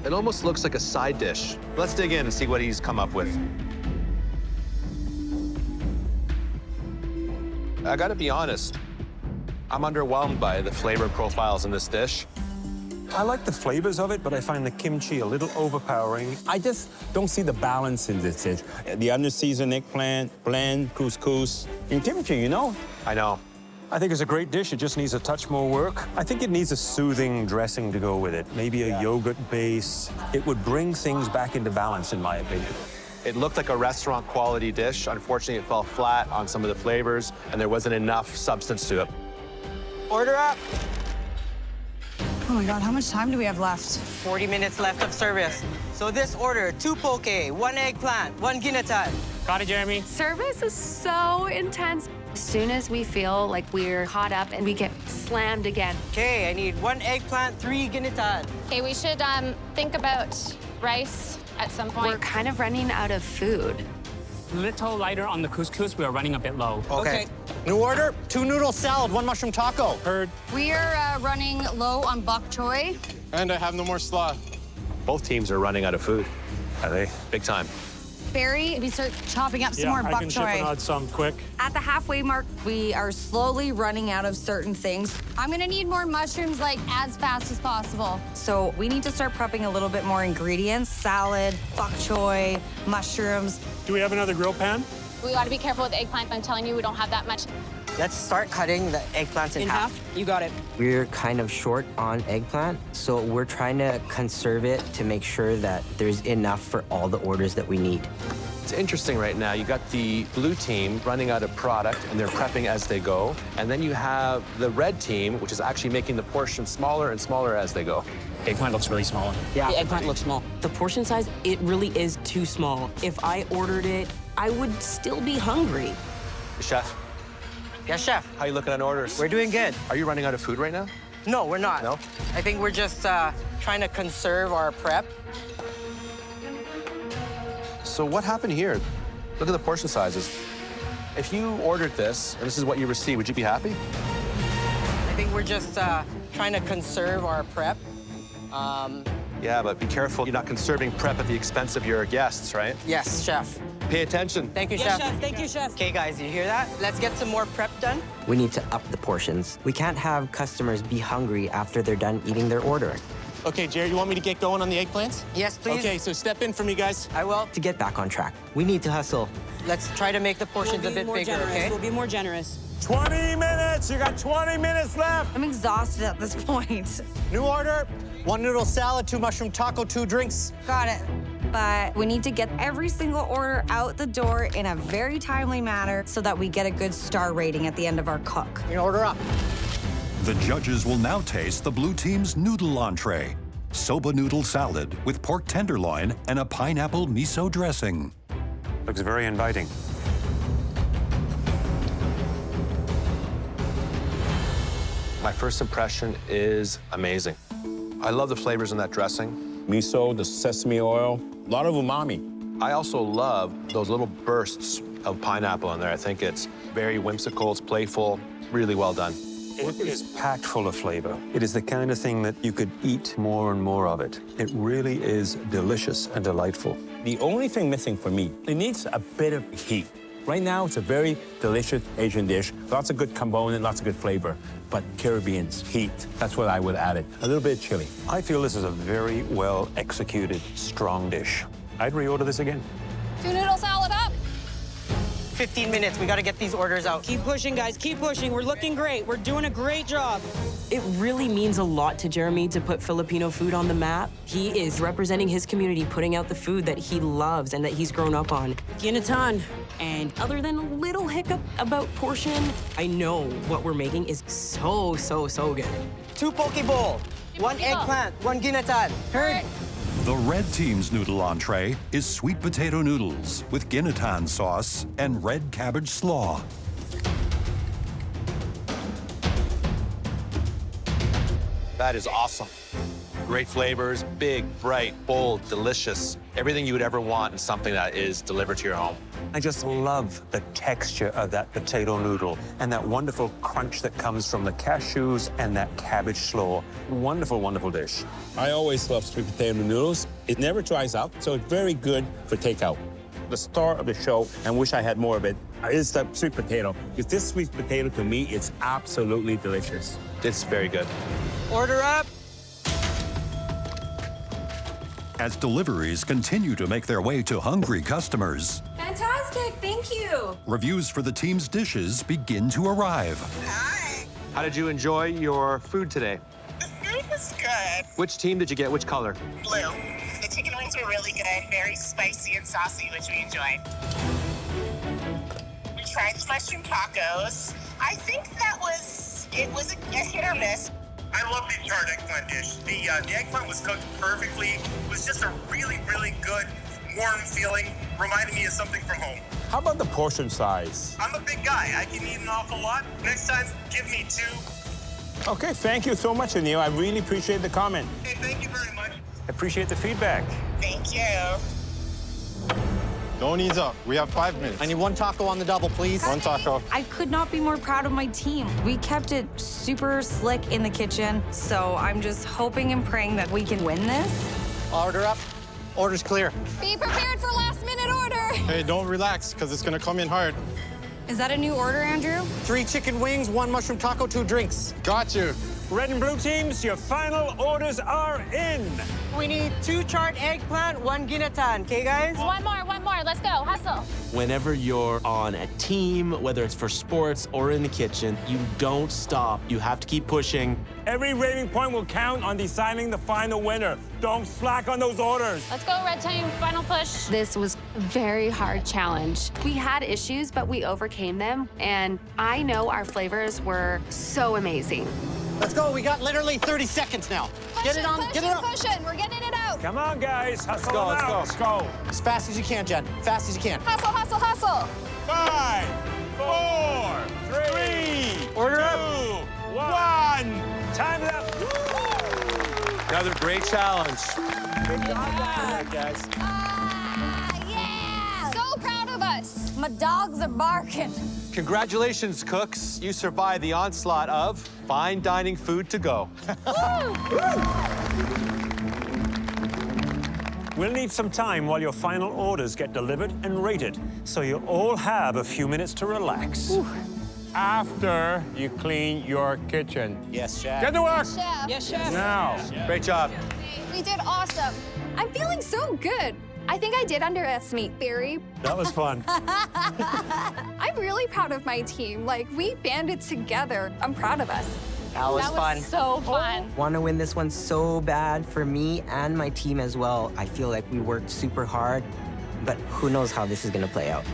It almost looks like a side dish. Let's dig in and see what he's come up with. I gotta be honest, I'm underwhelmed by the flavor profiles in this dish. I like the flavors of it, but I find the kimchi a little overpowering. I just don't see the balance in this dish. The under-seasoned eggplant, blend, couscous, and kimchi, you know? I know. I think it's a great dish. It just needs a touch more work. I think it needs a soothing dressing to go with it. Maybe a yogurt base. It would bring things back into balance, in my opinion. It looked like a restaurant quality dish. Unfortunately, it fell flat on some of the flavors, and there wasn't enough substance to it. Order up. Oh my God, how much time do we have left? 40 minutes left of service. So this order, 2 poke, 1 eggplant, 1 ginatan. Got it, Jeremy. Service is so intense. As soon as we feel like we're caught up and we get slammed again. Okay, I need 1 eggplant, 3 ginatan. Okay, we should think about rice at some point. We're kind of running out of food. Little lighter on the couscous. We are running a bit low. Okay. New order, 2 noodle salad, 1 mushroom taco. Heard. We are running low on bok choy. And I have no more slaw. Both teams are running out of food. Are they? Big time. Barry, we start chopping up some more I bok can chip and choy. add some quick. At the halfway mark, we are slowly running out of certain things. I'm gonna need more mushrooms like as fast as possible. So we need to start prepping a little bit more ingredients: salad, bok choy, mushrooms. Do we have another grill pan? We got to be careful with the eggplant. I'm telling you, we don't have that much. Let's start cutting the eggplants in half. You got it. We're kind of short on eggplant, so we're trying to conserve it to make sure that there's enough for all the orders that we need. It's interesting right now. You got the blue team running out of product, and they're prepping as they go. And then you have the red team, which is actually making the portion smaller and smaller as they go. Eggplant looks really small. Yeah, the eggplant looks small. The portion size, it really is too small. If I ordered it, I would still be hungry. Chef, Yes, chef. how you looking on orders? We're doing good. Are you running out of food right now? No, we're not. No? I think we're just trying to conserve our prep. So what happened here? Look at the portion sizes. If you ordered this, and this is what you received, would you be happy? I think we're just trying to conserve our prep. Yeah, but be careful you're not conserving prep at the expense of your guests, right? Yes, chef. Pay attention. Thank you, Yes, chef. chef. Thank you, chef. Okay, guys, you hear that? Let's get some more prep done. We need to up the portions. We can't have customers be hungry after they're done eating their order. Okay, Jared, you want me to get going on the eggplants? Yes, please. Okay, so step in for me, guys. I will. To get back on track, we need to hustle. Let's try to make the portions a bit bigger, okay? We'll be more generous. 20 minutes! You got 20 minutes left! I'm exhausted at this point. New order, 1 noodle salad, 2 mushroom taco, 2 drinks. Got it. But we need to get every single order out the door in a very timely manner so that we get a good star rating at the end of our cook. You order up. The judges will now taste the blue team's noodle entree, soba noodle salad with pork tenderloin and a pineapple miso dressing. Looks very inviting. My first impression is amazing. I love the flavors in that dressing. Miso, the sesame oil, a lot of umami. I also love those little bursts of pineapple in there. I think it's very whimsical, it's playful, really well done. It is packed full of flavor. It is the kind of thing that you could eat more and more of it. It really is delicious and delightful. The only thing missing for me, it needs a bit of heat. Right now, it's a very delicious Asian dish. Lots of good component, lots of good flavor. But Caribbean's heat, that's what I would add it. A little bit of chili. I feel this is a very well executed, strong dish. I'd reorder this again. 2 noodle salad up. 15 minutes, we gotta get these orders out. Keep pushing, guys, keep pushing. We're looking great. We're doing a great job. It really means a lot to Jeremy to put Filipino food on the map. He is representing his community, putting out the food that he loves and that he's grown up on. Ginatan. And other than a little hiccup about portion, I know what we're making is so good. 2 poke bowl, 1 eggplant, 1 ginatan. Heard? The red team's noodle entree is sweet potato noodles with ginatan sauce and red cabbage slaw. That is awesome. Great flavors, big, bright, bold, delicious. Everything you would ever want in something that is delivered to your home. I just love the texture of that potato noodle and that wonderful crunch that comes from the cashews and that cabbage slaw. Wonderful, wonderful dish. I always love sweet potato noodles. It never dries out, so it's very good for takeout. The star of the show, and wish I had more of it, is the sweet potato. Because this sweet potato, to me, it's absolutely delicious. It's very good. Order up. As deliveries continue to make their way to hungry customers, Fantastic, thank you. reviews for the team's dishes begin to arrive. How did you enjoy your food today? The food was good. Which team did you get? Which color? Blue. The chicken wings were really good, very spicy and saucy, which we enjoyed. We tried the mushroom tacos. I think it was a hit or miss. I love the tart eggplant dish. The eggplant was cooked perfectly. It was just a really, really good, warm feeling, reminding me of something from home. How about the portion size? I'm a big guy. I can eat an awful lot. Next time, give me 2. Okay, thank you so much, Anil. I really appreciate the comment. Okay, thank you very much. Appreciate the feedback. Thank you. Don't ease up. We have 5 minutes. I need 1 taco on the double, please. 1 taco. I could not be more proud of my team. We kept it super slick in the kitchen, so I'm just hoping and praying that we can win this. Order up. Order's clear. Be prepared for last-minute order. Hey, don't relax, because it's going to come in hard. Is that a new order, Andrew? 3 chicken wings, 1 mushroom taco, 2 drinks. Got you. Red and blue teams, your final orders are in. We need 2 charred eggplant, 1 ginatan, okay, guys? One more. Let's go. Hustle. Whenever you're on a team, whether it's for sports or in the kitchen, you don't stop. You have to keep pushing. Every rating point will count on deciding the final winner. Don't slack on those orders. Let's go, red team. Final push. This was a very hard challenge. We had issues, but we overcame them. And I know our flavors were so amazing. Let's go. We got literally 30 seconds now. Get it on. Get it on. Pushing. We're getting it out. Come on, guys. Hustle go, them let's out. go. Let's go. As fast as you can, Jen. Fast as you can. Hustle. 5, 4, 3, Order 2, up. 1. Time's up. Another great challenge. Guys. Yeah. So proud of us. My dogs are barking. Congratulations, cooks. You survived the onslaught of fine dining food to go. We'll need some time while your final orders get delivered and rated, so you all have a few minutes to relax. After you clean your kitchen. Yes, chef. Get to work. Chef. Yes, chef. Now. Great job. We did awesome. I'm feeling so good. I think I did underestimate Barry. That was fun. I'm really proud of my team. Like, we banded together. I'm proud of us. That was fun. So fun. Want to win this one so bad for me and my team as well. I feel like we worked super hard, but who knows how this is going to play out.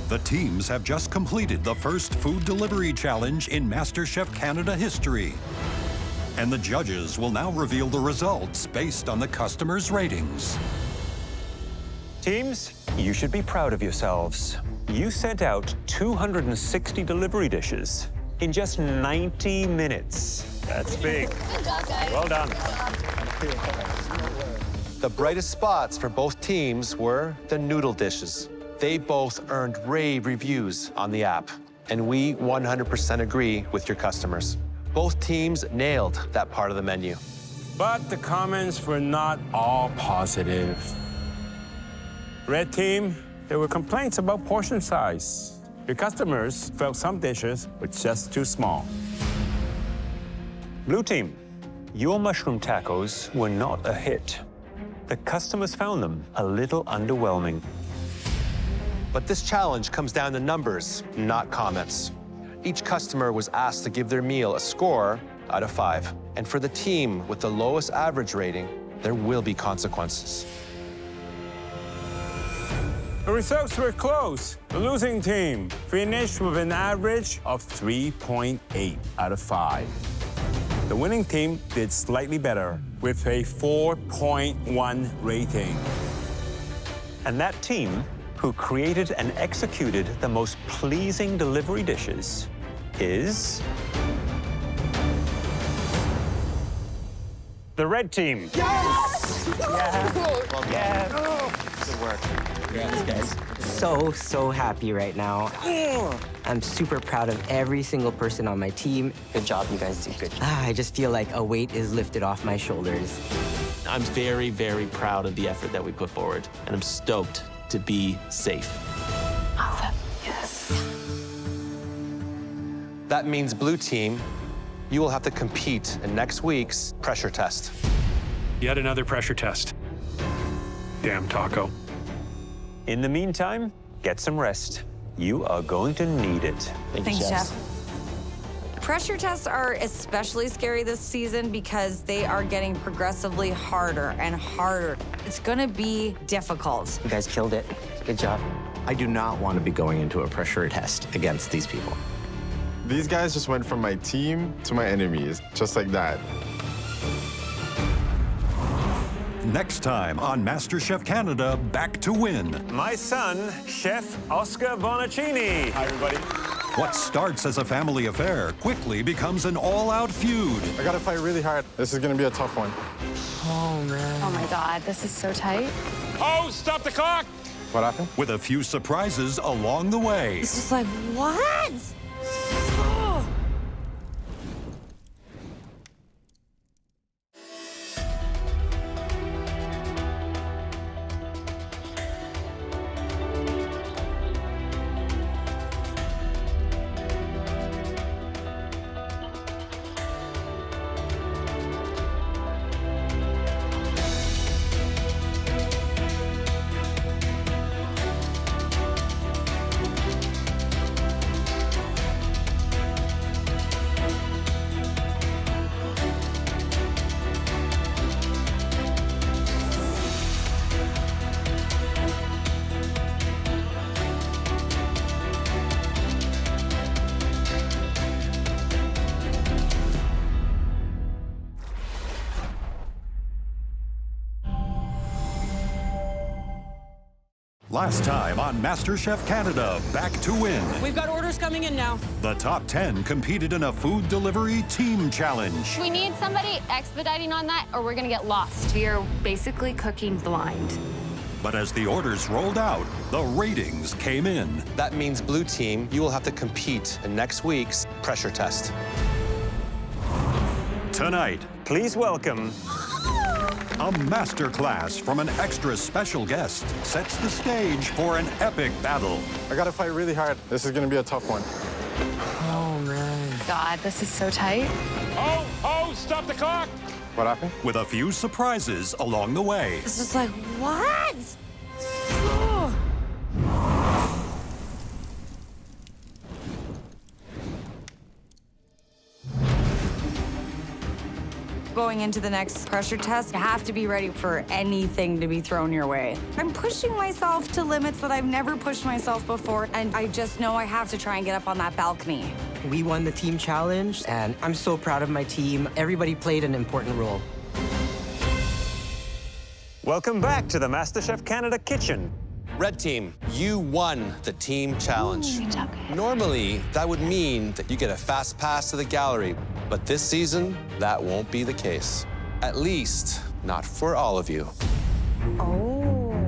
The teams have just completed the first food delivery challenge in MasterChef Canada history. And the judges will now reveal the results based on the customers' ratings. Teams, you should be proud of yourselves. You sent out 260 delivery dishes. in just 90 minutes. That's big. Good job, guys. Well done. The brightest spots for both teams were the noodle dishes. They both earned rave reviews on the app, and we 100% agree with your customers. Both teams nailed that part of the menu. But the comments were not all positive. Red team, there were complaints about portion size. Your customers felt some dishes were just too small. Blue team, your mushroom tacos were not a hit. The customers found them a little underwhelming. But this challenge comes down to numbers, not comments. Each customer was asked to give their meal a score out of 5. And for the team with the lowest average rating, there will be consequences. The results were close. The losing team finished with an average of 3.8 out of 5. The winning team did slightly better with a 4.1 rating. And that team who created and executed the most pleasing delivery dishes is the red team. Yes! Yeah. Well done. Yeah. Good work. Yes, guys. So happy right now. I'm super proud of every single person on my team. Good job, you guys did good. I just feel like a weight is lifted off my shoulders. I'm very, very proud of the effort that we put forward, and I'm stoked to be safe. Awesome. Yes. That means blue team, you will have to compete in next week's pressure test. Yet another pressure test. Damn taco. In the meantime, get some rest. You are going to need it. Thanks, Chef. Pressure tests are especially scary this season because they are getting progressively harder and harder. It's gonna be difficult. You guys killed it. Good job. I do not want to be going into a pressure test against these people. These guys just went from my team to my enemies, just like that. Next time on MasterChef Canada, Back to Win. My son, Chef Oscar Bonaccini. Hi, everybody. What starts as a family affair quickly becomes an all-out feud. I gotta fight really hard. This is gonna be a tough one. Oh, man. Oh my God, this is so tight. Oh, stop the clock! What happened? With a few surprises along the way. It's just like, what? Last time on MasterChef Canada, Back to Win. We've got orders coming in now. The top 10 competed in a food delivery team challenge. We need somebody expediting on that or we're gonna get lost. We are basically cooking blind. But as the orders rolled out, the ratings came in. That means blue team, you will have to compete in next week's pressure test. Tonight, please welcome a masterclass from an extra special guest sets the stage for an epic battle. I gotta fight really hard. This is gonna be a tough one. Oh, man. God, this is so tight. Oh, stop the clock! What happened? With a few surprises along the way. It's just like, what? Going into the next pressure test, you have to be ready for anything to be thrown your way. I'm pushing myself to limits that I've never pushed myself before, and I just know I have to try and get up on that balcony. We won the team challenge, and I'm so proud of my team. Everybody played an important role. Welcome back to the MasterChef Canada kitchen. Red team, you won the team challenge. Normally, that would mean that you get a fast pass to the gallery, but this season, that won't be the case. At least, not for all of you.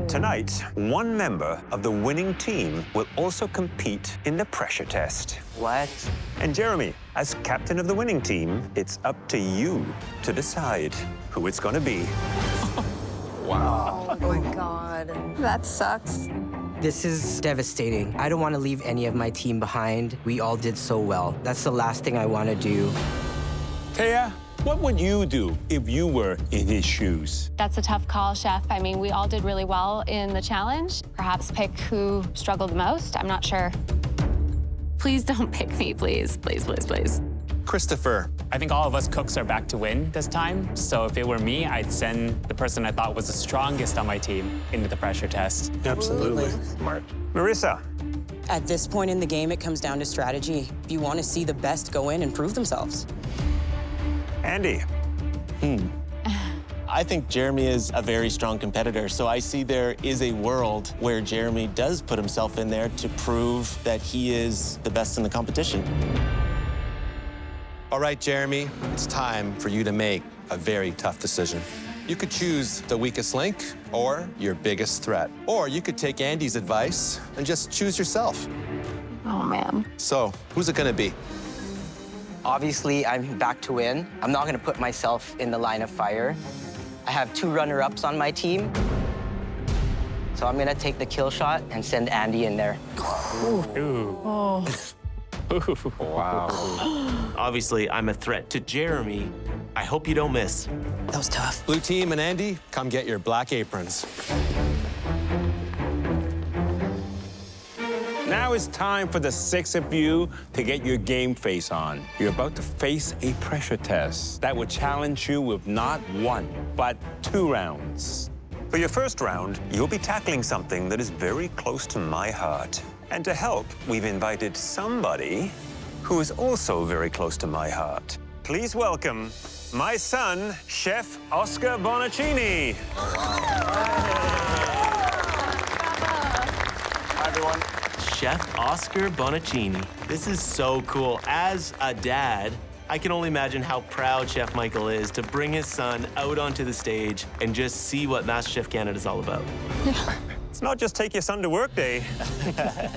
Tonight, one member of the winning team will also compete in the pressure test. What? And Jeremy, as captain of the winning team, it's up to you to decide who it's going to be. Wow. Oh my God. That sucks. This is devastating. I don't want to leave any of my team behind. We all did so well. That's the last thing I want to do. Taya, what would you do if you were in his shoes? That's a tough call, Chef. I mean, we all did really well in the challenge. Perhaps pick who struggled the most. I'm not sure. Please don't pick me, please. Please, please, please. Christopher. I think all of us cooks are back to win this time. So if it were me, I'd send the person I thought was the strongest on my team into the pressure test. Absolutely. Smart. Marissa. At this point in the game, it comes down to strategy. You want to see the best go in and prove themselves. Andy. I think Jeremy is a very strong competitor, so I see there is a world where Jeremy does put himself in there to prove that he is the best in the competition. All right, Jeremy, it's time for you to make a very tough decision. You could choose the weakest link or your biggest threat. Or you could take Andy's advice and just choose yourself. Oh, man. So, who's it gonna be? Obviously, I'm back to win. I'm not going to put myself in the line of fire. I have 2 runner-ups on my team. So I'm going to take the kill shot and send Andy in there. Ooh. Wow. Obviously, I'm a threat to Jeremy. I hope you don't miss. That was tough. Blue team and Andy, come get your black aprons. Now it's time for the 6 of you to get your game face on. You're about to face a pressure test that will challenge you with not 1, but 2 rounds. For your first round, you'll be tackling something that is very close to my heart. And to help, we've invited somebody who is also very close to my heart. Please welcome my son, Chef Oscar Bonaccini. Hi, everyone. Chef Oscar Bonaccini. This is so cool. As a dad, I can only imagine how proud Chef Michael is to bring his son out onto the stage and just see what MasterChef Canada is all about. It's not just take your son to work day.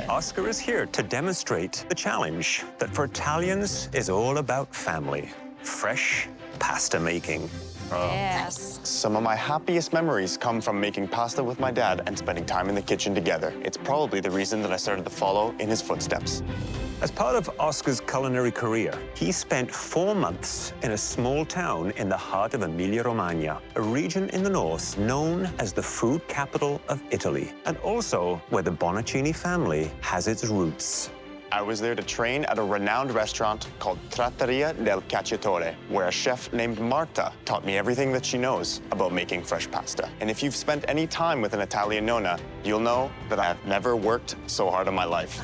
Oscar is here to demonstrate the challenge that for Italians is all about family. Fresh pasta making. Yes. Some of my happiest memories come from making pasta with my dad and spending time in the kitchen together. It's probably the reason that I started to follow in his footsteps. As part of Oscar's culinary career, he spent 4 months in a small town in the heart of Emilia-Romagna, a region in the north known as the food capital of Italy, and also where the Bonaccini family has its roots. I was there to train at a renowned restaurant called Trattoria del Cacciatore, where a chef named Marta taught me everything that she knows about making fresh pasta. And if you've spent any time with an Italian nonna, you'll know that I have never worked so hard in my life.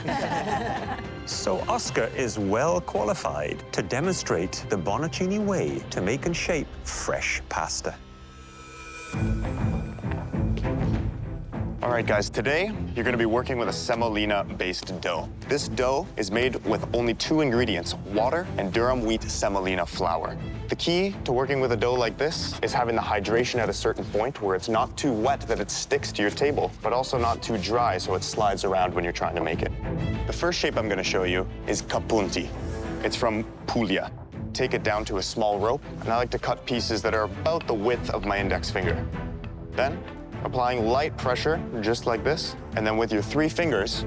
So Oscar is well qualified to demonstrate the Bonaccini way to make and shape fresh pasta. All right, guys, today you're gonna be working with a semolina-based dough. This dough is made with only 2 ingredients, water and durum wheat semolina flour. The key to working with a dough like this is having the hydration at a certain point where it's not too wet that it sticks to your table, but also not too dry so it slides around when you're trying to make it. The first shape I'm gonna show you is capunti. It's from Puglia. Take it down to a small rope, and I like to cut pieces that are about the width of my index finger. Then, applying light pressure, just like this, and then with your 3 fingers,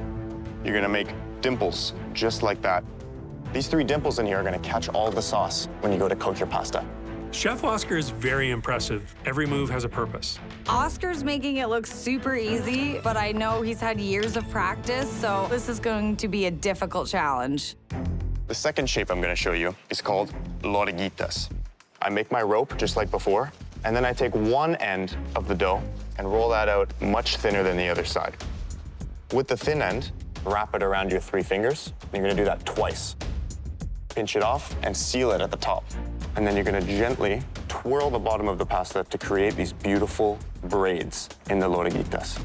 you're gonna make dimples, just like that. These 3 dimples in here are gonna catch all the sauce when you go to cook your pasta. Chef Oscar is very impressive. Every move has a purpose. Oscar's making it look super easy, but I know he's had years of practice, so this is going to be a difficult challenge. The second shape I'm gonna show you is called lorigitas. I make my rope just like before, and then I take one end of the dough and roll that out much thinner than the other side. With the thin end, wrap it around your 3 fingers, and you're gonna do that twice. Pinch it off and seal it at the top. And then you're gonna gently twirl the bottom of the pasta to create these beautiful braids in the lorigitas.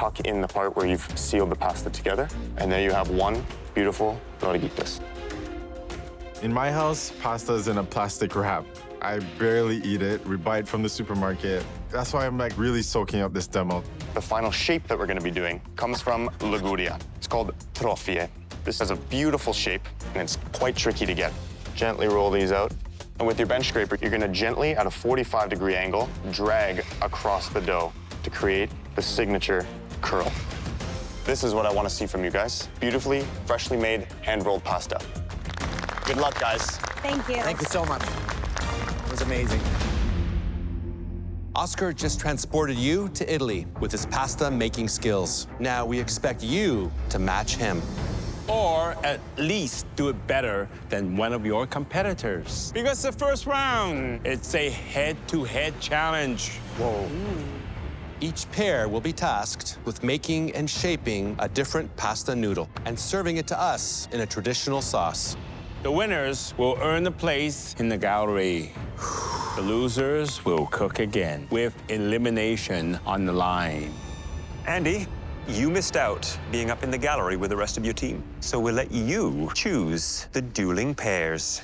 tuck in the part where you've sealed the pasta together, and there you have one beautiful lorigitas. In my house, pasta is in a plastic wrap. I barely eat it. We buy it from the supermarket. That's why I'm like really soaking up this demo. The final shape that we're gonna be doing comes from Liguria. It's called trofie. This has a beautiful shape, and it's quite tricky to get. Gently roll these out. And with your bench scraper, you're gonna gently, at a 45-degree angle, drag across the dough to create the signature curl. This is what I wanna see from you guys. Beautifully, freshly made, hand-rolled pasta. Good luck, guys. Thank you. Thank you so much. It was amazing. Oscar just transported you to Italy with his pasta making skills. Now we expect you to match him. Or at least do it better than one of your competitors. Because the first round, it's a head-to-head challenge. Whoa. Each pair will be tasked with making and shaping a different pasta noodle and serving it to us in a traditional sauce. The winners will earn a place in the gallery. The losers will cook again with elimination on the line. Andy, you missed out being up in the gallery with the rest of your team. So we'll let you choose the dueling pairs,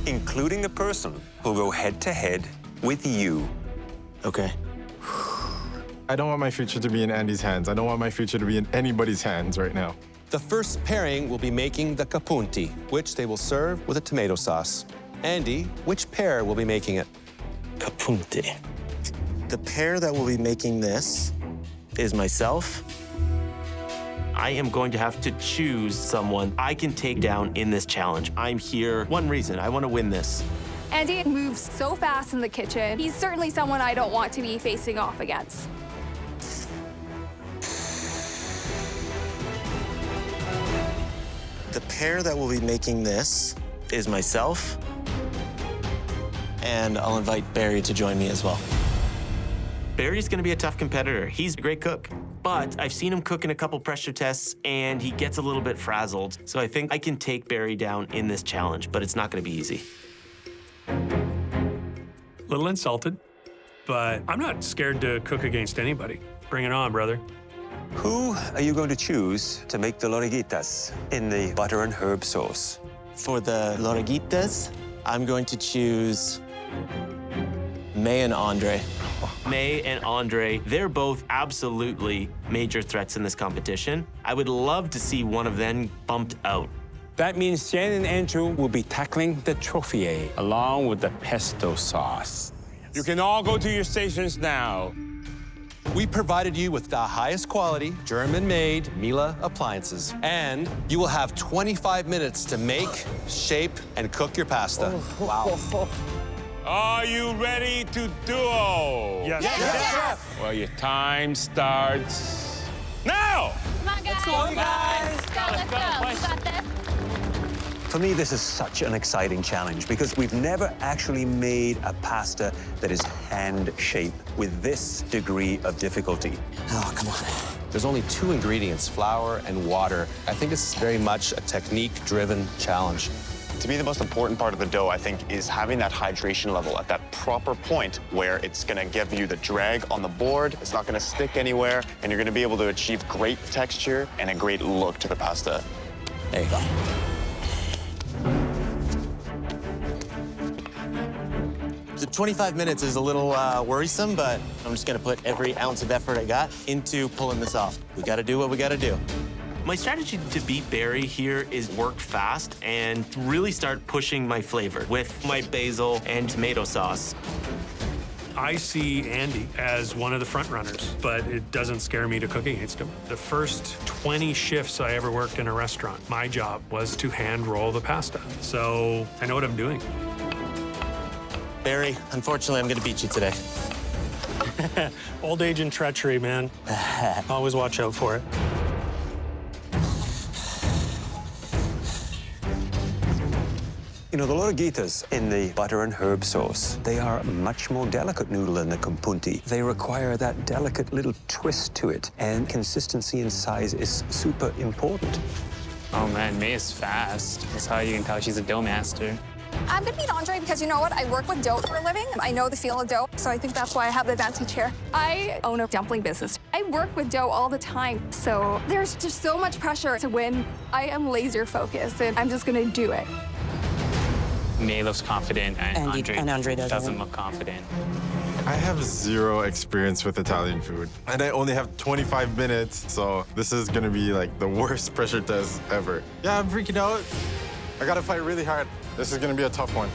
including the person who'll go head-to-head with you. Okay. I don't want my future to be in Andy's hands. I don't want my future to be in anybody's hands right now. The first pairing will be making the capunti, which they will serve with a tomato sauce. Andy, which pair will be making it? Capunti. The pair that will be making this is myself. I am going to have to choose someone I can take down in this challenge. I'm here, one reason, I want to win this. Andy moves so fast in the kitchen. He's certainly someone I don't want to be facing off against. The pair that will be making this is myself, and I'll invite Barry to join me as well. Barry's gonna be a tough competitor. He's a great cook, but I've seen him cook in a couple pressure tests, and he gets a little bit frazzled. So I think I can take Barry down in this challenge, but it's not gonna be easy. Little insulted, but I'm not scared to cook against anybody. Bring it on, brother. Who are you going to choose to make the lorigitas in the butter and herb sauce? For the lorigitas, I'm going to choose May and Andre. May and Andre, they're both absolutely major threats in this competition. I would love to see one of them bumped out. That means Jen and Andrew will be tackling the trofie along with the pesto sauce. You can all go to your stations now. We provided you with the highest quality, German-made Miele appliances. And you will have 25 minutes to make, shape, and cook your pasta. Wow. Are you ready to duel? Yes. Yes. Well, your time starts now! Come on, guys. Let's go, guys. Let's go. We got this. For me, this is such an exciting challenge because we've never actually made a pasta that is hand-shaped with this degree of difficulty. Oh, come on. There's only 2 ingredients, flour and water. I think this is very much a technique-driven challenge. To me, the most important part of the dough, I think, is having that hydration level at that proper point where it's gonna give you the drag on the board, it's not gonna stick anywhere, and you're gonna be able to achieve great texture and a great look to the pasta. There you go. The 25 minutes is a little worrisome, but I'm just gonna put every ounce of effort I got into pulling this off. We gotta do what we gotta do. My strategy to beat Barry here is work fast and really start pushing my flavor with my basil and tomato sauce. I see Andy as one of the front runners, but it doesn't scare me to cook against him. The first 20 shifts I ever worked in a restaurant, my job was to hand roll the pasta. So I know what I'm doing. Barry, unfortunately, I'm gonna beat you today. Old age and treachery, man. Always watch out for it. You know, the lorigitas in the butter and herb sauce, they are a much more delicate noodle than the capunti. They require that delicate little twist to it, and consistency and size is super important. Oh man, May is fast. That's how you can tell she's a dough master. I'm gonna beat Andre because you know what? I work with dough for a living. I know the feel of dough, so I think that's why I have the advantage here. I own a dumpling business. I work with dough all the time, so there's just so much pressure to win. I am laser focused, and I'm just gonna do it. May looks confident, and Andre doesn't look confident. I have zero experience with Italian food, and I only have 25 minutes, so this is gonna be like the worst pressure test ever. Yeah, I'm freaking out. I gotta fight really hard. This is gonna be a tough one.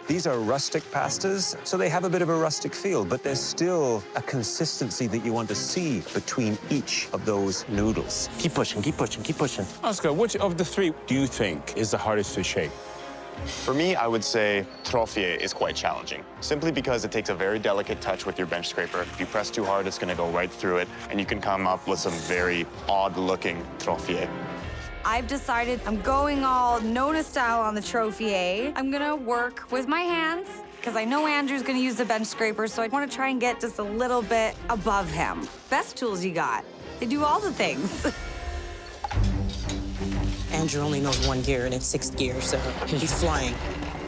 These are rustic pastas, so they have a bit of a rustic feel, but there's still a consistency that you want to see between each of those noodles. Keep pushing, keep pushing, keep pushing. Oscar, which of the three do you think is the hardest to shape? For me, I would say trofie is quite challenging, simply because it takes a very delicate touch with your bench scraper. If you press too hard, it's gonna go right through it, and you can come up with some very odd-looking trofie. I've decided I'm going all Nona style on the trophy. I'm gonna work with my hands because I know Andrew's gonna use the bench scraper, so I wanna try and get just a little bit above him. Best tools you got. They do all the things. Andrew only knows one gear, and it's 6th gear, so he's flying.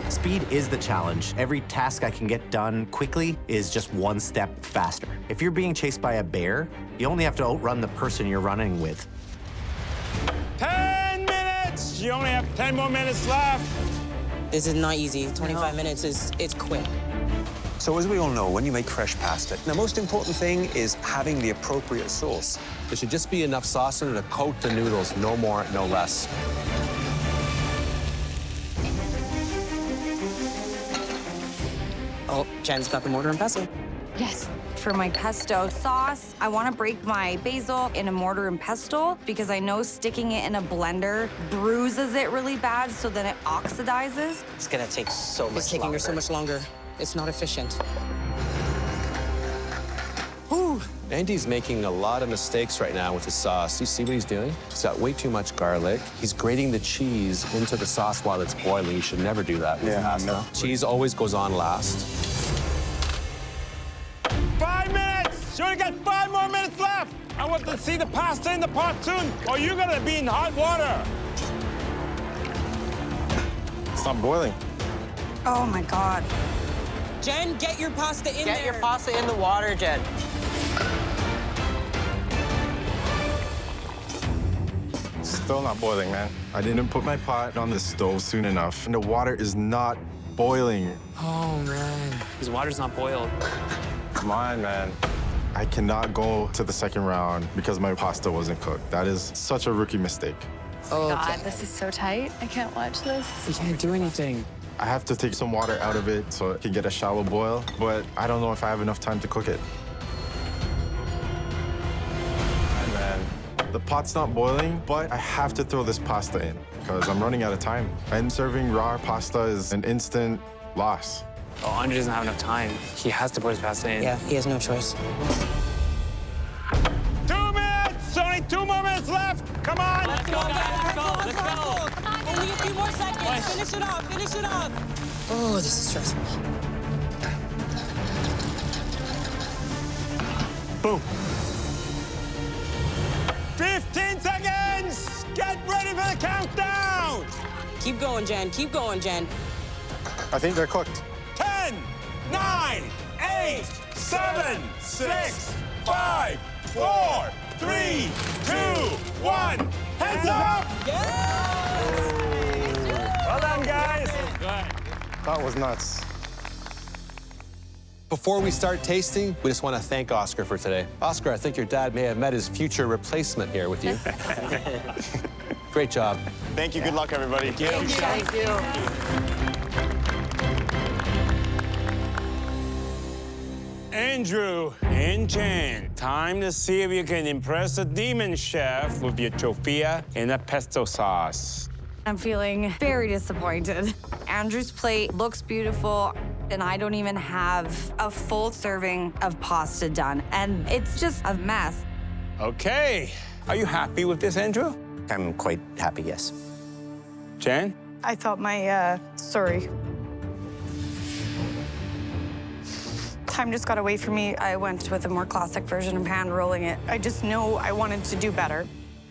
Speed is the challenge. Every task I can get done quickly is just one step faster. If you're being chased by a bear, you only have to outrun the person you're running with. 10 minutes! You only have 10 more minutes left. This is not easy. 25 minutes it's quick. So as we all know, when you make fresh pasta, the most important thing is having the appropriate sauce. There should just be enough sauce in it to coat the noodles, no more, no less. Oh, Jen's got the mortar and pestle. Yes. For my pesto sauce, I want to break my basil in a mortar and pestle because I know sticking it in a blender bruises it really bad, so then it oxidizes. It's gonna take so much It's taking her so much longer. It's not efficient. Whew. Andy's making a lot of mistakes right now with the sauce. You see what he's doing? He's got way too much garlic. He's grating the cheese into the sauce while it's boiling. You should never do that with pasta. No. Cheese always goes on last. 5 minutes! You only got 5 more minutes left! I want to see the pasta in the pot soon, or you're gonna be in hot water! It's not boiling. Oh my God. Jen, get your pasta in there. Get your pasta in the water, Jen. Still not boiling, man. I didn't put my pot on the stove soon enough, and the water is not boiling. Oh, man. His water's not boiled. Come on, man. I cannot go to the second round because my pasta wasn't cooked. That is such a rookie mistake. Oh, God, this is so tight. I can't watch this. You can't do anything. I have to take some water out of it so it can get a shallow boil, but I don't know if I have enough time to cook it. Man, the pot's not boiling, but I have to throw this pasta in because I'm running out of time. And serving raw pasta is an instant loss. Oh, Andre doesn't have enough time. He has to put his pasta in. Yeah, he has no choice. 2 minutes! Only 2 more minutes left! Come on! Let's go, guys! Let's go! Only a few more seconds. Finish it off! Finish it off! Oh, this is stressful. Boom. 15 seconds! Get ready for the countdown! Keep going, Jen. Keep going, Jen. I think they're cooked. 10, 9, 8, 7, 6, 5, 4, 3, 2, 1. Hands up! Well done, guys. That was nuts. Before we start tasting, we just want to thank Oscar for today. Oscar, I think your dad may have met his future replacement here with you. Great job. Thank you. Good luck, everybody. Thank you. Andrew and Jen, time to see if you can impress the demon chef with your trofia and a pesto sauce. I'm feeling very disappointed. Andrew's plate looks beautiful, and I don't even have a full serving of pasta done, and it's just a mess. Okay. Are you happy with this, Andrew? I'm quite happy, yes. Jen? I thought my, sorry. Time just got away from me. I went with a more classic version of hand rolling it. I just know I wanted to do better.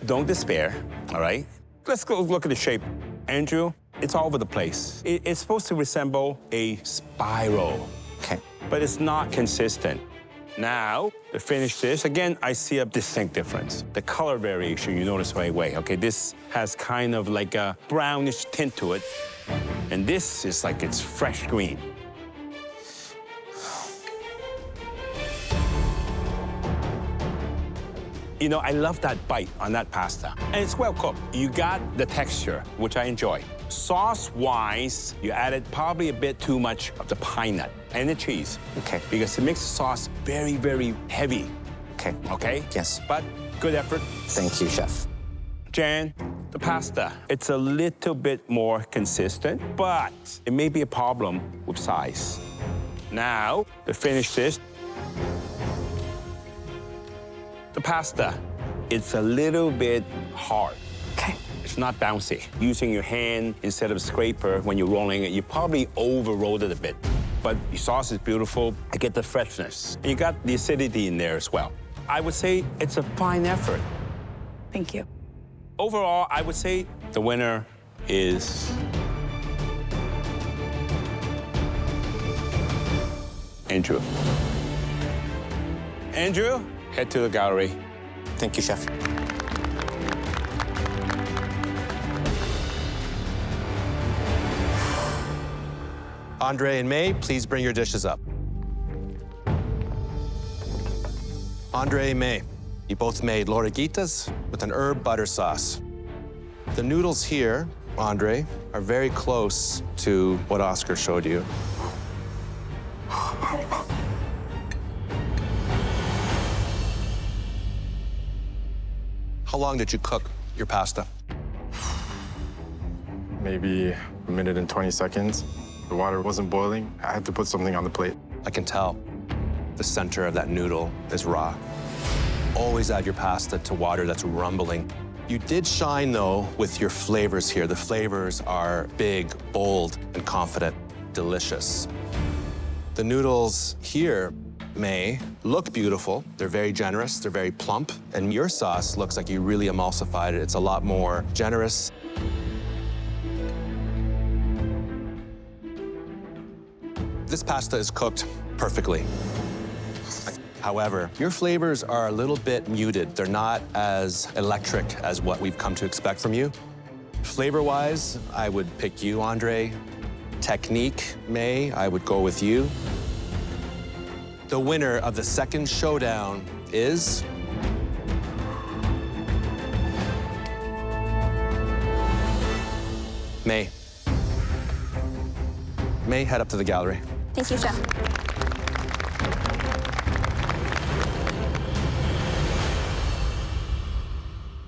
Don't despair, all right? Let's go look at the shape. Andrew, It's all over the place. It's supposed to resemble a spiral. Okay. But it's not consistent. Now, to finish this, again, I see a distinct difference. The color variation, you notice right away. Okay, this has kind of like a brownish tint to it. And this is like it's fresh green. You know, I love that bite on that pasta. And it's well cooked. You got the texture, which I enjoy. Sauce-wise, you added probably a bit too much of the pine nut and the cheese. Okay. Because it makes the sauce very, very heavy. Okay. Okay? Yes. But good effort. Thank you, Chef. Jan, the pasta, it's a little bit more consistent, but it may be a problem with size. Now, to finish this, the pasta, it's a little bit hard. Okay. It's not bouncy. Using your hand instead of a scraper when you're rolling it, you probably over-rolled it a bit. But your sauce is beautiful. I get the freshness. And you got the acidity in there as well. I would say it's a fine effort. Thank you. Overall, I would say the winner is Andrew. Andrew, head to the gallery. Thank you, Chef. Andre and May, please bring your dishes up. Andre and May, you both made lorigitas with an herb butter sauce. The noodles here, Andre, are very close to what Oscar showed you. How long did you cook your pasta? Maybe a minute and 20 seconds. The water wasn't boiling. I had to put something on the plate. I can tell the center of that noodle is raw. Always add your pasta to water that's rumbling. You did shine, though, with your flavors here. The flavors are big, bold, and confident. Delicious. The noodles here, May, look beautiful. They're very generous, they're very plump. And your sauce looks like you really emulsified it. It's a lot more generous. This pasta is cooked perfectly. However, your flavors are a little bit muted. They're not as electric as what we've come to expect from you. Flavor-wise, I would pick you, Andre. Technique, May, I would go with you. The winner of the second showdown is... May. May, head up to the gallery. Thank you, Chef.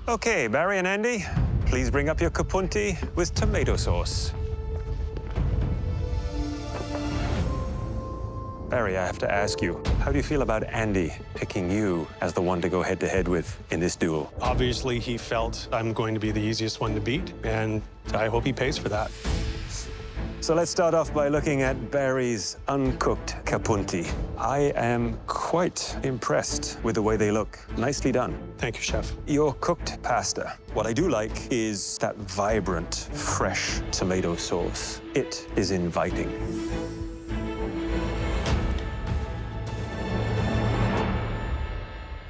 Okay, Barry and Andy, please bring up your capunti with tomato sauce. Barry, I have to ask you, how do you feel about Andy picking you as the one to go head-to-head with in this duel? Obviously, he felt I'm going to be the easiest one to beat, and I hope he pays for that. So let's start off by looking at Barry's uncooked capunti. I am quite impressed with the way they look. Nicely done. Thank you, Chef. Your cooked pasta. What I do like is that vibrant, fresh tomato sauce. It is inviting.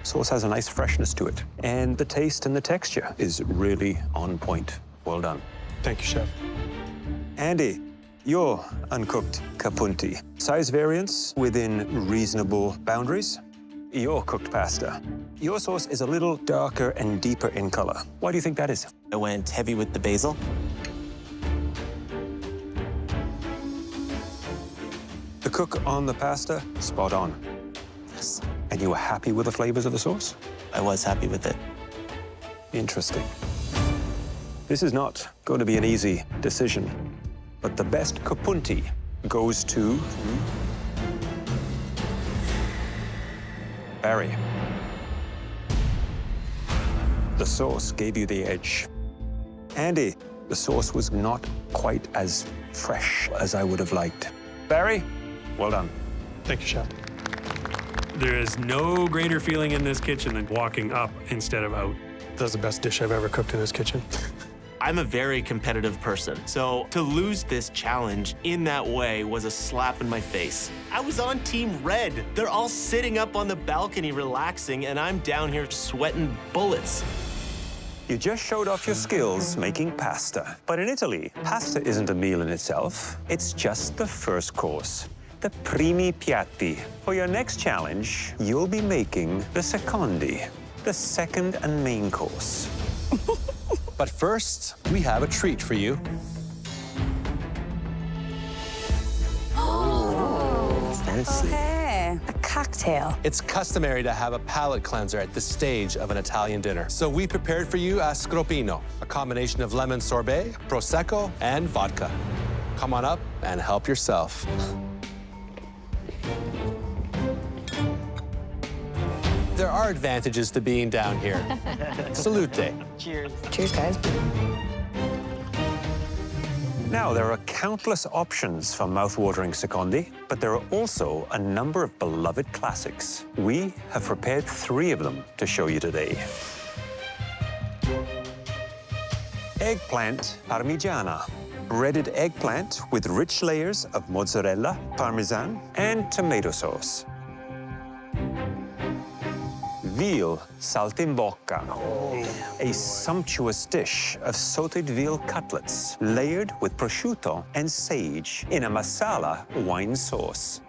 Sauce has a nice freshness to it. And the taste and the texture is really on point. Well done. Thank you, Chef. Andy, your uncooked capunti. Size variance within reasonable boundaries. Your cooked pasta. Your sauce is a little darker and deeper in color. Why do you think that is? I went heavy with the basil. The cook on the pasta, spot on. Yes. And you were happy with the flavors of the sauce? I was happy with it. Interesting. This is not going to be an easy decision, but the best capunti goes to Barry. The sauce gave you the edge. Andy, the sauce was not quite as fresh as I would have liked. Barry, well done. Thank you, Chef. There is no greater feeling in this kitchen than walking up instead of out. That's the best dish I've ever cooked in this kitchen. I'm a very competitive person, so to lose this challenge in that way was a slap in my face. I was on Team Red. They're all sitting up on the balcony relaxing, and I'm down here sweating bullets. You just showed off your skills making pasta. But in Italy, pasta isn't a meal in itself. It's just the first course, the primi piatti. For your next challenge, you'll be making the secondi, the second and main course. But first, we have a treat for you. Fancy. Okay, a cocktail. It's customary to have a palate cleanser at this stage of an Italian dinner. So we prepared for you a scroppino, a combination of lemon sorbet, prosecco, and vodka. Come on up and help yourself. There are advantages to being down here. Salute. Cheers. Cheers, guys. Now, there are countless options for mouth-watering secondi, but there are also a number of beloved classics. We have prepared 3 of them to show you today. Eggplant parmigiana. Breaded eggplant with rich layers of mozzarella, parmesan, and tomato sauce. Veal saltimbocca, a sumptuous dish of sautéed veal cutlets layered with prosciutto and sage in a masala wine sauce.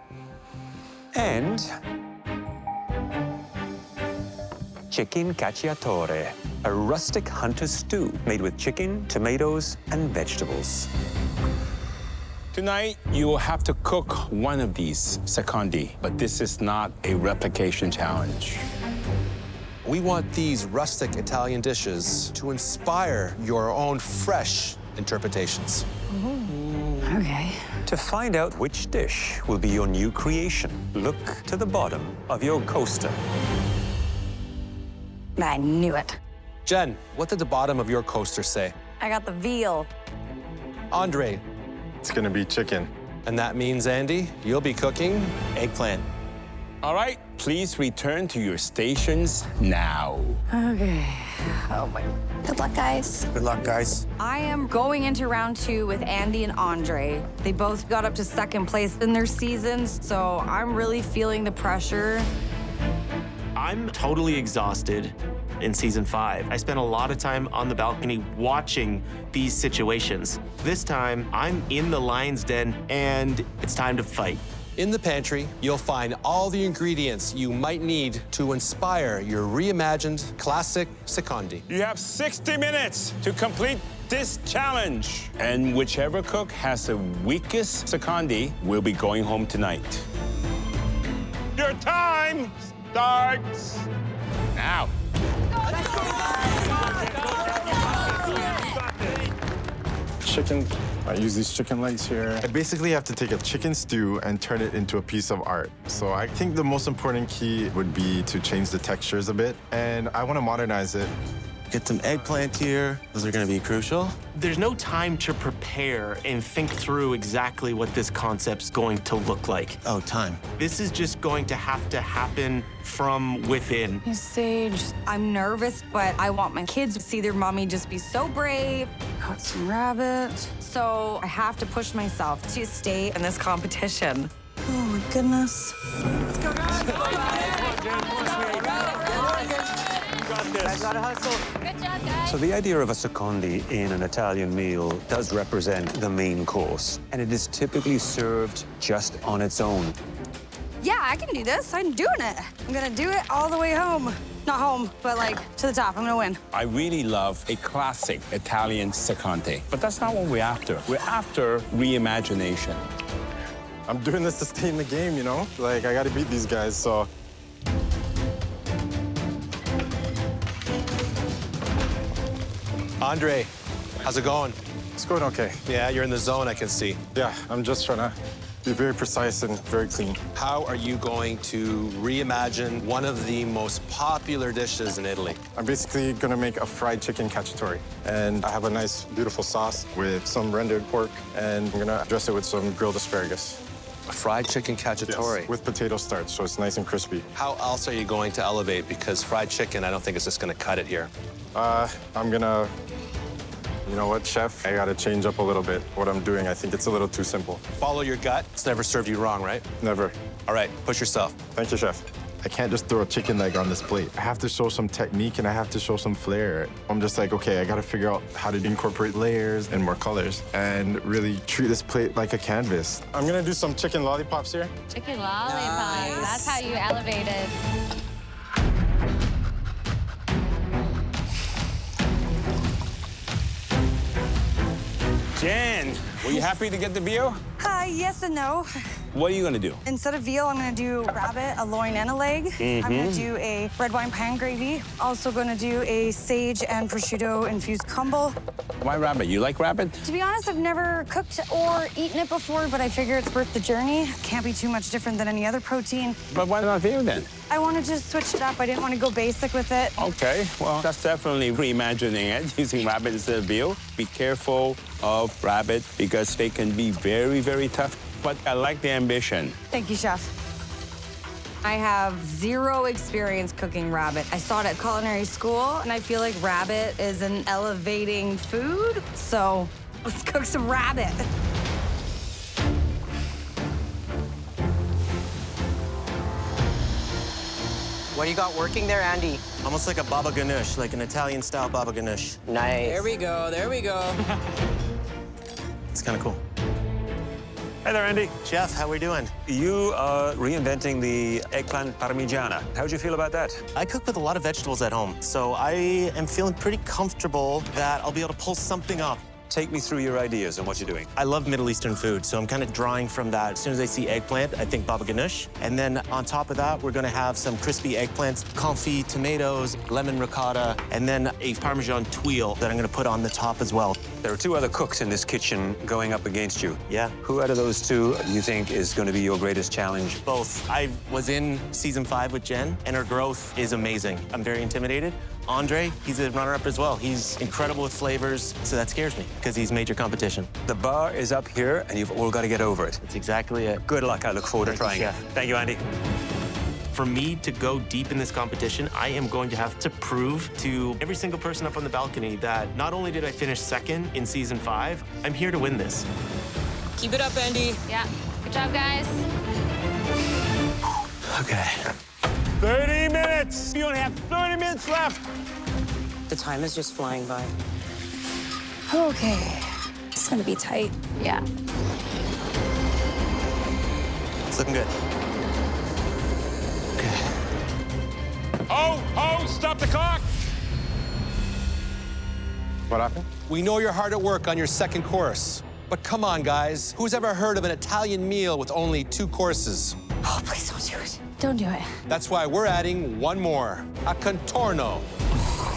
And chicken cacciatore, a rustic hunter's stew made with chicken, tomatoes, and vegetables. Tonight, you will have to cook one of these secondi, but this is not a replication challenge. We want these rustic Italian dishes to inspire your own fresh interpretations. Okay. To find out which dish will be your new creation, look to the bottom of your coaster. I knew it. Jen, what did the bottom of your coaster say? I got the veal. Andre. It's gonna be chicken. And that means, Andy, you'll be cooking eggplant. All right, please return to your stations now. Okay. Oh my. Good luck, guys. Good luck, guys. I am going into round 2 with Andy and Andre. They both got up to second place in their seasons, so I'm really feeling the pressure. I'm totally exhausted in season 5. I spent a lot of time on the balcony watching these situations. This time, I'm in the lion's den, and it's time to fight. In the pantry, you'll find all the ingredients you might need to inspire your reimagined classic secondi. You have 60 minutes to complete this challenge. And whichever cook has the weakest secondi will be going home tonight. Your time starts now. Chicken, I use these chicken legs here. I basically have to take a chicken stew and turn it into a piece of art. So I think the most important key would be to change the textures a bit, and I want to modernize it. Get some eggplant here. Those are gonna be crucial. There's no time to prepare and think through exactly what this concept's going to look like. Oh, time. This is just going to have to happen from within. Hey, Sage, I'm nervous, but I want my kids to see their mommy just be so brave. Got some rabbit. So I have to push myself to stay in this competition. Oh my goodness. Let's go, Good job, guys. So the idea of a secondi in an Italian meal does represent the main course, and it is typically served just on its own. Yeah, I can do this. I'm doing it. I'm gonna do it all the way home. Not home, but like to the top. I'm gonna win. I really love a classic Italian secondi, but that's not what we're after. We're after reimagination. I'm doing this to stay in the game, you know? Like, I gotta beat these guys, so. Andre, how's it going? It's going okay. Yeah, you're in the zone, I can see. Yeah, I'm just trying to be very precise and very clean. How are you going to reimagine one of the most popular dishes in Italy? I'm basically gonna make a fried chicken cacciatore. And I have a nice, beautiful sauce with some rendered pork, and I'm gonna dress it with some grilled asparagus. A fried chicken cacciatore? Yes, with potato starch, so it's nice and crispy. How else are you going to elevate? Because fried chicken, I don't think it's just gonna cut it here. I'm gonna You know what, chef? I gotta change up a little bit what I'm doing. I think it's a little too simple. Follow your gut. It's never served you wrong, right? Never. All right, push yourself. Thank you, chef. I can't just throw a chicken leg on this plate. I have to show some technique and I have to show some flair. I'm just like, okay, I gotta figure out how to incorporate layers and more colors and really treat this plate like a canvas. I'm gonna do some chicken lollipops here. Chicken lollipops. That's how you elevated. Jen, were you happy to get the veal? Yes and no. What are you gonna do? Instead of veal, I'm gonna do rabbit, a loin, and a leg. I'm gonna do a red wine pan gravy. Also gonna do a sage and prosciutto infused crumble. Why rabbit? You like rabbit? To be honest, I've never cooked or eaten it before, but I figure it's worth the journey. Can't be too much different than any other protein. But why not veal then? I wanted to switch it up. I didn't want to go basic with it. Okay, well, that's definitely reimagining it, using rabbit instead of veal. Be careful of rabbit because they can be very, very tough. But I like the ambition. Thank you, chef. I have zero experience cooking rabbit. I saw it at culinary school, and I feel like rabbit is an elevating food. So let's cook some rabbit. What do you got working there, Andy? Almost like a baba ganoush, like an Italian-style baba ganoush. Nice. There we go, there we go. It's kind of cool. Hey there, Andy. Chef, how we doing? You are reinventing the eggplant parmigiana. How'd you feel about that? I cook with a lot of vegetables at home, so I am feeling pretty comfortable that I'll be able to pull something up. Take me through your ideas and what you're doing. I love Middle Eastern food, so I'm kind of drawing from that. As soon as I see eggplant, I think baba ganoush. And then on top of that, we're gonna have some crispy eggplants, confit tomatoes, lemon ricotta, and then a Parmesan tuile that I'm gonna put on the top as well. There are two other cooks in this kitchen going up against you. Yeah. Who out of those two do you think is going to be your greatest challenge? Both. I was in season 5 with Jen, and her growth is amazing. I'm very intimidated. Andre, he's a runner-up as well. He's incredible with flavors, so that scares me because he's major competition. The bar is up here, and you've all got to get over it. That's exactly it. Good luck. I look forward to trying it. Thank you, Andy. For me to go deep in this competition, I am going to have to prove to every single person up on the balcony that not only did I finish second in season 5, I'm here to win this. Keep it up, Andy. Yeah. Good job, guys. Okay. 30 minutes! You only have 30 minutes left! The time is just flying by. Okay. It's gonna be tight. Yeah. It's looking good. Oh, stop the clock! What happened? We know you're hard at work on your second course. But come on, guys. Who's ever heard of an Italian meal with only 2 courses? Oh, please don't do it. Don't do it. That's why we're adding one more, a contorno.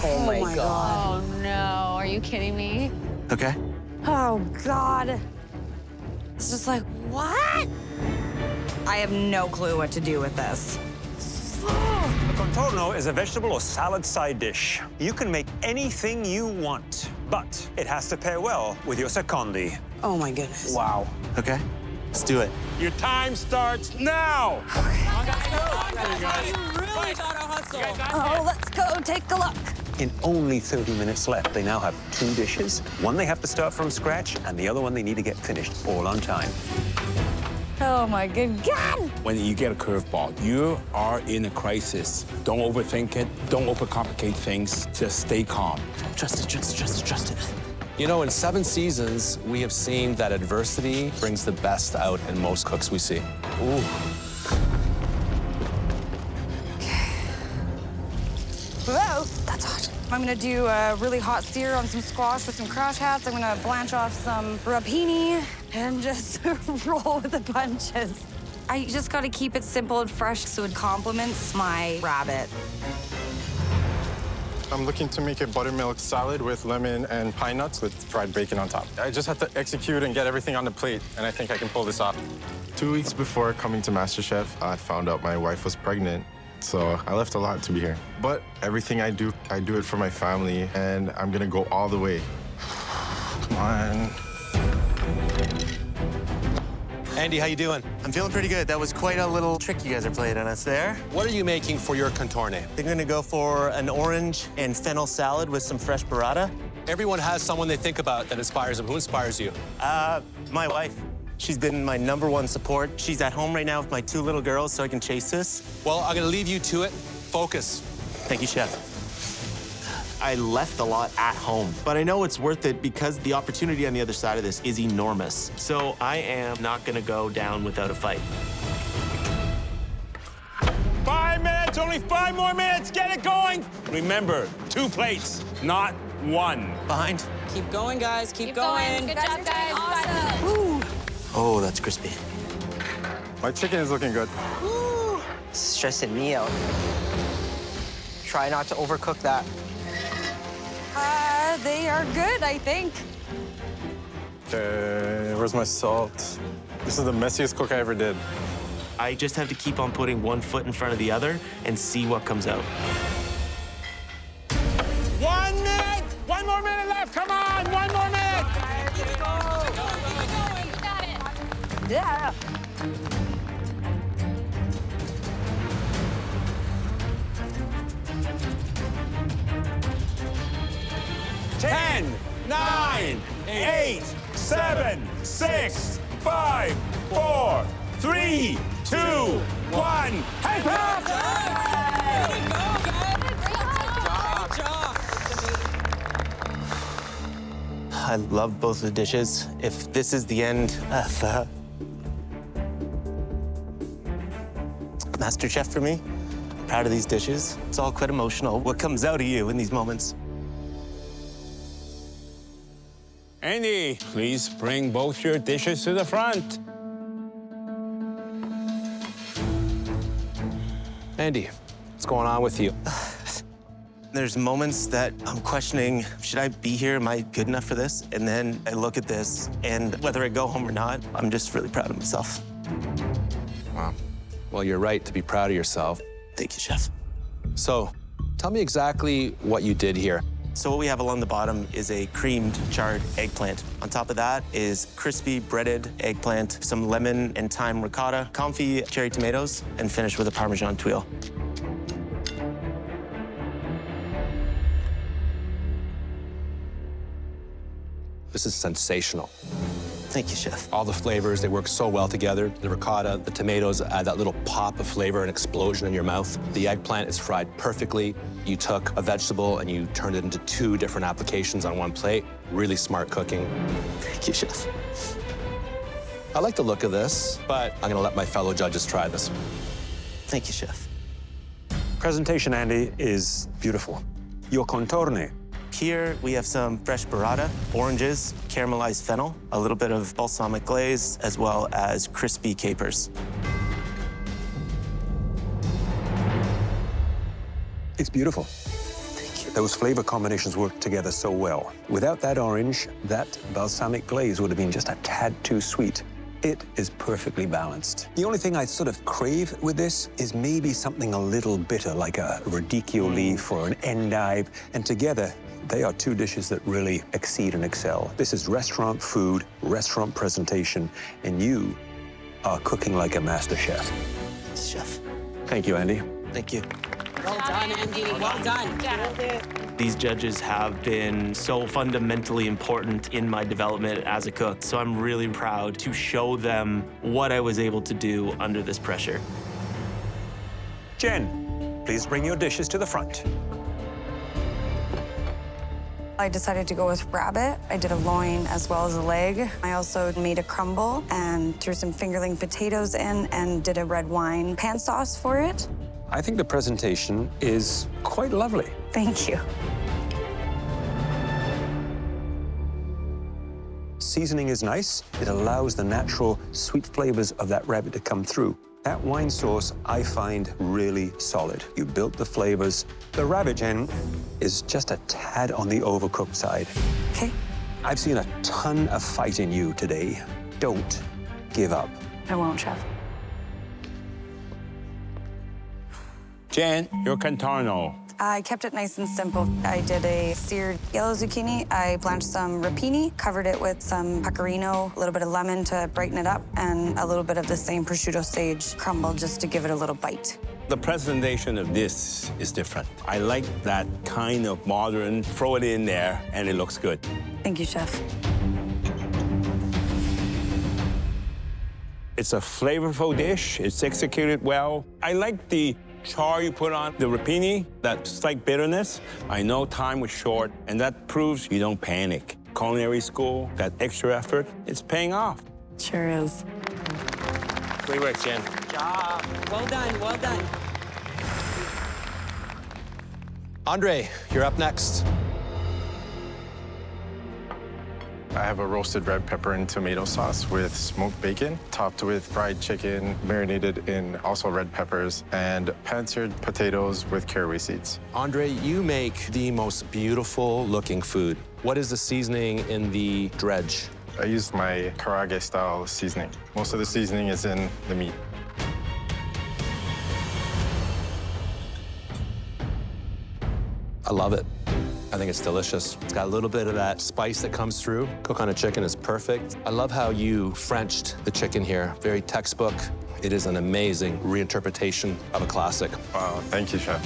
Oh my God. Oh, no. Are you kidding me? Okay. Oh, God. It's just like, what? I have no clue what to do with this. A contorno is a vegetable or salad side dish. You can make anything you want, but it has to pair well with your secondi. Oh my goodness. Wow. Okay. Let's do it. Your time starts now! You really gotta hustle. Oh, let's go take a look. In only 30 minutes left, they now have 2 dishes. One they have to start from scratch, and the other one they need to get finished all on time. Oh, my good God. When you get a curveball, you are in a crisis. Don't overthink it. Don't overcomplicate things. Just stay calm. Trust it, trust it, trust it, trust it. You know, in 7 seasons, we have seen that adversity brings the best out in most cooks we see. Ooh. Whoa, that's hot. I'm gonna do a really hot sear on some squash with some crash hats. I'm gonna blanch off some rapini and just roll with the punches. I just gotta keep it simple and fresh so it complements my rabbit. I'm looking to make a buttermilk salad with lemon and pine nuts with fried bacon on top. I just have to execute and get everything on the plate, and I think I can pull this off. 2 weeks before coming to MasterChef, I found out my wife was pregnant, so I left a lot to be here. But everything I do it for my family, and I'm gonna go all the way. Come on. Andy, how you doing? I'm feeling pretty good. That was quite a little trick you guys are playing on us there. What are you making for your contorne? They're gonna go for an orange and fennel salad with some fresh burrata. Everyone has someone they think about that inspires them. Who inspires you? My wife. She's been my #1 support. She's at home right now with my 2 little girls, so I can chase this. Well, I'm gonna leave you to it. Focus. Thank you, Chef. I left a lot at home, but I know it's worth it because the opportunity on the other side of this is enormous. So I am not gonna go down without a fight. 5 minutes, only 5 more minutes, get it going. Remember, 2 plates, not 1. Behind. Keep going, guys. Keep going. Good job, guys. Awesome. Oh, that's crispy. My chicken is looking good. Ooh, it's stressing me out. Try not to overcook that. They are good, I think. Okay, where's my salt? This is the messiest cook I ever did. I just have to keep on putting one foot in front of the other and see what comes out. 1 minute! 1 more minute left, come on! 1 more minute! Keep going. You got it. Yeah. Ten, 9, 8, 7, 6, 5, 4, 3, 2, 1. Hands up! I love both the dishes. If this is the end of MasterChef for me, I'm proud of these dishes. It's all quite emotional. What comes out of you in these moments? Andy, please bring both your dishes to the front. Andy, what's going on with you? There's moments that I'm questioning, should I be here? Am I good enough for this? And then I look at this, and whether I go home or not, I'm just really proud of myself. Wow. Well, you're right to be proud of yourself. Thank you, Chef. So, tell me exactly what you did here. So what we have along the bottom is a creamed charred eggplant. On top of that is crispy breaded eggplant, some lemon and thyme ricotta, confit cherry tomatoes, and finished with a Parmesan tuile. This is sensational. Thank you, Chef. All the flavors, they work so well together. The ricotta, the tomatoes add that little pop of flavor and explosion in your mouth. The eggplant is fried perfectly. You took a vegetable and you turned it into 2 different applications on one plate. Really smart cooking. Thank you, Chef. I like the look of this, but I'm gonna let my fellow judges try this. Thank you, Chef. Presentation, Andy, is beautiful. Your contorne. Here we have some fresh burrata, oranges, caramelized fennel, a little bit of balsamic glaze, as well as crispy capers. It's beautiful. Thank you. Those flavor combinations work together so well. Without that orange, that balsamic glaze would have been just a tad too sweet. It is perfectly balanced. The only thing I sort of crave with this is maybe something a little bitter, like a radicchio leaf or an endive, and together, they are 2 dishes that really exceed and excel. This is restaurant food, restaurant presentation, and you are cooking like a master chef. Chef. Thank you, Andy. Thank you. Well done, Andy. Well done. These judges have been so fundamentally important in my development as a cook, so I'm really proud to show them what I was able to do under this pressure. Jen, please bring your dishes to the front. I decided to go with rabbit. I did a loin as well as a leg. I also made a crumble and threw some fingerling potatoes in and did a red wine pan sauce for it. I think the presentation is quite lovely. Thank you. Seasoning is nice. It allows the natural sweet flavors of that rabbit to come through. That wine sauce, I find really solid. You built the flavors. The rabbit, Jen, is just a tad on the overcooked side. Okay. I've seen a ton of fight in you today. Don't give up. I won't, Chef. Jen, your contorno. I kept it nice and simple. I did a seared yellow zucchini. I blanched some rapini, covered it with some pecorino, a little bit of lemon to brighten it up, and a little bit of the same prosciutto sage crumble just to give it a little bite. The presentation of this is different. I like that kind of modern, throw it in there, and it looks good. Thank you, Chef. It's a flavorful dish. It's executed well. I like the char you put on the rapini, that slight bitterness. I know time was short, and that proves you don't panic. Culinary school, that extra effort, it's paying off. Sure is. Great work, Jen. Good job. Well done, well done. Andre, you're up next. I have a roasted red pepper and tomato sauce with smoked bacon, topped with fried chicken, marinated in also red peppers, and pan-seared potatoes with caraway seeds. Andre, you make the most beautiful looking food. What is the seasoning in the dredge? I use my karage-style seasoning. Most of the seasoning is in the meat. I love it. I think it's delicious. It's got a little bit of that spice that comes through. Cook on a chicken is perfect. I love how you Frenched the chicken here. Very textbook. It is an amazing reinterpretation of a classic. Wow, thank you, Chef.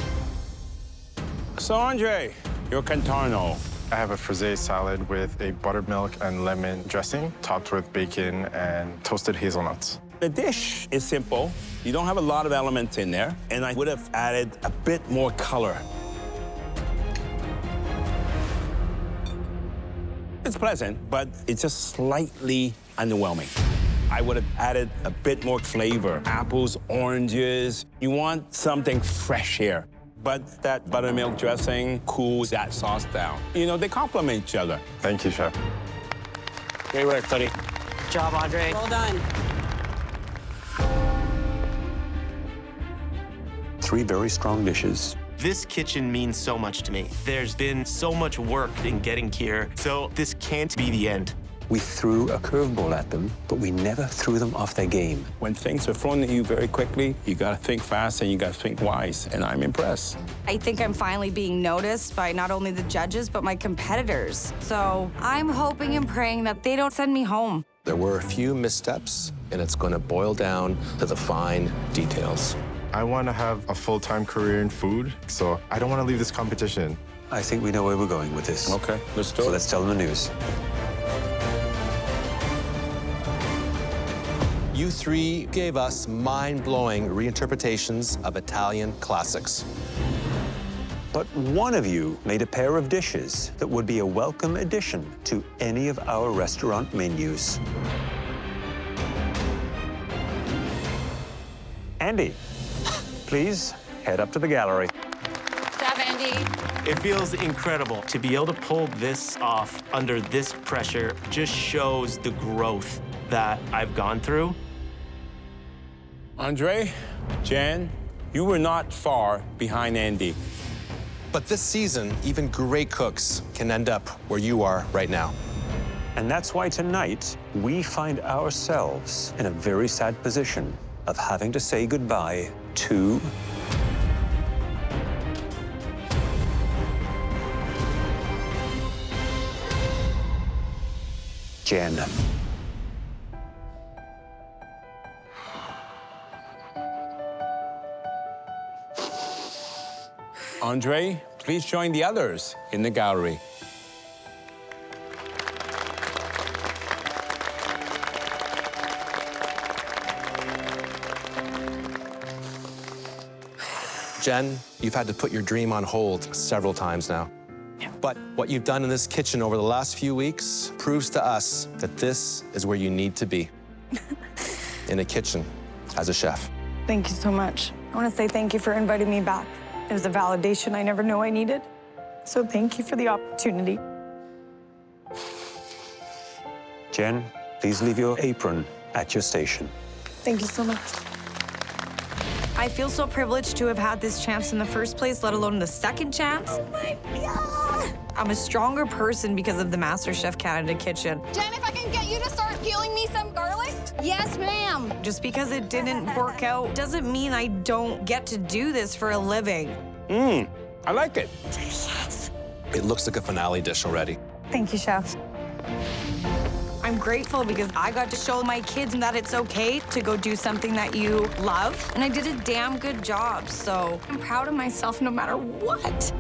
So, Andre, your Contorno. I have a frisee salad with a buttermilk and lemon dressing, topped with bacon and toasted hazelnuts. The dish is simple. You don't have a lot of elements in there, and I would have added a bit more color. It's pleasant, but it's just slightly underwhelming. I would have added a bit more flavor. Apples, oranges. You want something fresh here. But that buttermilk dressing cools that sauce down. You know, they complement each other. Thank you, Chef. Great work, buddy. Good job, Andre. Well done. 3 very strong dishes. This kitchen means so much to me. There's been so much work in getting here, so this can't be the end. We threw a curveball at them, but we never threw them off their game. When things are thrown at you very quickly, you gotta think fast and you gotta think wise, and I'm impressed. I think I'm finally being noticed by not only the judges, but my competitors. So I'm hoping and praying that they don't send me home. There were a few missteps, and it's going to boil down to the fine details. I want to have a full-time career in food, so I don't want to leave this competition. I think we know where we're going with this. Okay, let's do it. So let's tell them the news. You 3 gave us mind-blowing reinterpretations of Italian classics. But one of you made a pair of dishes that would be a welcome addition to any of our restaurant menus. Andy, please head up to the gallery. Good job, Andy. It feels incredible to be able to pull this off under this pressure. Just shows the growth that I've gone through. Andre, Jan, you were not far behind Andy. But this season, even great cooks can end up where you are right now. And that's why tonight we find ourselves in a very sad position of having to say goodbye to Jen. Andre, please join the others in the gallery. Jen, you've had to put your dream on hold several times now. Yeah. But what you've done in this kitchen over the last few weeks proves to us that this is where you need to be. In a kitchen, as a chef. Thank you so much. I want to say thank you for inviting me back. It was a validation I never knew I needed. So thank you for the opportunity. Jen, please leave your apron at your station. Thank you so much. I feel so privileged to have had this chance in the first place, let alone the second chance. Oh my God. I'm a stronger person because of the MasterChef Canada kitchen. Jen, if I can get you to start peeling me some garlic? Yes, ma'am. Just because it didn't work out doesn't mean I don't get to do this for a living. I like it. Yes. It looks like a finale dish already. Thank you, Chef. I'm grateful because I got to show my kids that it's okay to go do something that you love. And I did a damn good job, so I'm proud of myself no matter what.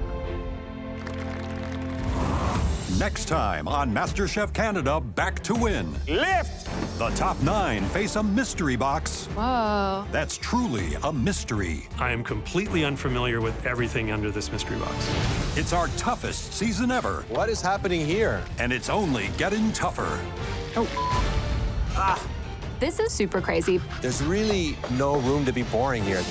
Next time on MasterChef Canada Back to Win. Lift! The top 9 face a mystery box. Whoa. That's truly a mystery. I am completely unfamiliar with everything under this mystery box. It's our toughest season ever. What is happening here? And it's only getting tougher. This is super crazy. There's really no room to be boring here.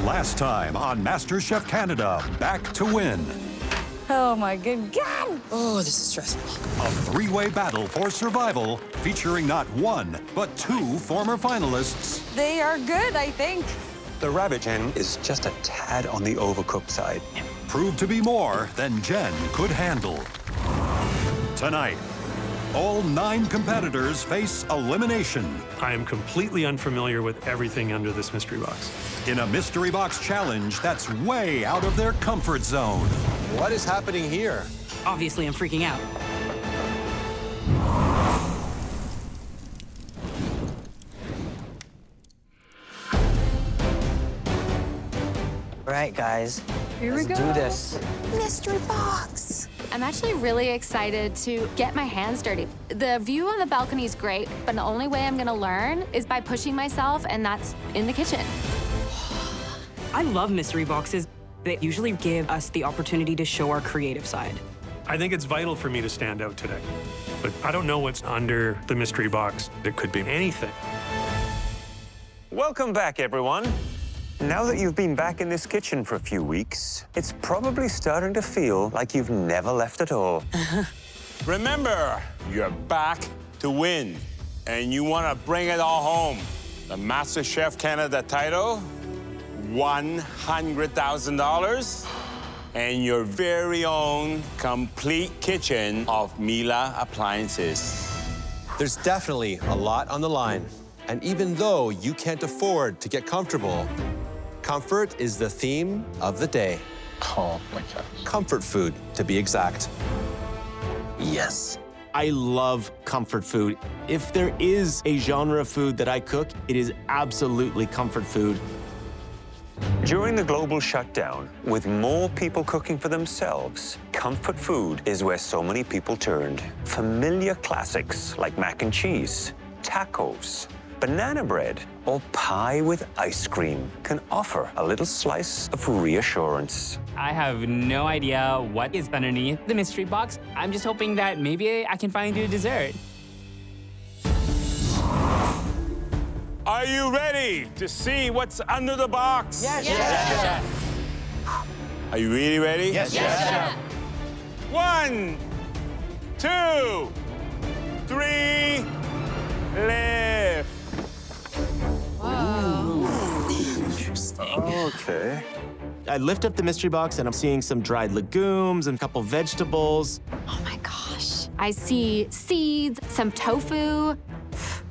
Last time on MasterChef Canada Back to Win. Oh my good God. Oh, this is stressful. A 3-way battle for survival featuring not 1, but 2 former finalists. They are good, I think. The rabbit Jen is just a tad on the overcooked side. Proved to be more than Jen could handle. Tonight, all 9 competitors face elimination. I am completely unfamiliar with everything under this mystery box. In a mystery box challenge that's way out of their comfort zone. What is happening here? Obviously, I'm freaking out. All right, guys. Here we Let's go. do this. Mystery box. I'm actually really excited to get my hands dirty. The view on the balcony is great, but the only way I'm gonna learn is by pushing myself, and that's in the kitchen. I love mystery boxes. They usually give us the opportunity to show our creative side. I think it's vital for me to stand out today. But I don't know what's under the mystery box. It could be anything. Welcome back, everyone. Now that you've been back in this kitchen for a few weeks, it's probably starting to feel like you've never left at all. Remember, you're back to win, and you want to bring it all home. The MasterChef Canada title, $100,000, and your very own complete kitchen of Miele appliances. There's definitely a lot on the line. And even though you can't afford to get comfortable, comfort is the theme of the day. Oh my gosh. Comfort food, to be exact. Yes. I love comfort food. If there is a genre of food that I cook, it is absolutely comfort food. During the global shutdown, with more people cooking for themselves, comfort food is where so many people turned. Familiar classics like mac and cheese, tacos, banana bread, or pie with ice cream can offer a little slice of reassurance. I have no idea what is underneath the mystery box. I'm just hoping that maybe I can find you a dessert. Are you ready to see what's under the box? Yes, Chef. Are you really ready? Yes, Chef. 1, 2, 3, lift. Okay. I lift up the mystery box and I'm seeing some dried legumes and a couple vegetables. Oh my gosh. I see seeds, some tofu.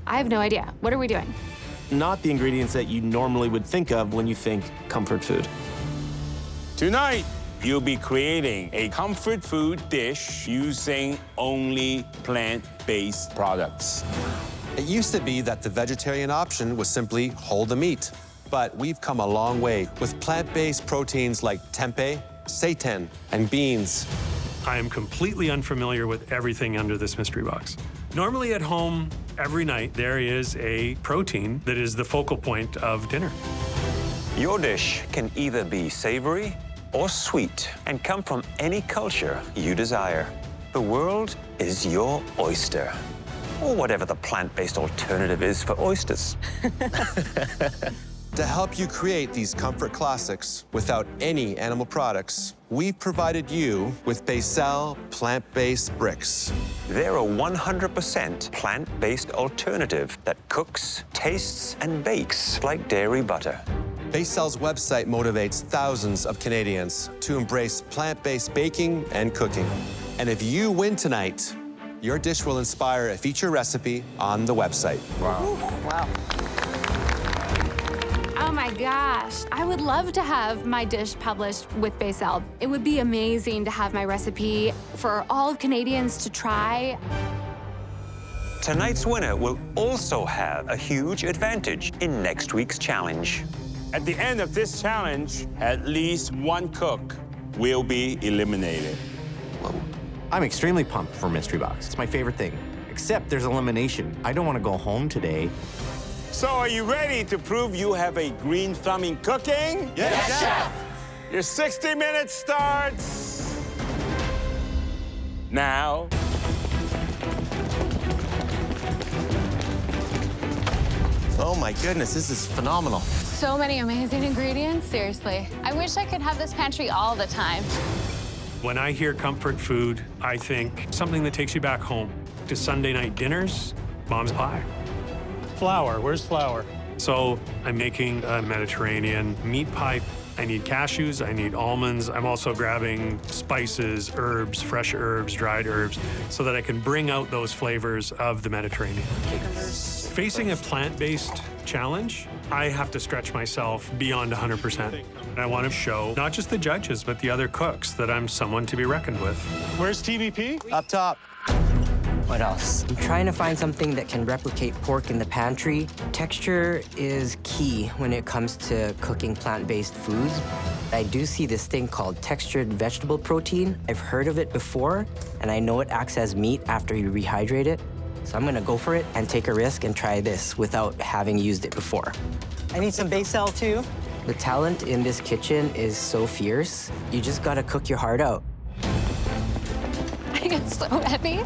I have no idea. What are we doing? Not the ingredients that you normally would think of when you think comfort food. Tonight, you'll be creating a comfort food dish using only plant-based products. It used to be that the vegetarian option was simply whole the meat. But we've come a long way with plant-based proteins like tempeh, seitan, and beans. I am completely unfamiliar with everything under this mystery box. Normally at home, every night, there is a protein that is the focal point of dinner. Your dish can either be savory or sweet and come from any culture you desire. The world is your oyster, or whatever the plant-based alternative is for oysters. To help you create these comfort classics without any animal products, we've provided you with Becel plant-based bricks. They're a 100% plant-based alternative that cooks, tastes, and bakes like dairy butter. Becel's website motivates thousands of Canadians to embrace plant-based baking and cooking. And if you win tonight, your dish will inspire a feature recipe on the website. Wow. Oh my gosh. I would love to have my dish published with Becel. It would be amazing to have my recipe for all of Canadians to try. Tonight's winner will also have a huge advantage in next week's challenge. At the end of this challenge, at least one cook will be eliminated. I'm extremely pumped for Mystery Box. It's my favorite thing. Except there's elimination. I don't want to go home today. So are you ready to prove you have a green thumb in cooking? Yes, Chef! Your 60 minutes starts now. Oh my goodness, this is phenomenal. So many amazing ingredients, seriously. I wish I could have this pantry all the time. When I hear comfort food, I think something that takes you back home to Sunday night dinners, mom's pie. Flour, where's flour? So I'm making a Mediterranean meat pie. I need cashews, I need almonds. I'm also grabbing spices, herbs, fresh herbs, dried herbs, so that I can bring out those flavors of the Mediterranean. Facing a plant-based challenge, I have to stretch myself beyond 100%. I want to show not just the judges, but the other cooks that I'm someone to be reckoned with. Where's TVP? Up top. What else? I'm trying to find something that can replicate pork in the pantry. Texture is key when it comes to cooking plant-based foods. I do see this thing called textured vegetable protein. I've heard of it before, and I know it acts as meat after you rehydrate it. So I'm gonna go for it and take a risk and try this without having used it before. I need some Becel too. The talent in this kitchen is so fierce. You just gotta cook your heart out. I get so heavy.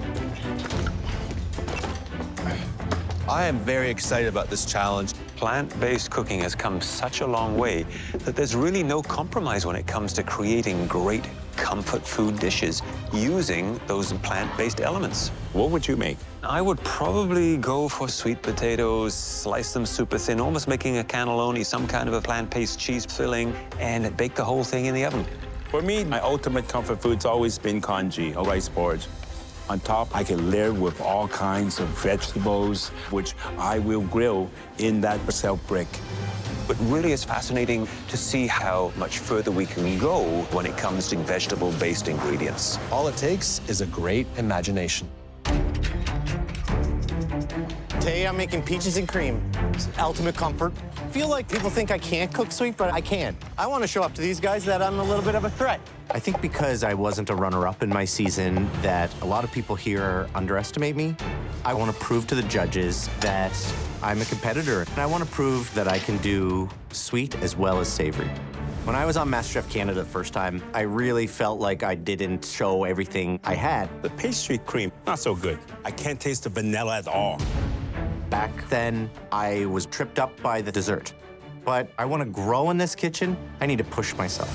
I am very excited about this challenge. Plant-based cooking has come such a long way that there's really no compromise when it comes to creating great comfort food dishes using those plant-based elements. What would you make? I would probably go for sweet potatoes, slice them super thin, almost making a cannelloni, some kind of a plant-based cheese filling, and bake the whole thing in the oven. For me, my ultimate comfort food's always been congee, or rice porridge. On top, I can layer with all kinds of vegetables, which I will grill in that Becel brick. But really, it's fascinating to see how much further we can go when it comes to vegetable-based ingredients. All it takes is a great imagination. Today I'm making peaches and cream. It's ultimate comfort. I feel like people think I can't cook sweet, but I can. I want to show up to these guys that I'm a little bit of a threat. I think because I wasn't a runner-up in my season that a lot of people here underestimate me. I want to prove to the judges that I'm a competitor, and I want to prove that I can do sweet as well as savory. When I was on MasterChef Canada the first time, I really felt like I didn't show everything I had. The pastry cream, not so good. I can't taste the vanilla at all. Back then, I was tripped up by the dessert. But I want to grow in this kitchen. I need to push myself.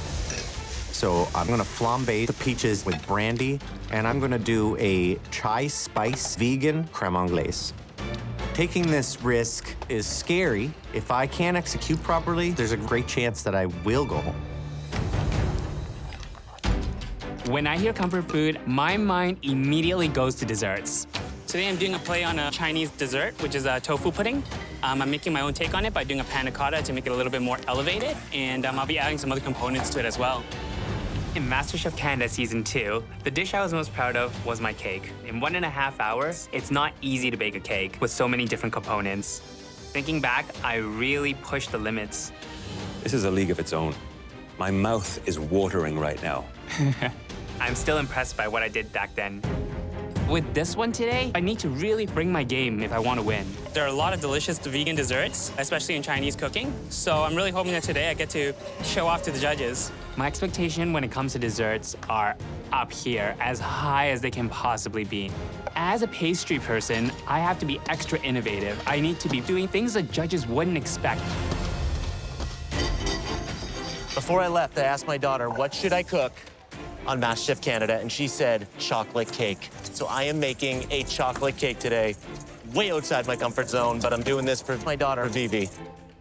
So I'm going to flambe the peaches with brandy, and I'm going to do a chai spice vegan creme anglaise. Taking this risk is scary. If I can't execute properly, there's a great chance that I will go home. When I hear comfort food, my mind immediately goes to desserts. Today I'm doing a play on a Chinese dessert, which is a tofu pudding. I'm making my own take on it by doing a panna cotta to make it a little bit more elevated, and I'll be adding some other components to it as well. In MasterChef Canada Season 2, the dish I was most proud of was my cake. In 1.5 hours, it's not easy to bake a cake with so many different components. Thinking back, I really pushed the limits. This is a league of its own. My mouth is watering right now. I'm still impressed by what I did back then. With this one today, I need to really bring my game if I want to win. There are a lot of delicious vegan desserts, especially in Chinese cooking. So I'm really hoping that today I get to show off to the judges. My expectation when it comes to desserts are up here, as high as they can possibly be. As a pastry person, I have to be extra innovative. I need to be doing things that judges wouldn't expect. Before I left, I asked my daughter, what should I cook on MasterChef Canada? And she said, chocolate cake. So I am making a chocolate cake today, way outside my comfort zone, but I'm doing this for my daughter, Vivi.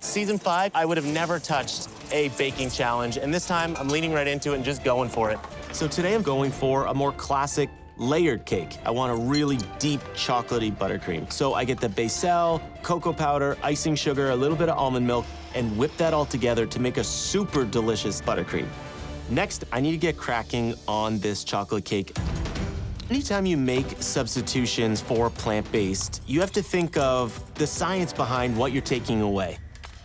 Season 5, I would have never touched a baking challenge, and this time I'm leaning right into it and just going for it. So today I'm going for a more classic layered cake. I want a really deep chocolatey buttercream. So I get the basil, cocoa powder, icing sugar, a little bit of almond milk, and whip that all together to make a super delicious buttercream. Next, I need to get cracking on this chocolate cake. Anytime you make substitutions for plant-based, you have to think of the science behind what you're taking away.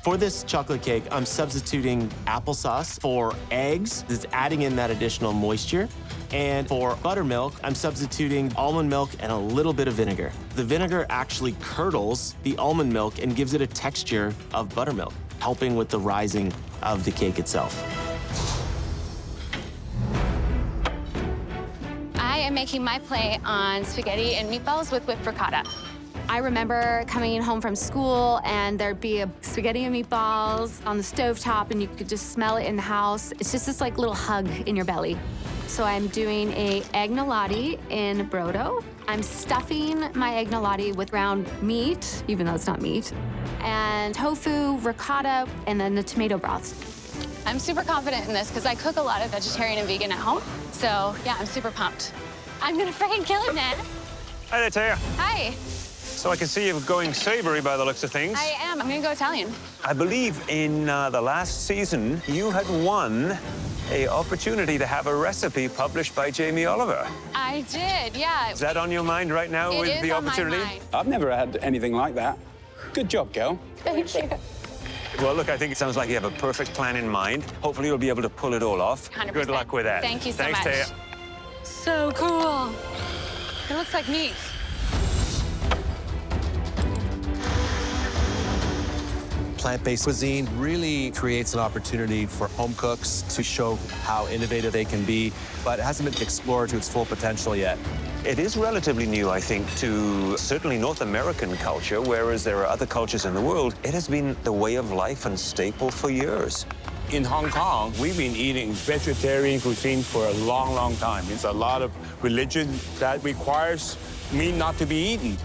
For this chocolate cake, I'm substituting applesauce for eggs. It's adding in that additional moisture. And for buttermilk, I'm substituting almond milk and a little bit of vinegar. The vinegar actually curdles the almond milk and gives it a texture of buttermilk, helping with the rising of the cake itself. I am making my play on spaghetti and meatballs with whipped ricotta. I remember coming home from school and there'd be a spaghetti and meatballs on the stovetop and you could just smell it in the house. It's just this like little hug in your belly. So I'm doing a agnolotti in brodo. I'm stuffing my agnolotti with ground meat, even though it's not meat, and tofu, ricotta, and then the tomato broths. I'm super confident in this because I cook a lot of vegetarian and vegan at home. So yeah, I'm super pumped. I'm gonna freaking kill it, man. Hi there, Taya. Hi. So I can see you're going savory by the looks of things. I am. I'm gonna go Italian. I believe in the last season, you had won an opportunity to have a recipe published by Jamie Oliver. I did, yeah. Is that on your mind right now It with is the on my opportunity? mind. I've never had anything like that. Good job, girl. Thank you. Well, look, I think it sounds like you have a perfect plan in mind. Hopefully you'll be able to pull it all off. 100%. Good luck with that. Thank you so Thanks, much. Taya. So cool. It looks like meat. Plant-based cuisine really creates an opportunity for home cooks to show how innovative they can be, but it hasn't been explored to its full potential yet. It is relatively new, I think, to certainly North American culture, whereas there are other cultures in the world. It has been the way of life and staple for years. In Hong Kong, we've been eating vegetarian cuisine for a long, long time. It's a lot of religion that requires meat not to be eaten.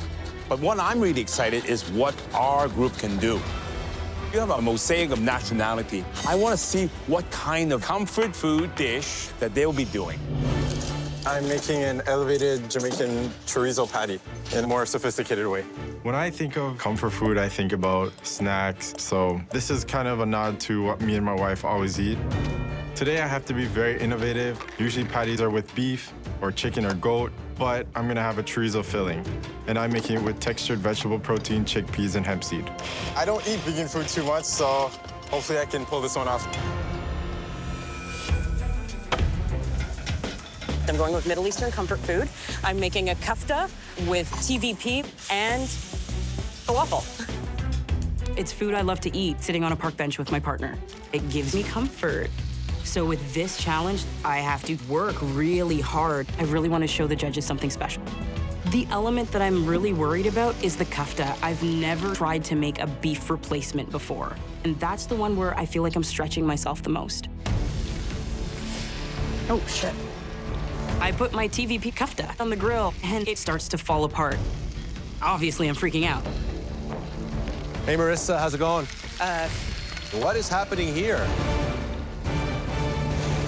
But what I'm really excited is what our group can do. You have a mosaic of nationality. I want to see what kind of comfort food dish that they'll be doing. I'm making an elevated Jamaican chorizo patty in a more sophisticated way. When I think of comfort food, I think about snacks. So this is kind of a nod to what me and my wife always eat. Today I have to be very innovative. Usually patties are with beef or chicken or goat, but I'm gonna have a chorizo filling. And I'm making it with textured vegetable protein, chickpeas, and hemp seed. I don't eat vegan food too much, so hopefully I can pull this one off. I'm going with Middle Eastern comfort food. I'm making a kofta with TVP and falafel. It's food I love to eat sitting on a park bench with my partner. It gives me comfort. So with this challenge, I have to work really hard. I really want to show the judges something special. The element that I'm really worried about is the kofta. I've never tried to make a beef replacement before. And that's the one where I feel like I'm stretching myself the most. Oh, shit. I put my TVP kofta on the grill, and it starts to fall apart. Obviously, I'm freaking out. Hey, Marissa, how's it going? What is happening here?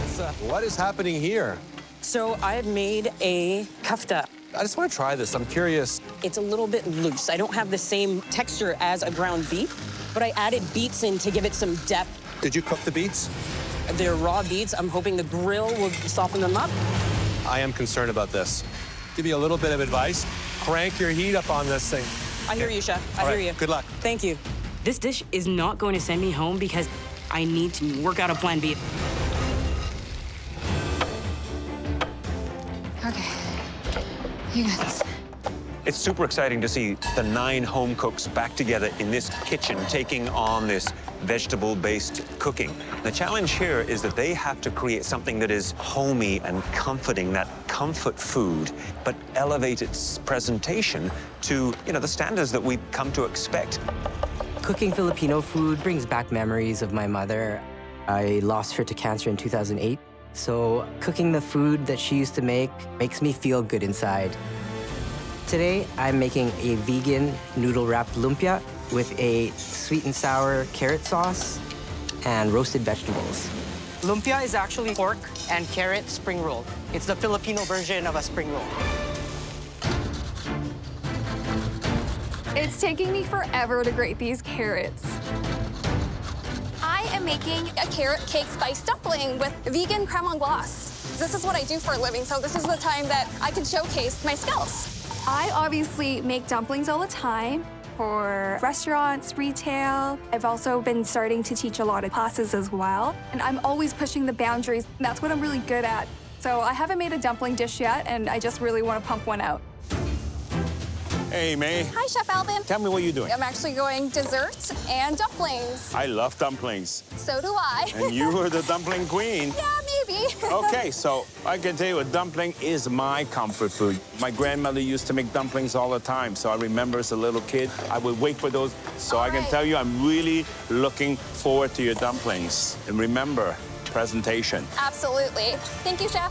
Marissa, what is happening here? So I've made a kofta. I just want to try this. I'm curious. It's a little bit loose. I don't have the same texture as a ground beef, but I added beets in to give it some depth. Did you cook the beets? They're raw beets. I'm hoping the grill will soften them up. I am concerned about this. Give me a little bit of advice. Crank your heat up on this thing. I hear you, Chef. I hear you. Good luck. Thank you. This dish is not going to send me home because I need to work out a plan B. Okay. You got this. It's super exciting to see the 9 home cooks back together in this kitchen, taking on this vegetable-based cooking. The challenge here is that they have to create something that is homey and comforting, that comfort food, but elevate its presentation to, the standards that we've come to expect. Cooking Filipino food brings back memories of my mother. I lost her to cancer in 2008, so cooking the food that she used to make makes me feel good inside. Today, I'm making a vegan noodle-wrapped lumpia with a sweet and sour carrot sauce and roasted vegetables. Lumpia is actually pork and carrot spring roll. It's the Filipino version of a spring roll. It's taking me forever to grate these carrots. I am making a carrot cake spice dumpling with vegan creme anglaise. This is what I do for a living, so this is the time that I can showcase my skills. I obviously make dumplings all the time for restaurants, retail. I've also been starting to teach a lot of classes as well, and I'm always pushing the boundaries. That's what I'm really good at. So I haven't made a dumpling dish yet, and I just really want to pump one out. Hey, May. Hi, Chef Alvin. Tell me what you're doing. I'm actually going dessert and dumplings. I love dumplings. So do I. And you were the dumpling queen. Yeah, maybe. Okay, so I can tell you a dumpling is my comfort food. My grandmother used to make dumplings all the time, so I remember as a little kid, I would wait for those. So I can tell you I'm really looking forward to your dumplings. And remember, presentation. Absolutely. Thank you, Chef.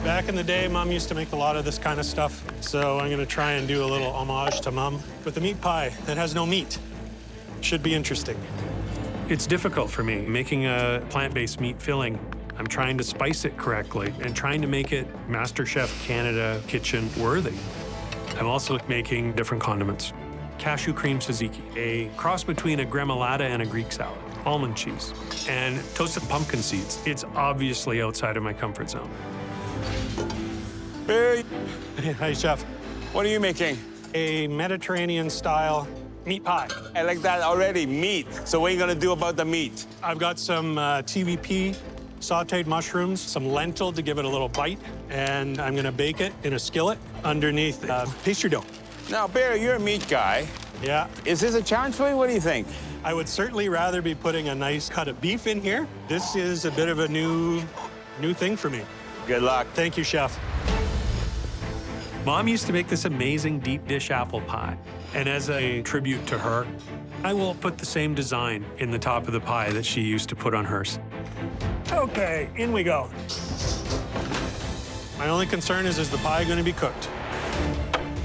Back in the day, Mom used to make a lot of this kind of stuff, so I'm gonna try and do a little homage to Mom with a meat pie that has no meat. Should be interesting. It's difficult for me making a plant-based meat filling. I'm trying to spice it correctly and trying to make it MasterChef Canada kitchen worthy. I'm also making different condiments. Cashew cream tzatziki, a cross between a gremolata and a Greek salad, almond cheese, and toasted pumpkin seeds. It's obviously outside of my comfort zone. Hey. Hi, Chef. What are you making? A Mediterranean-style meat pie. I like that already, meat. So what are you gonna do about the meat? I've got some TVP, sauteed mushrooms, some lentil to give it a little bite, and I'm gonna bake it in a skillet underneath pastry dough. Now, Barry, you're a meat guy. Yeah. Is this a challenge for you? What do you think? I would certainly rather be putting a nice cut of beef in here. This is a bit of a new thing for me. Good luck. Thank you, Chef. Mom used to make this amazing deep dish apple pie. And as a tribute to her, I will put the same design in the top of the pie that she used to put on hers. Okay, in we go. My only concern is the pie going to be cooked?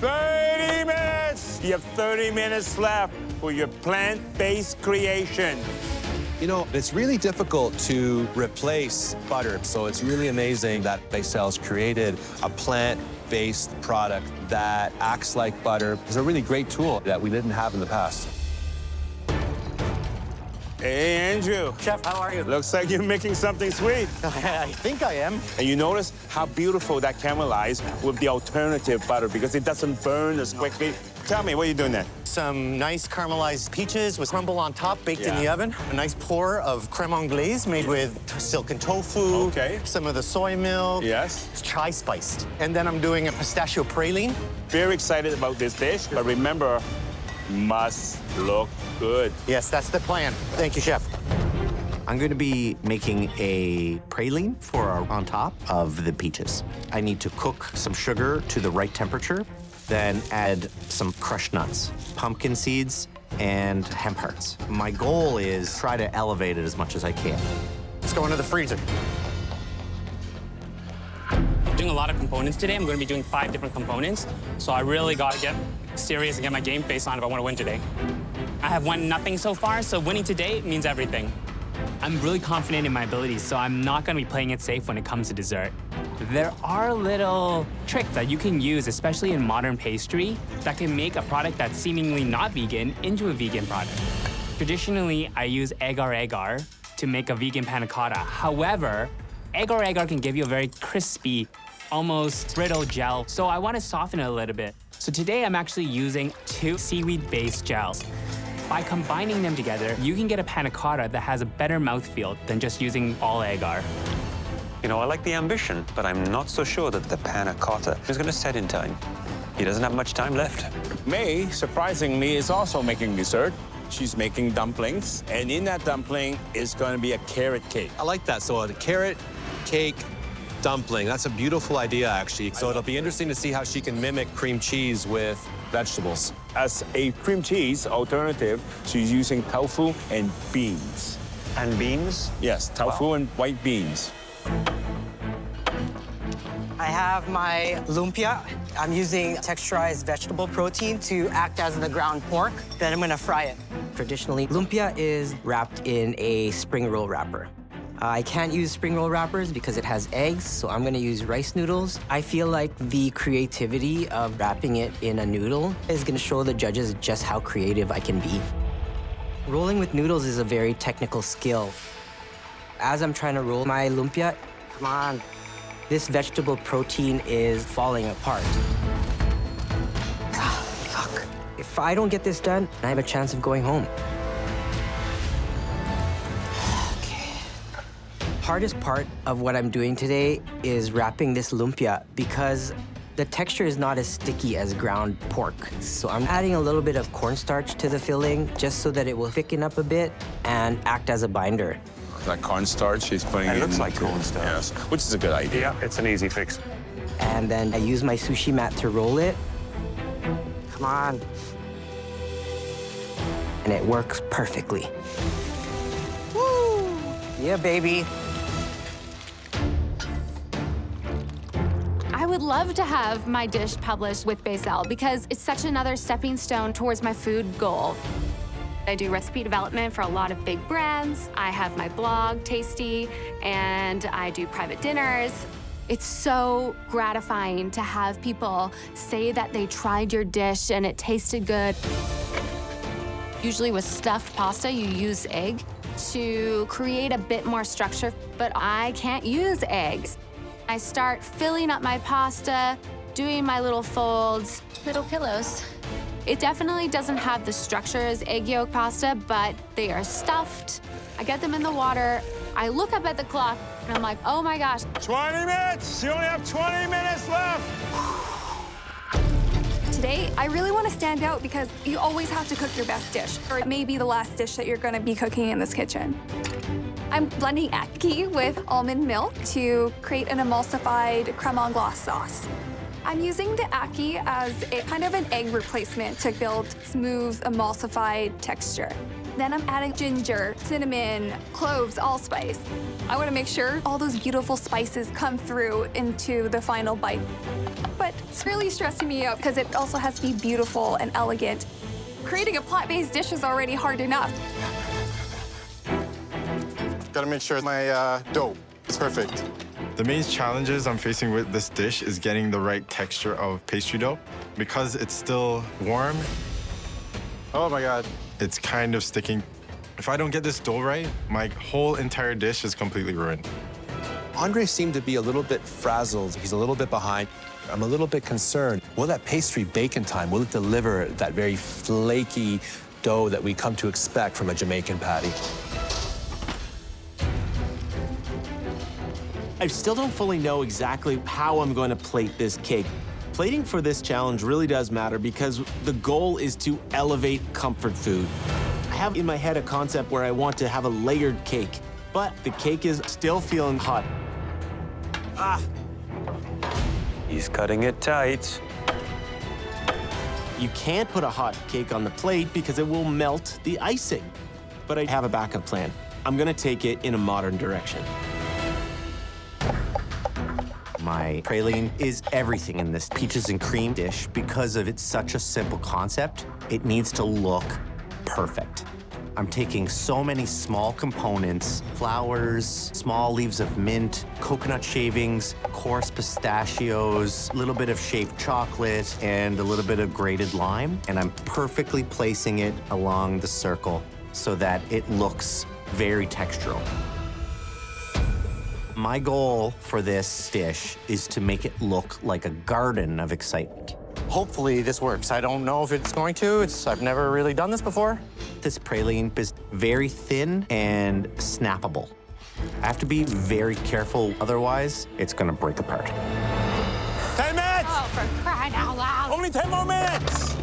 30 minutes! You have 30 minutes left for your plant-based creation. It's really difficult to replace butter, so it's really amazing that Bacel's created a plant-based product that acts like butter. It's a really great tool that we didn't have in the past. Hey, Andrew. Chef, how are you? Looks like you're making something sweet. I think I am. And you notice how beautiful that caramelized with the alternative butter because it doesn't burn as quickly. Tell me, what are you doing there? Some nice caramelized peaches with crumble on top, baked in the oven. A nice pour of creme anglaise made with silken tofu. Okay. Some of the soy milk. Yes. It's chai spiced. And then I'm doing a pistachio praline. Very excited about this dish, but remember, must look good. Yes, that's the plan. Thank you, Chef. I'm going to be making a praline on top of the peaches. I need to cook some sugar to the right temperature, then add some crushed nuts, pumpkin seeds, and hemp hearts. My goal is try to elevate it as much as I can. Let's go into the freezer. Doing a lot of components today. I'm going to be doing 5 different components, so I really got to get serious and get my game face on if I want to win today. I have won nothing so far, so winning today means everything. I'm really confident in my abilities, so I'm not going to be playing it safe when it comes to dessert. There are little tricks that you can use, especially in modern pastry, that can make a product that's seemingly not vegan into a vegan product. Traditionally, I use agar-agar to make a vegan panna cotta. However, agar-agar can give you a very crispy, almost brittle gel, so I want to soften it a little bit. So today I'm actually using 2 seaweed-based gels. By combining them together, you can get a panna cotta that has a better mouthfeel than just using all agar. You know, I like the ambition, but I'm not so sure that the panna cotta is going to set in time. He doesn't have much time left. May, surprisingly, is also making dessert. She's making dumplings, and in that dumpling is going to be a carrot cake. I like that. So a carrot cake dumpling. That's a beautiful idea, actually. So it'll be interesting to see how she can mimic cream cheese with vegetables. As a cream cheese alternative, she's using tofu and beans. And beans? Yes, tofu and white beans. I have my lumpia. I'm using texturized vegetable protein to act as the ground pork. Then I'm gonna fry it. Traditionally, lumpia is wrapped in a spring roll wrapper. I can't use spring roll wrappers because it has eggs, so I'm gonna use rice noodles. I feel like the creativity of wrapping it in a noodle is gonna show the judges just how creative I can be. Rolling with noodles is a very technical skill. As I'm trying to roll my lumpia, come on, this vegetable protein is falling apart. Fuck. If I don't get this done, I have a chance of going home. Okay. Hardest part of what I'm doing today is wrapping this lumpia because the texture is not as sticky as ground pork. So I'm adding a little bit of cornstarch to the filling just so that it will thicken up a bit and act as a binder. That cornstarch she's putting in. It looks like cornstarch. Yes, which is a good idea. Yeah, it's an easy fix. And then I use my sushi mat to roll it. Come on. And it works perfectly. Woo! Yeah, baby. I would love to have my dish published with Basil because it's such another stepping stone towards my food goal. I do recipe development for a lot of big brands. I have my blog, Tasty, and I do private dinners. It's so gratifying to have people say that they tried your dish and it tasted good. Usually with stuffed pasta, you use egg to create a bit more structure, but I can't use eggs. I start filling up my pasta, doing my little folds, little pillows. It definitely doesn't have the structure as egg yolk pasta, but they are stuffed. I get them in the water. I look up at the clock, and I'm like, oh my gosh. 20 minutes! You only have 20 minutes left! Today, I really want to stand out because you always have to cook your best dish, or it may be the last dish that you're going to be cooking in this kitchen. I'm blending ackee with almond milk to create an emulsified creme anglaise sauce. I'm using the ackee as a kind of an egg replacement to build smooth, emulsified texture. Then I'm adding ginger, cinnamon, cloves, allspice. I want to make sure all those beautiful spices come through into the final bite. But it's really stressing me out because it also has to be beautiful and elegant. Creating a plant-based dish is already hard enough. Gotta make sure my dough is perfect. The main challenges I'm facing with this dish is getting the right texture of pastry dough. Because it's still warm, oh my God, it's kind of sticking. If I don't get this dough right, my whole entire dish is completely ruined. Andre seemed to be a little bit frazzled. He's a little bit behind. I'm a little bit concerned. Will that pastry bake in time? Will it deliver that very flaky dough that we come to expect from a Jamaican patty? I still don't fully know exactly how I'm going to plate this cake. Plating for this challenge really does matter because the goal is to elevate comfort food. I have in my head a concept where I want to have a layered cake, but the cake is still feeling hot. He's cutting it tight. You can't put a hot cake on the plate because it will melt the icing. But I have a backup plan. I'm gonna take it in a modern direction. My praline is everything in this peaches and cream dish because of it's such a simple concept. It needs to look perfect. I'm taking so many small components, flowers, small leaves of mint, coconut shavings, coarse pistachios, a little bit of shaved chocolate, and a little bit of grated lime, and I'm perfectly placing it along the circle so that it looks very textural. My goal for this dish is to make it look like a garden of excitement. Hopefully this works. I don't know if it's going to. I've never really done this before. This praline is very thin and snappable. I have to be very careful, otherwise it's gonna break apart. 10 minutes! Oh, for crying out loud. Only 10 more minutes!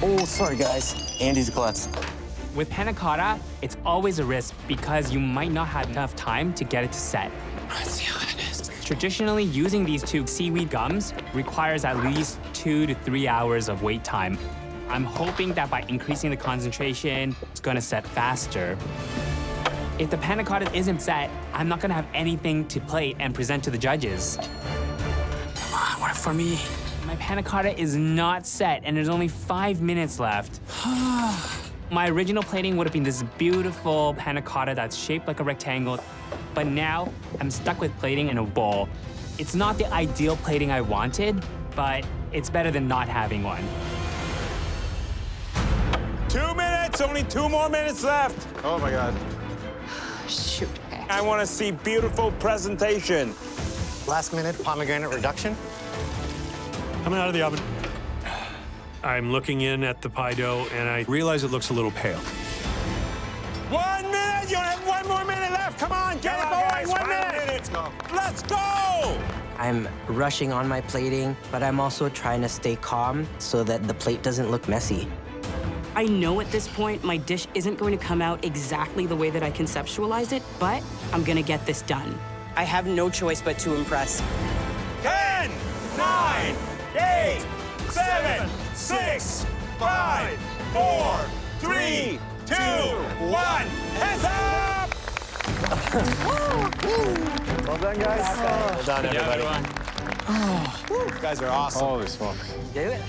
Oh, sorry, guys. Andy's klutz. With panna cotta, it's always a risk because you might not have enough time to get it to set. Let's see how that is. Traditionally, using these two seaweed gums requires at least 2 to 3 hours of wait time. I'm hoping that by increasing the concentration, it's gonna set faster. If the panna cotta isn't set, I'm not gonna have anything to plate and present to the judges. Come on, work for me. My panna cotta is not set, and there's only 5 minutes left. My original plating would have been this beautiful panna cotta that's shaped like a rectangle, but now I'm stuck with plating in a bowl. It's not the ideal plating I wanted, but it's better than not having one. 2 minutes, only 2 more minutes left. Oh my God. Shoot. I want to see beautiful presentation. Last minute pomegranate reduction. Coming out of the oven. I'm looking in at the pie dough, and I realize it looks a little pale. 1 minute, you have 1 more minute left. Come on, get it going, 1 minute. Let's go. Let's go! I'm rushing on my plating, but I'm also trying to stay calm so that the plate doesn't look messy. I know at this point my dish isn't going to come out exactly the way that I conceptualized it, but I'm gonna get this done. I have no choice but to impress. 10, 9, 8, 7, 6, 5, 4, 3, 2, 1. Hands up! Well done, guys. Well done, everybody. You guys are awesome. Holy smokes. Do it.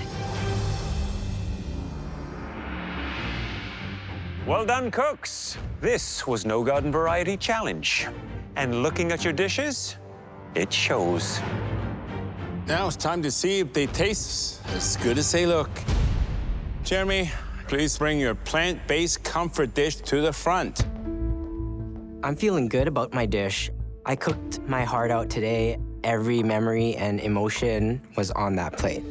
Well done, cooks. This was No Garden Variety Challenge. And looking at your dishes, it shows. Now it's time to see if they taste as good as they look. Jeremy, please bring your plant-based comfort dish to the front. I'm feeling good about my dish. I cooked my heart out today. Every memory and emotion was on that plate.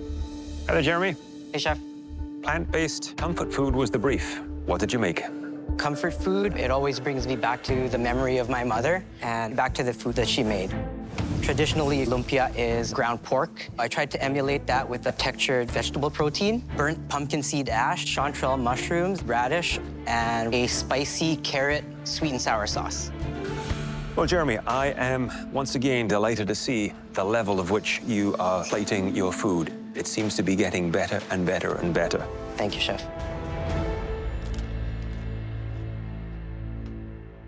Hello, Jeremy. Hey, Chef. Plant-based comfort food was the brief. What did you make? Comfort food, it always brings me back to the memory of my mother and back to the food that she made. Traditionally, lumpia is ground pork. I tried to emulate that with a textured vegetable protein, burnt pumpkin seed ash, chanterelle mushrooms, radish, and a spicy carrot sweet and sour sauce. Well, Jeremy, I am once again delighted to see the level of which you are plating your food. It seems to be getting better and better and better. Thank you, Chef.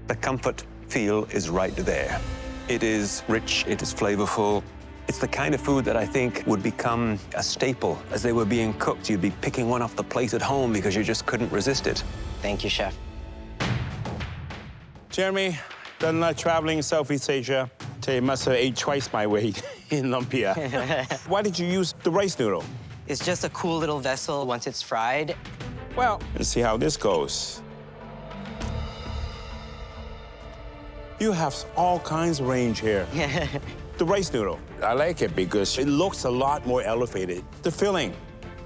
The comfort feel is right there. It is rich, it is flavorful. It's the kind of food that I think would become a staple. As they were being cooked, you'd be picking one off the plate at home because you just couldn't resist it. Thank you, Chef. Jeremy, done a lot of traveling in Southeast Asia. So you must have ate twice my weight in lumpia. Why did you use the rice noodle? It's just a cool little vessel once it's fried. Well, let's see how this goes. You have all kinds of range here. The rice noodle, I like it because it looks a lot more elevated. The filling,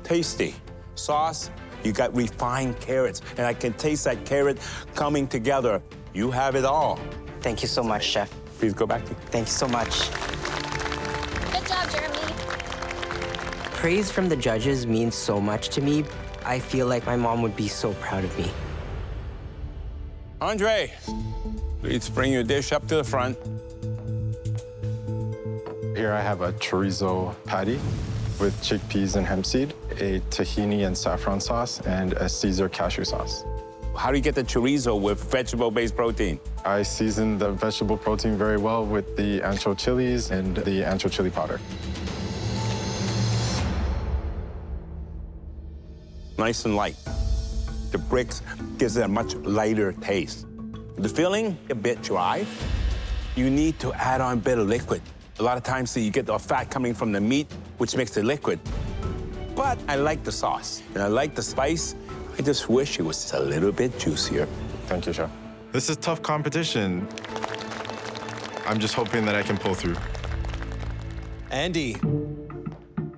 tasty. Sauce, you got refined carrots, and I can taste that carrot coming together. You have it all. Thank you so much, Chef. Please go back to you. Thank you so much. Good job, Jeremy. Praise from the judges means so much to me. I feel like my mom would be so proud of me. Andre, please bring your dish up to the front. Here I have a chorizo patty with chickpeas and hemp seed, a tahini and saffron sauce, and a Caesar cashew sauce. How do you get the chorizo with vegetable-based protein? I season the vegetable protein very well with the ancho chilies and the ancho chili powder. Nice and light. The bricks gives it a much lighter taste. The filling, a bit dry. You need to add on a bit of liquid. A lot of times you get the fat coming from the meat, which makes it liquid. But I like the sauce, and I like the spice. I just wish it was just a little bit juicier. Thank you, Chef. This is tough competition. I'm just hoping that I can pull through. Andy,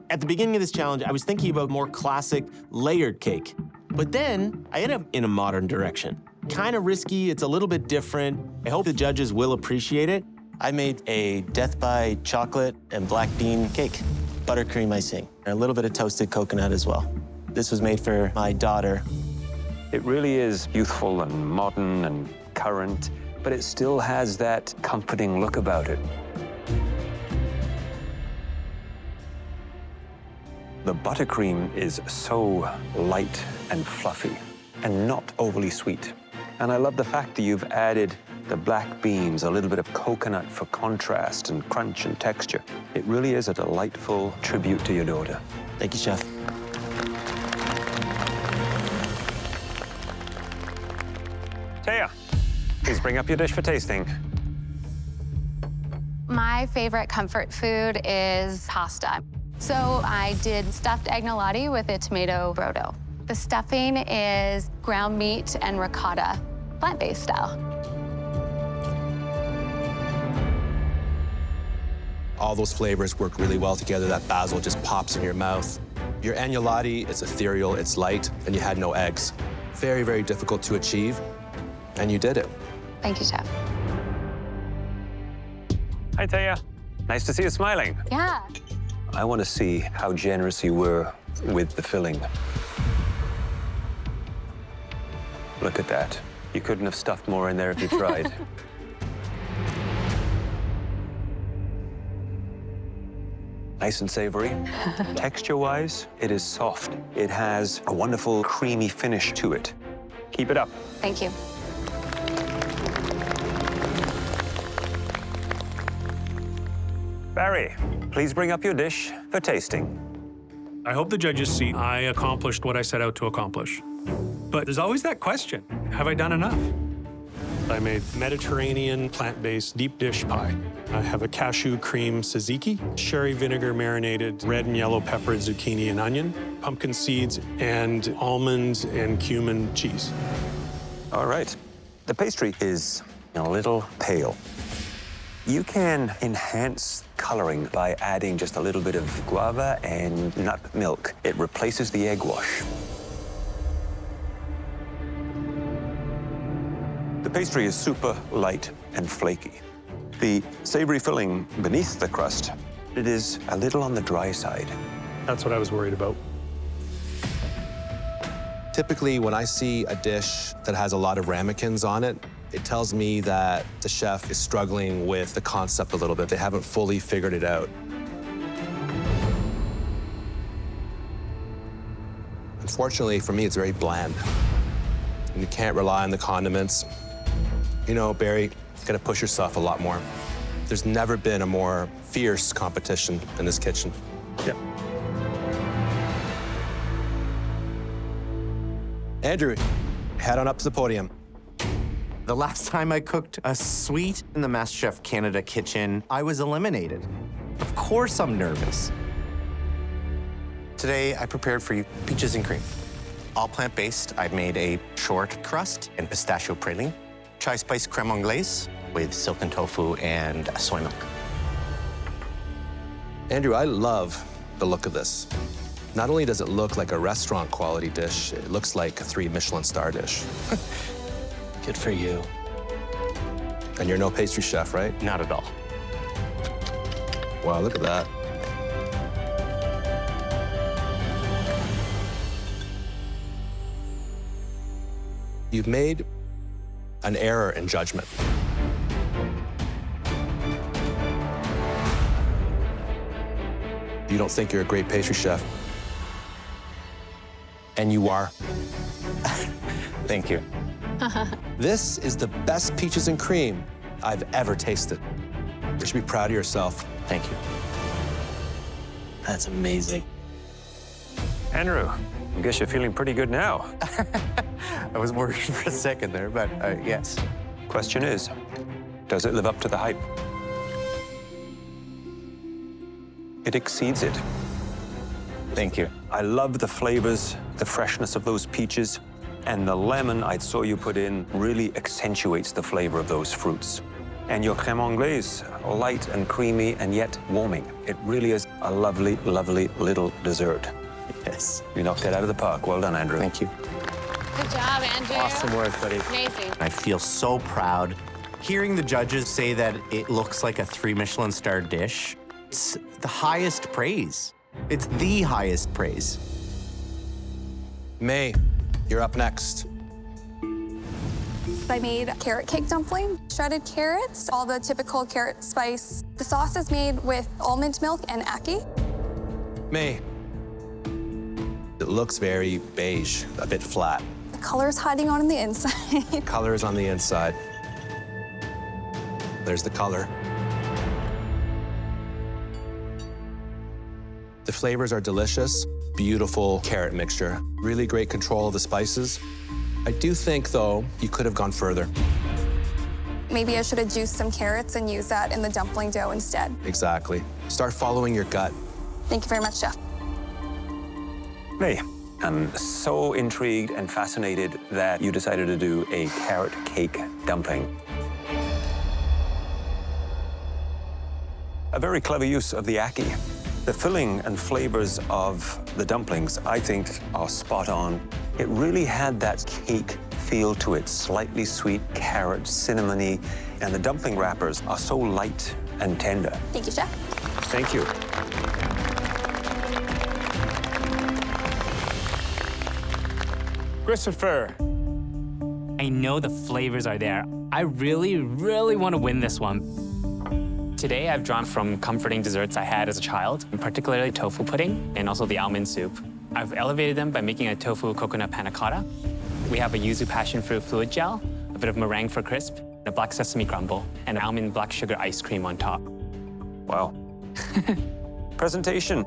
at the beginning of this challenge, I was thinking about more classic layered cake. But then I ended up in a modern direction. kind of risky. It's a little bit different. I hope the judges will appreciate it. I made a death by chocolate and black bean cake, buttercream icing, and a little bit of toasted coconut as well. This was made for my daughter. It really is youthful and modern and current, but it still has that comforting look about it. The buttercream is so light and fluffy and not overly sweet. And I love the fact that you've added the black beans, a little bit of coconut for contrast and crunch and texture. It really is a delightful tribute to your daughter. Thank you, Chef. Taya, please bring up your dish for tasting. My favorite comfort food is pasta. So I did stuffed agnolotti with a tomato brodo. The stuffing is ground meat and ricotta, plant-based style. All those flavors work really well together. That basil just pops in your mouth. Your agnolotti, it's ethereal, it's light, and you had no eggs. Very, very difficult to achieve, and you did it. Thank you, Chef. Hi, Taya. Nice to see you smiling. Yeah. I want to see how generous you were with the filling. Look at that. You couldn't have stuffed more in there if you tried. Nice and savory. Texture-wise, it is soft. It has a wonderful creamy finish to it. Keep it up. Thank you. Barry, please bring up your dish for tasting. I hope the judges see I accomplished what I set out to accomplish. But there's always that question, have I done enough? I made Mediterranean plant-based deep dish pie. I have a cashew cream tzatziki, sherry vinegar marinated red and yellow peppered zucchini and onion, pumpkin seeds, and almond and cumin cheese. All right. The pastry is a little pale. You can enhance coloring by adding just a little bit of guava and nut milk. It replaces the egg wash. The pastry is super light and flaky. The savory filling beneath the crust, it is a little on the dry side. That's what I was worried about. Typically, when I see a dish that has a lot of ramekins on it, it tells me that the chef is struggling with the concept a little bit. They haven't fully figured it out. Unfortunately, for me, it's very bland. And you can't rely on the condiments. You know, Barry, you gotta push yourself a lot more. There's never been a more fierce competition in this kitchen. Yeah. Andrew, head on up to the podium. The last time I cooked a sweet in the MasterChef Canada kitchen, I was eliminated. Of course I'm nervous. Today, I prepared for you peaches and cream. All plant-based, I've made a short crust and pistachio praline, chai spice creme anglaise with silken tofu and soy milk. Andrew, I love the look of this. Not only does it look like a restaurant quality dish, it looks like a 3 Michelin star dish. Good for you. And you're no pastry chef, right? Not at all. Wow, look at that. You've made an error in judgment. You don't think you're a great pastry chef. And you are. Thank you. This is the best peaches and cream I've ever tasted. You should be proud of yourself. Thank you. That's amazing. Andrew, I guess you're feeling pretty good now. I was worried for a second there, but yes. Question is, does it live up to the hype? It exceeds it. Thank you. I love the flavors, the freshness of those peaches, and the lemon I saw you put in really accentuates the flavor of those fruits. And your crème anglaise, light and creamy and yet warming. It really is a lovely, lovely little dessert. Yes. You knocked it out of the park. Well done, Andrew. Thank you. Good job, Andrew. Awesome work, buddy. Amazing. I feel so proud. Hearing the judges say that it looks like a 3 Michelin star dish, it's the highest praise. It's the highest praise. May, you're up next. I made carrot cake dumpling, shredded carrots, all the typical carrot spice. The sauce is made with almond milk and ackee. May, it looks very beige, a bit flat. The color's hiding on the inside. Color is on the inside. There's the color. The flavors are delicious, beautiful carrot mixture, really great control of the spices. I do think, though, you could have gone further. Maybe I should have juiced some carrots and used that in the dumpling dough instead. Exactly. Start following your gut. Thank you very much, Chef. May, I'm so intrigued and fascinated that you decided to do a carrot cake dumpling. A very clever use of the ackee. The filling and flavors of the dumplings, I think, are spot on. It really had that cake feel to it, slightly sweet, carrot, cinnamony, and the dumpling wrappers are so light and tender. Thank you, Chef. Thank you. Christopher. I know the flavors are there. I really, really want to win this one. Today, I've drawn from comforting desserts I had as a child, particularly tofu pudding and also the almond soup. I've elevated them by making a tofu coconut panna cotta. We have a yuzu passion fruit fluid gel, a bit of meringue for crisp, a black sesame crumble, and almond black sugar ice cream on top. Wow. Presentation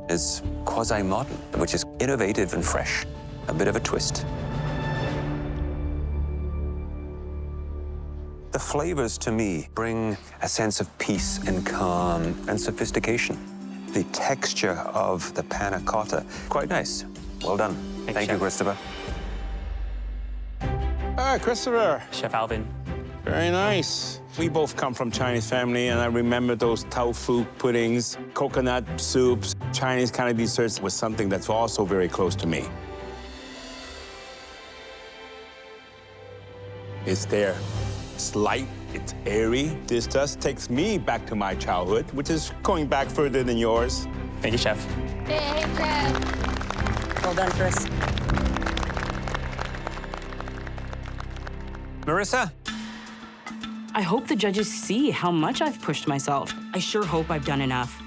is quasi-modern, which is innovative and fresh. A bit of a twist. The flavors, to me, bring a sense of peace and calm and sophistication. The texture of the panna cotta, quite nice. Well done. Thank you, Christopher. Ah, Christopher. Chef Alvin. Very nice. We both come from Chinese family, and I remember those tofu puddings, coconut soups. Chinese kind of desserts was something that's also very close to me. It's there. It's light, it's airy. This just takes me back to my childhood, which is going back further than yours. Thank you, Chef. Hey, Chris. Well done, Chris. Marissa? I hope the judges see how much I've pushed myself. I sure hope I've done enough.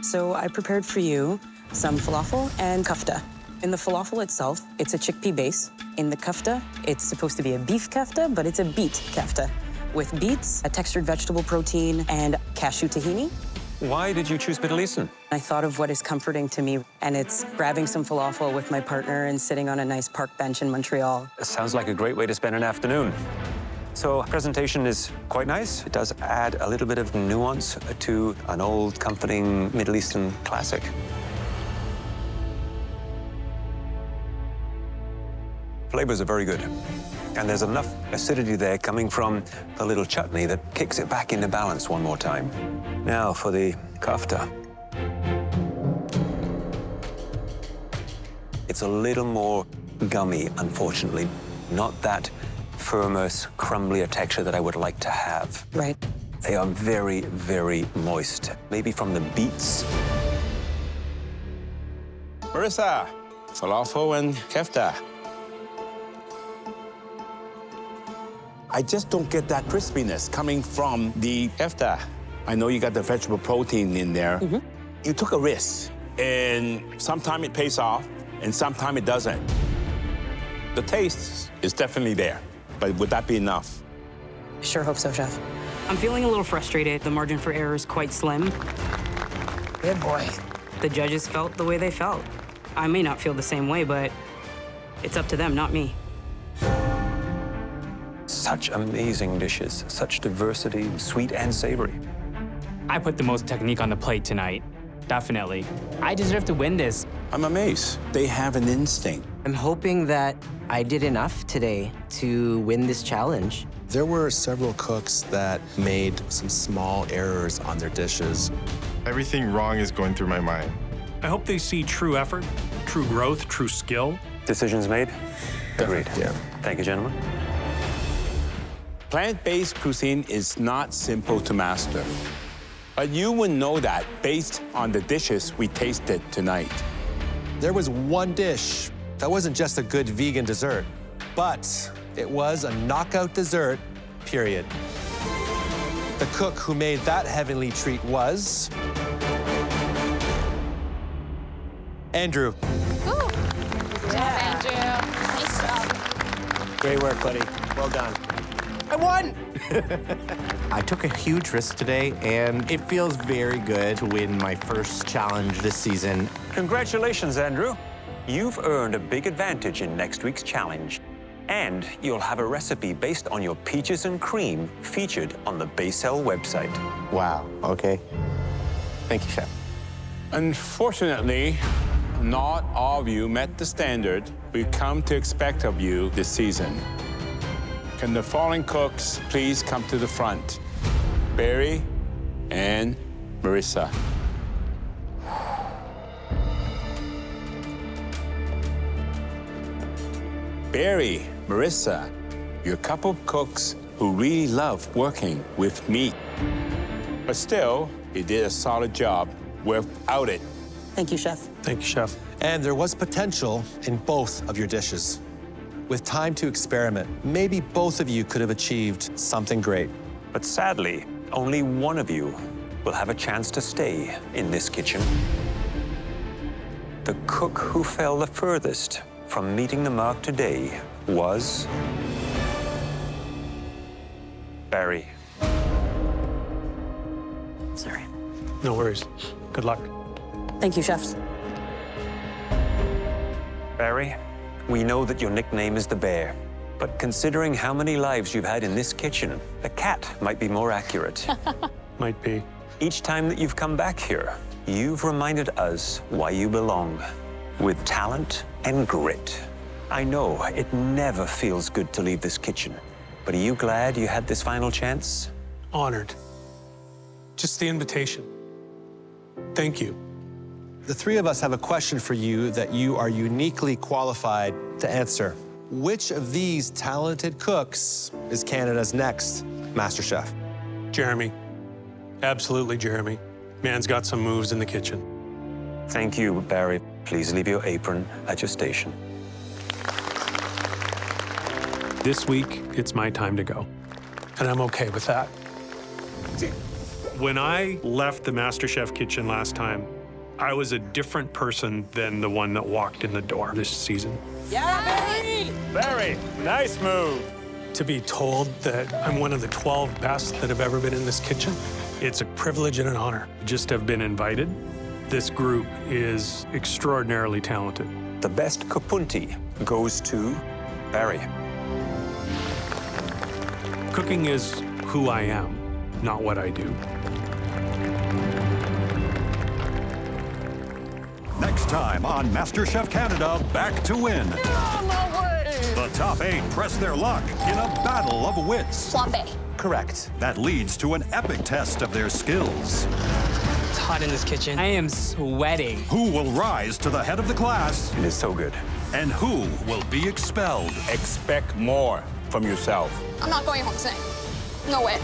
So I prepared for you some falafel and kafta. In the falafel itself, it's a chickpea base. In the kafta, it's supposed to be a beef kafta, but it's a beet kafta with beets, a textured vegetable protein, and cashew tahini. Why did you choose Middle Eastern? I thought of what is comforting to me, and it's grabbing some falafel with my partner and sitting on a nice park bench in Montreal. It sounds like a great way to spend an afternoon. So presentation is quite nice. It does add a little bit of nuance to an old, comforting Middle Eastern classic. Flavors are very good. And there's enough acidity there coming from the little chutney that kicks it back into balance one more time. Now for the kafta. It's a little more gummy, unfortunately. Not that firmer, crumblier texture that I would like to have. Right. They are very, very moist. Maybe from the beets. Marissa, falafel and kefta. I just don't get that crispiness coming from the kefta. I know you got the vegetable protein in there. You took a risk, and sometimes it pays off, and sometimes it doesn't. The taste is definitely there, but would that be enough? Sure hope so, Chef. I'm feeling a little frustrated. The margin for error is quite slim. Good boy. The judges felt the way they felt. I may not feel the same way, but it's up to them, not me. Such amazing dishes, such diversity, sweet and savory. I put the most technique on the plate tonight. Definitely. I deserve to win this. I'm amazed. They have an instinct. I'm hoping that I did enough today to win this challenge. There were several cooks that made some small errors on their dishes. Everything wrong is going through my mind. I hope they see true effort, true growth, true skill. Decisions made? Agreed. Yeah. Thank you, gentlemen. Plant-based cuisine is not simple to master. But you would know that based on the dishes we tasted tonight. There was one dish that wasn't just a good vegan dessert, but it was a knockout dessert, period. The cook who made that heavenly treat was Andrew. Good job, Andrew. Nice job. Great work, buddy. Well done. I won! I took a huge risk today, and it feels very good to win my first challenge this season. Congratulations, Andrew. You've earned a big advantage in next week's challenge. And you'll have a recipe based on your peaches and cream featured on the Basel website. Wow, okay. Thank you, Chef. Unfortunately, not all of you met the standard we come to expect of you this season. Can the following cooks please come to the front? Barry and Marissa. Barry, Marissa, you're a couple of cooks who really love working with meat. But still, you did a solid job without it. Thank you, Chef. Thank you, Chef. And there was potential in both of your dishes. With time to experiment, maybe both of you could have achieved something great. But sadly, only one of you will have a chance to stay in this kitchen. The cook who fell the furthest from meeting the mark today was Barry. Sorry. No worries. Good luck. Thank you, chefs. Barry, we know that your nickname is the Bear, but considering how many lives you've had in this kitchen, the cat might be more accurate. Might be. Each time that you've come back here, you've reminded us why you belong, with talent and grit. I know it never feels good to leave this kitchen, but are you glad you had this final chance? Honored. Just the invitation. Thank you. The three of us have a question for you that you are uniquely qualified to answer. Which of these talented cooks is Canada's next MasterChef? Jeremy. Absolutely, Jeremy. Man's got some moves in the kitchen. Thank you, Barry. Please leave your apron at your station. This week, it's my time to go. And I'm okay with that. When I left the MasterChef kitchen last time, I was a different person than the one that walked in the door this season. Yeah, Barry! Barry, nice move. To be told that I'm one of the 12 best that have ever been in this kitchen, it's a privilege and an honor. Just to have been invited. This group is extraordinarily talented. The best kapunti goes to Barry. Cooking is who I am, not what I do. Next time on MasterChef Canada, Back to Win. The top 8 press their luck in a battle of wits. Flambe. Correct. That leads to an epic test of their skills. It's hot in this kitchen. I am sweating. Who will rise to the head of the class? It is so good. And who will be expelled? Expect more from yourself. I'm not going home tonight. No way.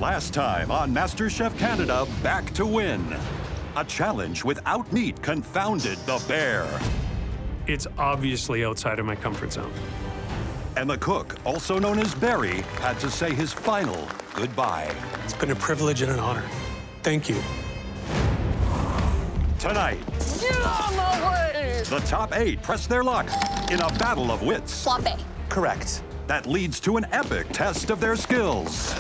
Last time on MasterChef Canada, Back to Win. A challenge without meat confounded the Bear. It's obviously outside of my comfort zone. And the cook, also known as Barry, had to say his final goodbye. It's been a privilege and an honor. Thank you. Tonight, Get out of my way! the top 8 press their luck in a battle of wits. Flop Correct. That leads to an epic test of their skills.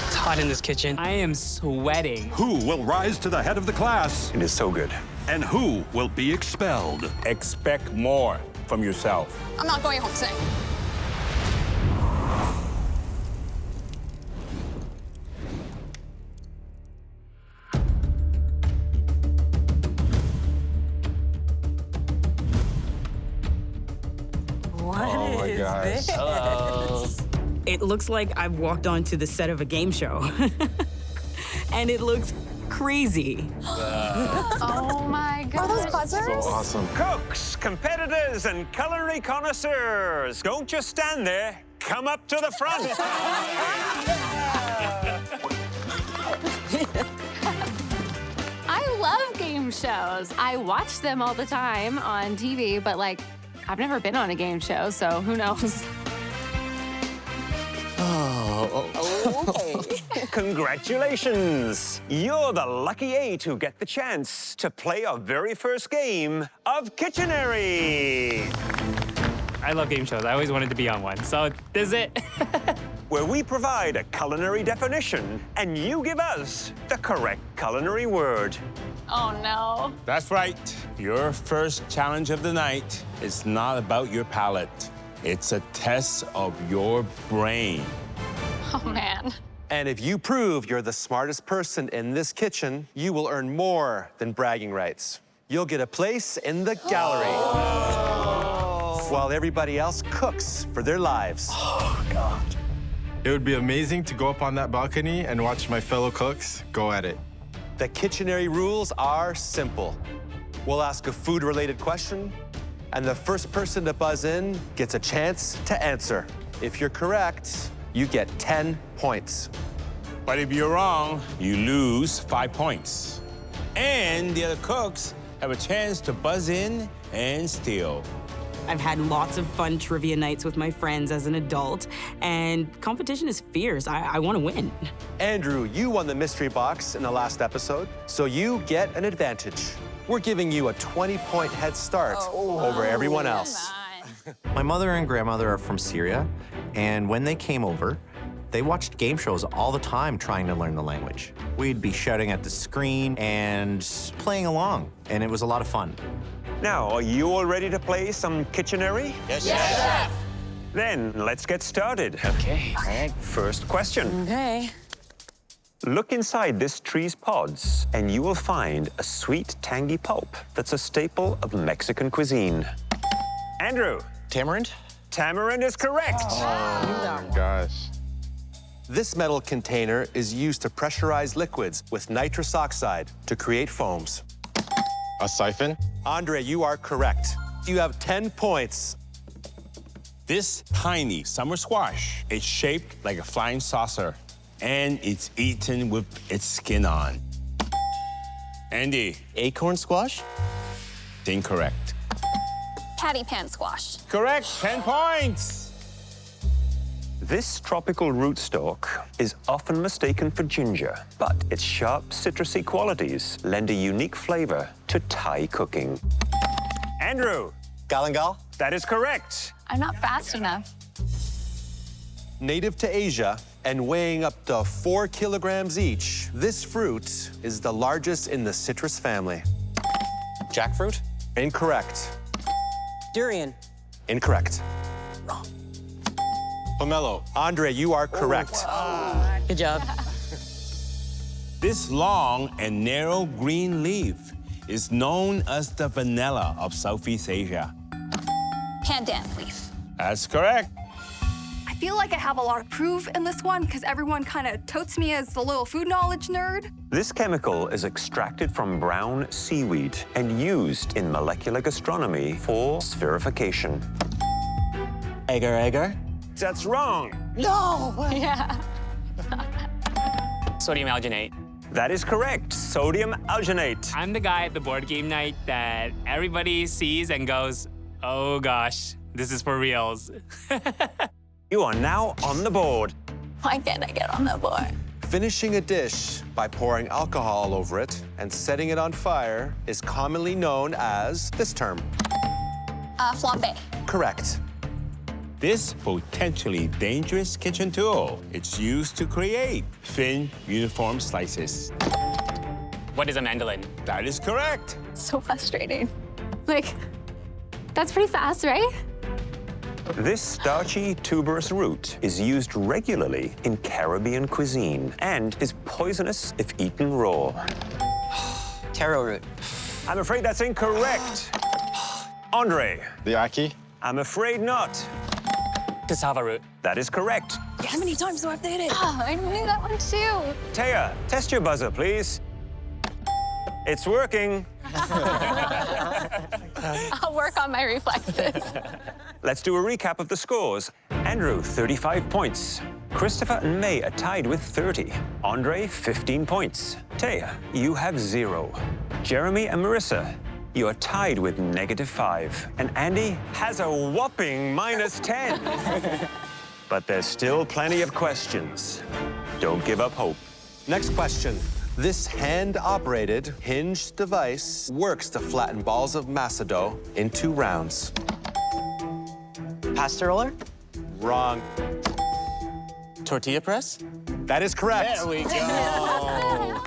It's hot in this kitchen. I am sweating. Who will rise to the head of the class? It is so good. And who will be expelled? Expect more from yourself. I'm not going home today. What is this? Hello. It looks like I've walked onto the set of a game show. And it looks crazy. Oh my God. Are those buzzers? Awesome. Cooks, competitors, and culinary connoisseurs, don't just stand there. Come up to the front. I love game shows. I watch them all the time on TV, but like, I've never been on a game show, so who knows? Congratulations! You're the lucky 8 who get the chance to play our very first game of Kitchenary. I love game shows. I always wanted to be on one, so this is it. Where we provide a culinary definition and you give us the correct culinary word. Oh no. That's right. Your first challenge of the night is not about your palate. It's a test of your brain. Oh man. And if you prove you're the smartest person in this kitchen, you will earn more than bragging rights. You'll get a place in the gallery. While everybody else cooks for their lives. Oh, God. It would be amazing to go up on that balcony and watch my fellow cooks go at it. The Kitchenary rules are simple. We'll ask a food-related question, and the first person to buzz in gets a chance to answer. If you're correct, you get 10 points. But if you're wrong, you lose 5 points. And the other cooks have a chance to buzz in and steal. I've had lots of fun trivia nights with my friends as an adult, and competition is fierce. I want to win. Andrew, you won the mystery box in the last episode, so you get an advantage. We're giving you a 20-point head start over everyone else. My mother and grandmother are from Syria, and when they came over, they watched game shows all the time trying to learn the language. We'd be shouting at the screen and playing along, and it was a lot of fun. Now, are you all ready to play some Kitchenary? Yes, Chef. Then let's get started. Okay. First question. Okay. Look inside this tree's pods, and you will find a sweet, tangy pulp that's a staple of Mexican cuisine. Andrew. Tamarind? Tamarind is correct. Oh, my gosh. This metal container is used to pressurize liquids with nitrous oxide to create foams. A siphon? Andre, you are correct. You have 10 points. This tiny summer squash is shaped like a flying saucer, and it's eaten with its skin on. Andy. Acorn squash? Incorrect. Patty pan squash. Correct, 10 points. This tropical rootstock is often mistaken for ginger, but its sharp citrusy qualities lend a unique flavor to Thai cooking. Andrew. Galangal? That is correct. I'm not fast enough. Native to Asia and weighing up to 4 kilograms each, this fruit is the largest in the citrus family. Jackfruit? Incorrect. Durian. Incorrect. Pomelo. Andre, you are correct. Good job. This long and narrow green leaf is known as the vanilla of Southeast Asia. Pandan leaf. That's correct. I feel like I have a lot of proof in this one because everyone kind of totes me as the little food knowledge nerd. This chemical is extracted from brown seaweed and used in molecular gastronomy for spherification. Agar-agar? That's wrong. No! Yeah. Sodium alginate. That is correct. Sodium alginate. I'm the guy at the board game night that everybody sees and goes, oh gosh, this is for reals. You are now on the board. Why can't I get on the board? Finishing a dish by pouring alcohol all over it and setting it on fire is commonly known as this term. Flambe. Correct. This potentially dangerous kitchen tool, it's used to create thin, uniform slices. What is a mandolin? That is correct. So frustrating. Like, that's pretty fast, right? This starchy, tuberous root is used regularly in Caribbean cuisine and is poisonous if eaten raw. Taro root. I'm afraid that's incorrect. Andre. The aki? I'm afraid not. Cassava root. That is correct. How many times do I have to hit it? Oh, I knew that one too. Taya, test your buzzer, please. It's working. I'll work on my reflexes. Let's do a recap of the scores. Andrew, 35 points. Christopher and May are tied with 30. Andre, 15 points. Taya, you have 0. Jeremy and Marissa, you are tied with -5. And Andy has a whopping -10. But there's still plenty of questions. Don't give up hope. Next question. This hand-operated hinged device works to flatten balls of masa dough in 2 rounds. Pasta roller? Wrong. Tortilla press? That is correct. There we go.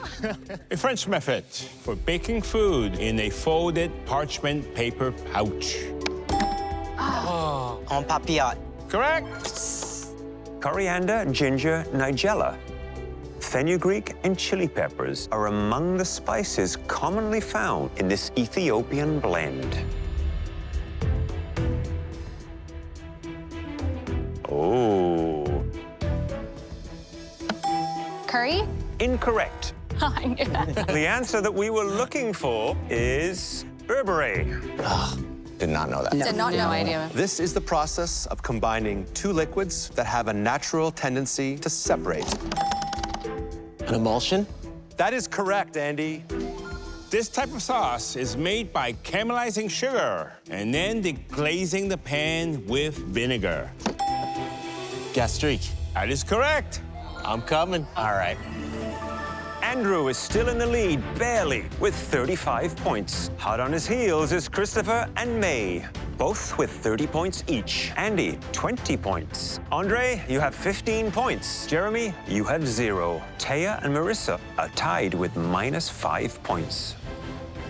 A French method for baking food in a folded parchment paper pouch. En papillote. Correct. Coriander, ginger, nigella. Fenugreek and chili peppers are among the spices commonly found in this Ethiopian blend. Oh. Curry? Incorrect. Oh, I knew that. The answer that we were looking for is berberé. Did not know that. Did not know. No idea. This is the process of combining 2 liquids that have a natural tendency to separate. An emulsion? That is correct, Andy. This type of sauce is made by caramelizing sugar and then deglazing the pan with vinegar. Gastrique. That is correct. I'm coming. All right. Andrew is still in the lead, barely, with 35 points. Hot on his heels is Christopher and May, both with 30 points each. Andy, 20 points. Andre, you have 15 points. Jeremy, you have 0. Taya and Marissa are tied with -5 points.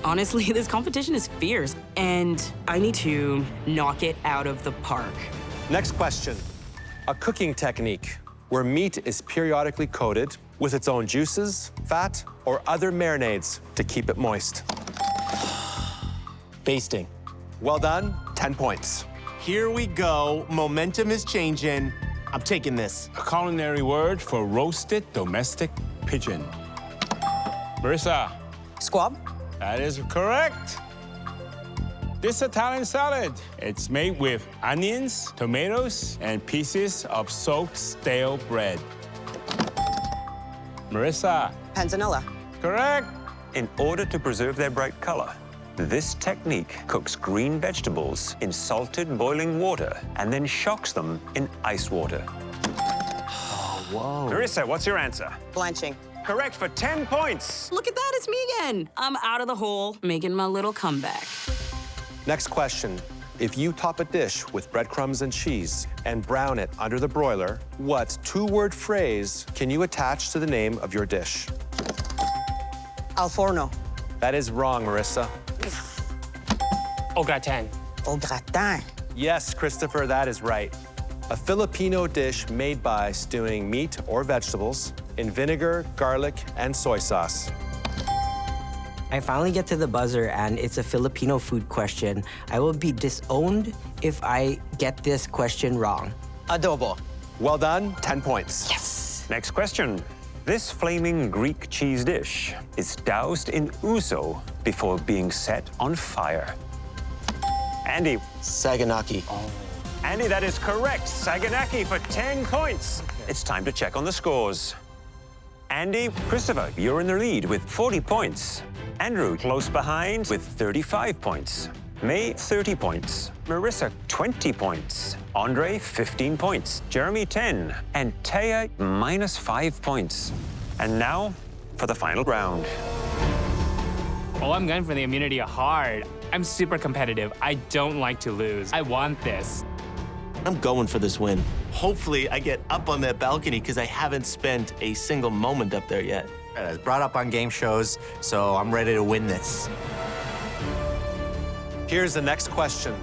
Honestly, this competition is fierce, and I need to knock it out of the park. Next question. A cooking technique where meat is periodically coated with its own juices, fat, or other marinades to keep it moist. Basting. Well done, 10 points. Here we go. Momentum is changing. I'm taking this. A culinary word for roasted domestic pigeon. Marissa. Squab. That is correct. This Italian salad, it's made with onions, tomatoes, and pieces of soaked stale bread. Marissa. Panzanella. Correct. In order to preserve their bright color, this technique cooks green vegetables in salted boiling water and then shocks them in ice water. Oh, whoa. Marissa, what's your answer? Blanching. Correct for 10 points. Look at that, it's me again. I'm out of the hole, making my little comeback. Next question. If you top a dish with breadcrumbs and cheese and brown it under the broiler, what 2-word phrase can you attach to the name of your dish? Al forno. That is wrong, Marissa. Au gratin. Au gratin. Yes, Christopher, that is right. A Filipino dish made by stewing meat or vegetables in vinegar, garlic, and soy sauce. I finally get to the buzzer, and it's a Filipino food question. I will be disowned if I get this question wrong. Adobo. Well done, 10 points. Yes. Next question. This flaming Greek cheese dish is doused in ouzo before being set on fire. Andy. Saganaki. Andy, that is correct. Saganaki for 10 points. It's time to check on the scores. Andy, Christopher, you're in the lead with 40 points. Andrew, close behind with 35 points. May, 30 points. Marissa, 20 points. Andre, 15 points. Jeremy, 10. And Taya, -5 points. And now for the final round. Oh, I'm going for the immunity hard. I'm super competitive. I don't like to lose. I want this. I'm going for this win. Hopefully, I get up on that balcony because I haven't spent a single moment up there yet. I was brought up on game shows, so I'm ready to win this. Here's the next question.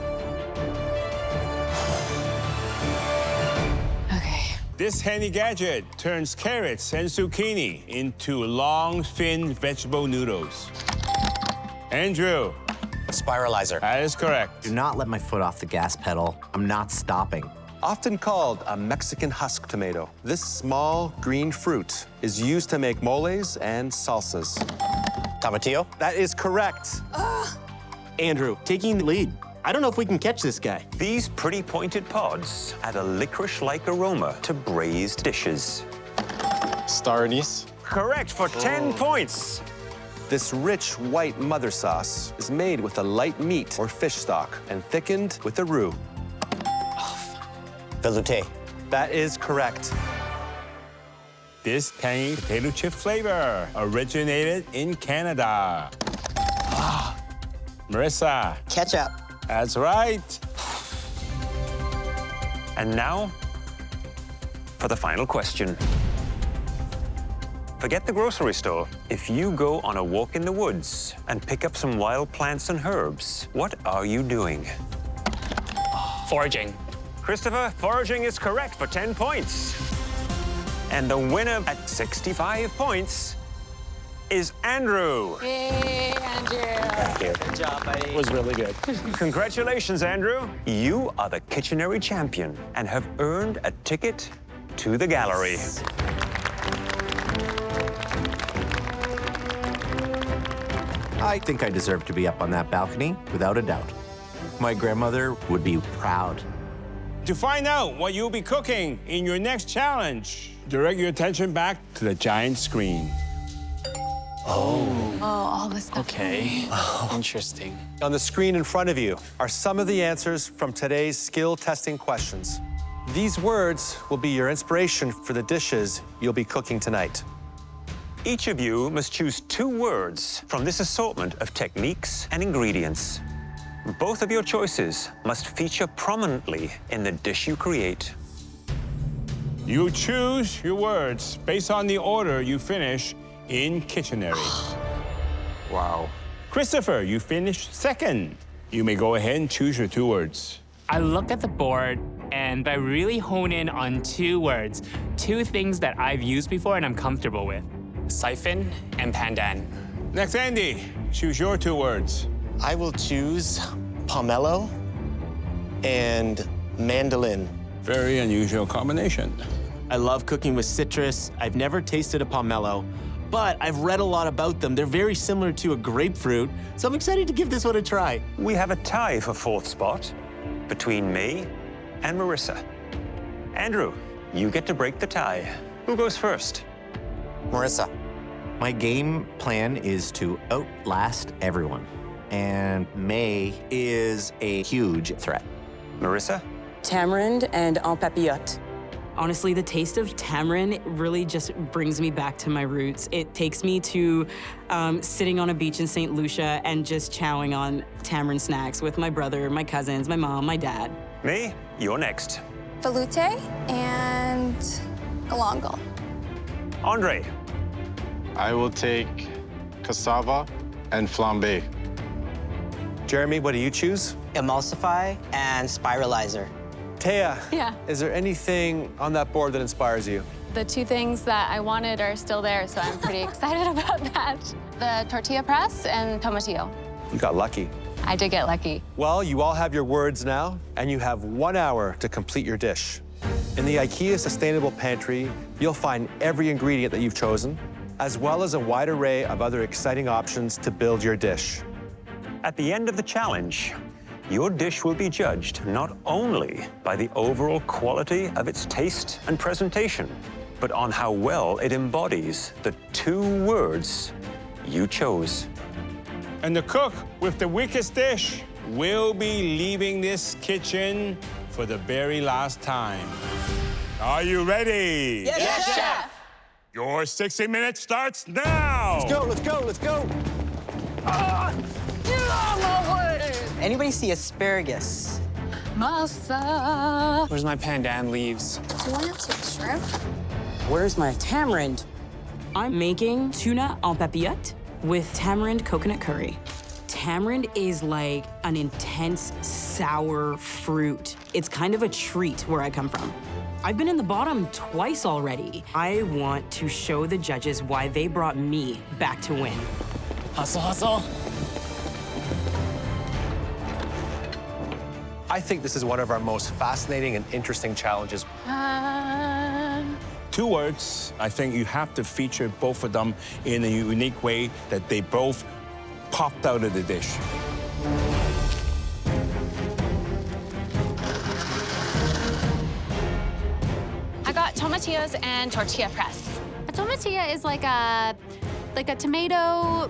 This handy gadget turns carrots and zucchini into long, thin vegetable noodles. Andrew. Spiralizer. That is correct. Do not let my foot off the gas pedal. I'm not stopping. Often called a Mexican husk tomato, this small green fruit is used to make moles and salsas. Tomatillo? That is correct. Andrew, taking the lead. I don't know if we can catch this guy. These pretty pointed pods add a licorice-like aroma to braised dishes. Star anise. Correct for 10 points. This rich white mother sauce is made with a light meat or fish stock and thickened with a roux. Velouté. That is correct. This tangy potato chip flavor originated in Canada. Marissa. Ketchup. That's right. And now for the final question. Forget the grocery store. If you go on a walk in the woods and pick up some wild plants and herbs, what are you doing? Foraging. Christopher, foraging is correct for 10 points. And the winner at 65 points is Andrew. Yay, Andrew. Thank you. Good job, buddy. It was really good. Congratulations, Andrew. You are the Kitchenary champion and have earned a ticket to the gallery. I think I deserve to be up on that balcony, without a doubt. My grandmother would be proud. To find out what you'll be cooking in your next challenge, direct your attention back to the giant screen. Oh, all this stuff. Okay. Interesting. On the screen in front of you are some of the answers from today's skill testing questions. These words will be your inspiration for the dishes you'll be cooking tonight. Each of you must choose 2 words from this assortment of techniques and ingredients. Both of your choices must feature prominently in the dish you create. You choose your words based on the order you finish in Kitchenary. Wow. Christopher, you finished second. You may go ahead and choose your 2 words. I look at the board and I really hone in on 2 words, 2 things that I've used before and I'm comfortable with. Siphon and pandan. Next, Andy, choose your 2 words. I will choose pomelo and mandolin. Very unusual combination. I love cooking with citrus. I've never tasted a pomelo, but I've read a lot about them. They're very similar to a grapefruit, so I'm excited to give this one a try. We have a tie for 4th spot between me and Marissa. Andrew, you get to break the tie. Who goes first? Marissa. My game plan is to outlast everyone. And May is a huge threat. Marissa? Tamarind and en papillote. Honestly, the taste of tamarind really just brings me back to my roots. It takes me to sitting on a beach in St. Lucia and just chowing on tamarind snacks with my brother, my cousins, my mom, my dad. May, you're next. Velouté and galangal. Andre. I will take cassava and flambe. Jeremy, what do you choose? Emulsify and spiralizer. Taya, Yeah. is there anything on that board that inspires you? The 2 things that I wanted are still there, so I'm pretty excited about that. The tortilla press and tomatillo. You got lucky. I did get lucky. Well, you all have your words now, and you have 1 hour to complete your dish. In the IKEA Sustainable Pantry, you'll find every ingredient that you've chosen, as well as a wide array of other exciting options to build your dish. At the end of the challenge, your dish will be judged not only by the overall quality of its taste and presentation, but on how well it embodies the 2 words you chose. And the cook with the weakest dish will be leaving this kitchen for the very last time. Are you ready? Yes, Chef. Your 60 minutes starts now. Let's go, let's go, let's go. Get out of my way! Anybody see asparagus? Masa. Where's my pandan leaves? Do you want to take shrimp? Where's my tamarind? I'm making tuna en papillote with tamarind coconut curry. Tamarind is like an intense sour fruit. It's kind of a treat where I come from. I've been in the bottom twice already. I want to show the judges why they brought me back to win. Hustle, hustle. I think this is one of our most fascinating and interesting challenges. 2 words. I think you have to feature both of them in a unique way that they both popped out of the dish. I got tomatillos and tortilla press. A tomatilla is like a tomato,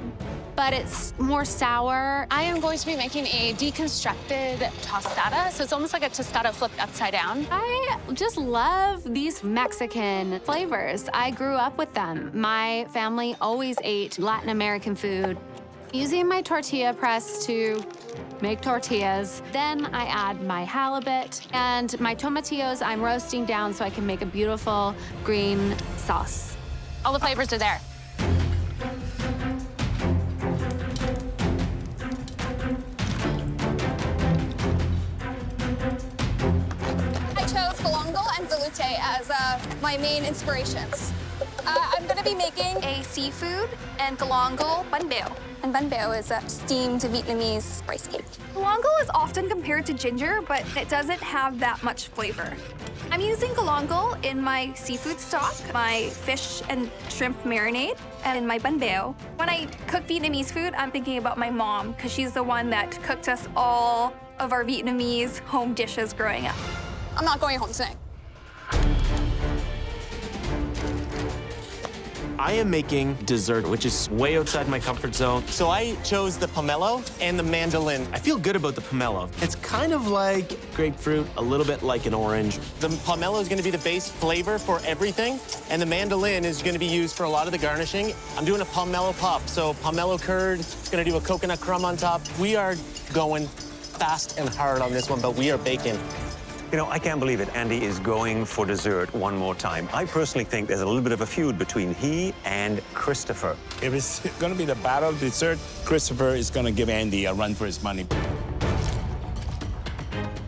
but it's more sour. I am going to be making a deconstructed tostada, so it's almost like a tostada flipped upside down. I just love these Mexican flavors. I grew up with them. My family always ate Latin American food. Using my tortilla press to make tortillas. Then I add my halibut and my tomatillos I'm roasting down so I can make a beautiful green sauce. All the flavors are there. I chose galangal and velouté as my main inspirations. I'm going to be making a seafood and galangal bun bao. And bun bao is a steamed Vietnamese rice cake. Galangal is often compared to ginger, but it doesn't have that much flavor. I'm using galangal in my seafood stock, my fish and shrimp marinade, and in my bun bao. When I cook Vietnamese food, I'm thinking about my mom, because she's the one that cooked us all of our Vietnamese home dishes growing up. I'm not going home tonight. I am making dessert, which is way outside my comfort zone. So I chose the pomelo and the mandolin. I feel good about the pomelo. It's kind of like grapefruit, a little bit like an orange. The pomelo is going to be the base flavor for everything, and the mandolin is going to be used for a lot of the garnishing. I'm doing a pomelo pop, so pomelo curd, going to do a coconut crumb on top. We are going fast and hard on this one, but we are baking. You know, I can't believe it. Andy is going for dessert one more time. I personally think there's a little bit of a feud between he and Christopher. If it's going to be the battle of dessert, Christopher is going to give Andy a run for his money.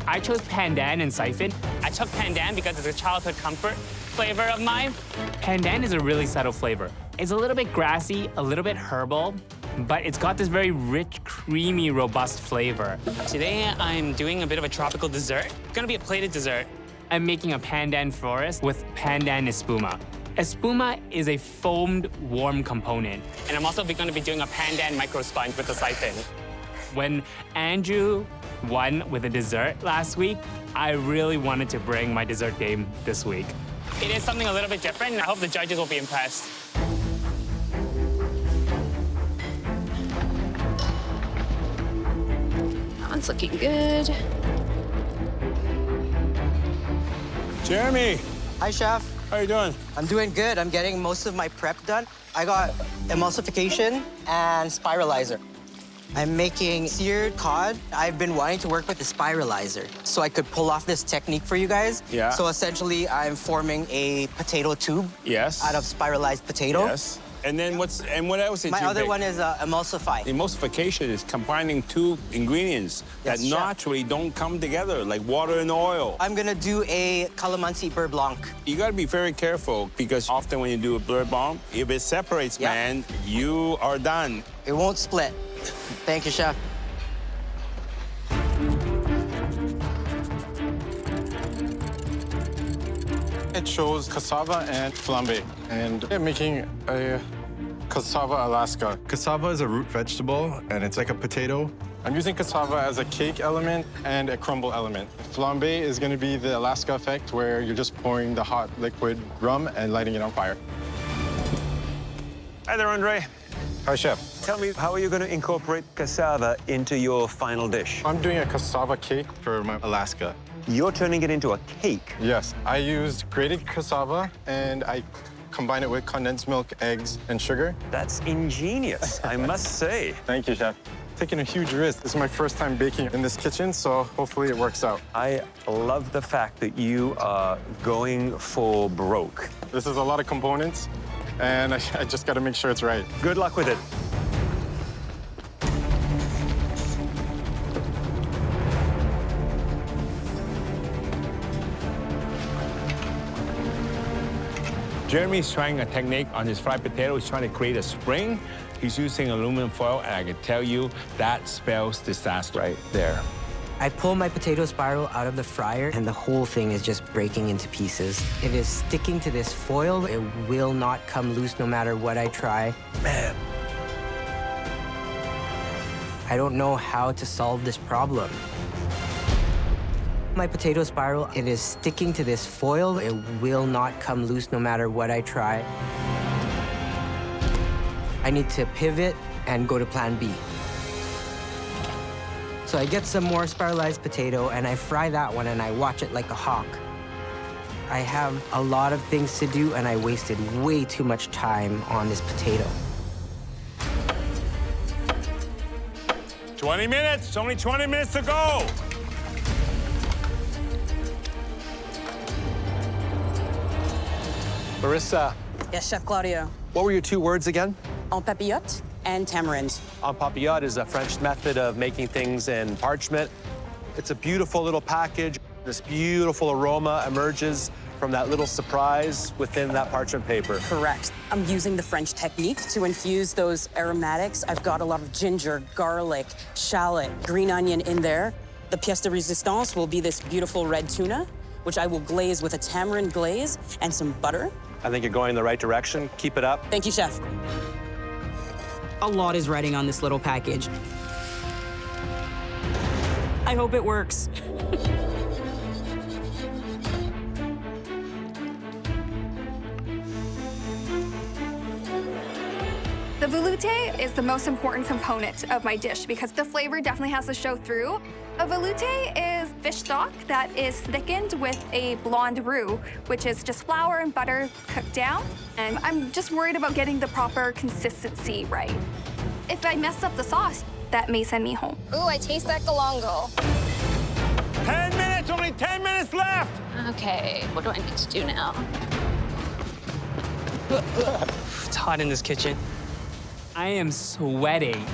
I chose pandan and siphon. I took pandan because it's a childhood comfort flavor of mine. Pandan is a really subtle flavor. It's a little bit grassy, a little bit herbal, but it's got this very rich, creamy, robust flavor. Today, I'm doing a bit of a tropical dessert. It's gonna be a plated dessert. I'm making a pandan forest with pandan espuma. Espuma is a foamed, warm component. And I'm also gonna be doing a pandan micro sponge with the siphon. When Andrew won with a dessert last week, I really wanted to bring my dessert game this week. It is something a little bit different, and I hope the judges will be impressed. That one's looking good. Jeremy. Hi, Chef. How you doing? I'm doing good. I'm getting most of my prep done. I got emulsification and spiralizer. I'm making seared cod. I've been wanting to work with the spiralizer so I could pull off this technique for you guys. Yeah. So essentially, I'm forming a potato tube. Yes. Out of spiralized potato. Yes. And then what else did you My other bake? one is emulsify. Emulsification is combining 2 ingredients that Yes, chef. naturally don't come together, like water and oil. I'm gonna do a calamansi beurre blanc. You gotta be very careful because often when you do a beurre blanc, if it separates, Yeah. man, you are done. It won't split. Thank you, Chef. It shows cassava and flambe. And I'm making a cassava Alaska. Cassava is a root vegetable, and it's like a potato. I'm using cassava as a cake element and a crumble element. Flambe is going to be the Alaska effect, where you're just pouring the hot liquid rum and lighting it on fire. Hi there, Andre. Hi, Chef. Tell me, how are you going to incorporate cassava into your final dish? I'm doing a cassava cake for my Alaska. You're turning it into a cake? Yes. I used grated cassava, and I combine it with condensed milk, eggs, and sugar. That's ingenious, I must say. Thank you, Chef. Taking a huge risk. This is my first time baking in this kitchen, so hopefully it works out. I love the fact that you are going for broke. This is a lot of components, and I just got to make sure it's right. Good luck with it. Jeremy's trying a technique on his fried potato. He's trying to create a spring. He's using aluminum foil, and I can tell you that spells disaster right there. I pull my potato spiral out of the fryer, and the whole thing is just breaking into pieces. It is sticking to this foil. It will not come loose no matter what I try. Man. I don't know how to solve this problem. My potato spiral, it is sticking to this foil. It will not come loose no matter what I try. I need to pivot and go to plan B. So I get some more spiralized potato and I fry that one and I watch it like a hawk. I have a lot of things to do and I wasted way too much time on this potato. 20 minutes, it's only 20 minutes to go. Marissa, Yes, Chef Claudio. what were your 2 words again? En papillote and tamarind. En papillote is a French method of making things in parchment. It's a beautiful little package. This beautiful aroma emerges from that little surprise within that parchment paper. Correct. I'm using the French technique to infuse those aromatics. I've got a lot of ginger, garlic, shallot, green onion in there. The pièce de résistance will be this beautiful red tuna, which I will glaze with a tamarind glaze and some butter. I think you're going in the right direction. Keep it up. Thank you, Chef. A lot is writing on this little package. I hope it works. The velouté is the most important component of my dish because the flavor definitely has to show through. A velouté is fish stock that is thickened with a blonde roux, which is just flour and butter cooked down. And I'm just worried about getting the proper consistency right. If I mess up the sauce, that may send me home. Ooh, I taste that galangal. 10 minutes, only 10 minutes left. Okay, what do I need to do now? It's hot in this kitchen. I am sweating.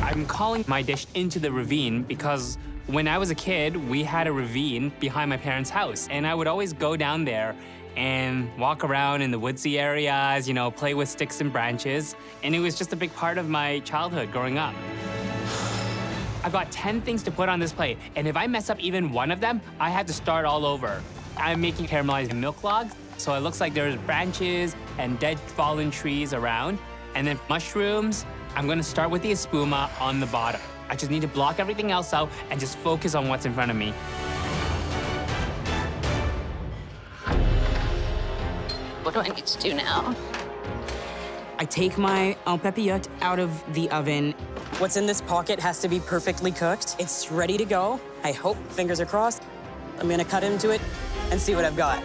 I'm calling my dish Into the Ravine because when I was a kid, we had a ravine behind my parents' house. And I would always go down there and walk around in the woodsy areas, you know, play with sticks and branches. And it was just a big part of my childhood growing up. I've got 10 things to put on this plate. And if I mess up even one of them, I have to start all over. I'm making caramelized milk logs. So it looks like there's branches and dead fallen trees around. And then mushrooms, I'm gonna start with the espuma on the bottom. I just need to block everything else out and just focus on what's in front of me. What do I need to do now? I take my en papillote out of the oven. What's in this pocket has to be perfectly cooked. It's ready to go. I hope, fingers are crossed. I'm gonna cut into it and see what I've got.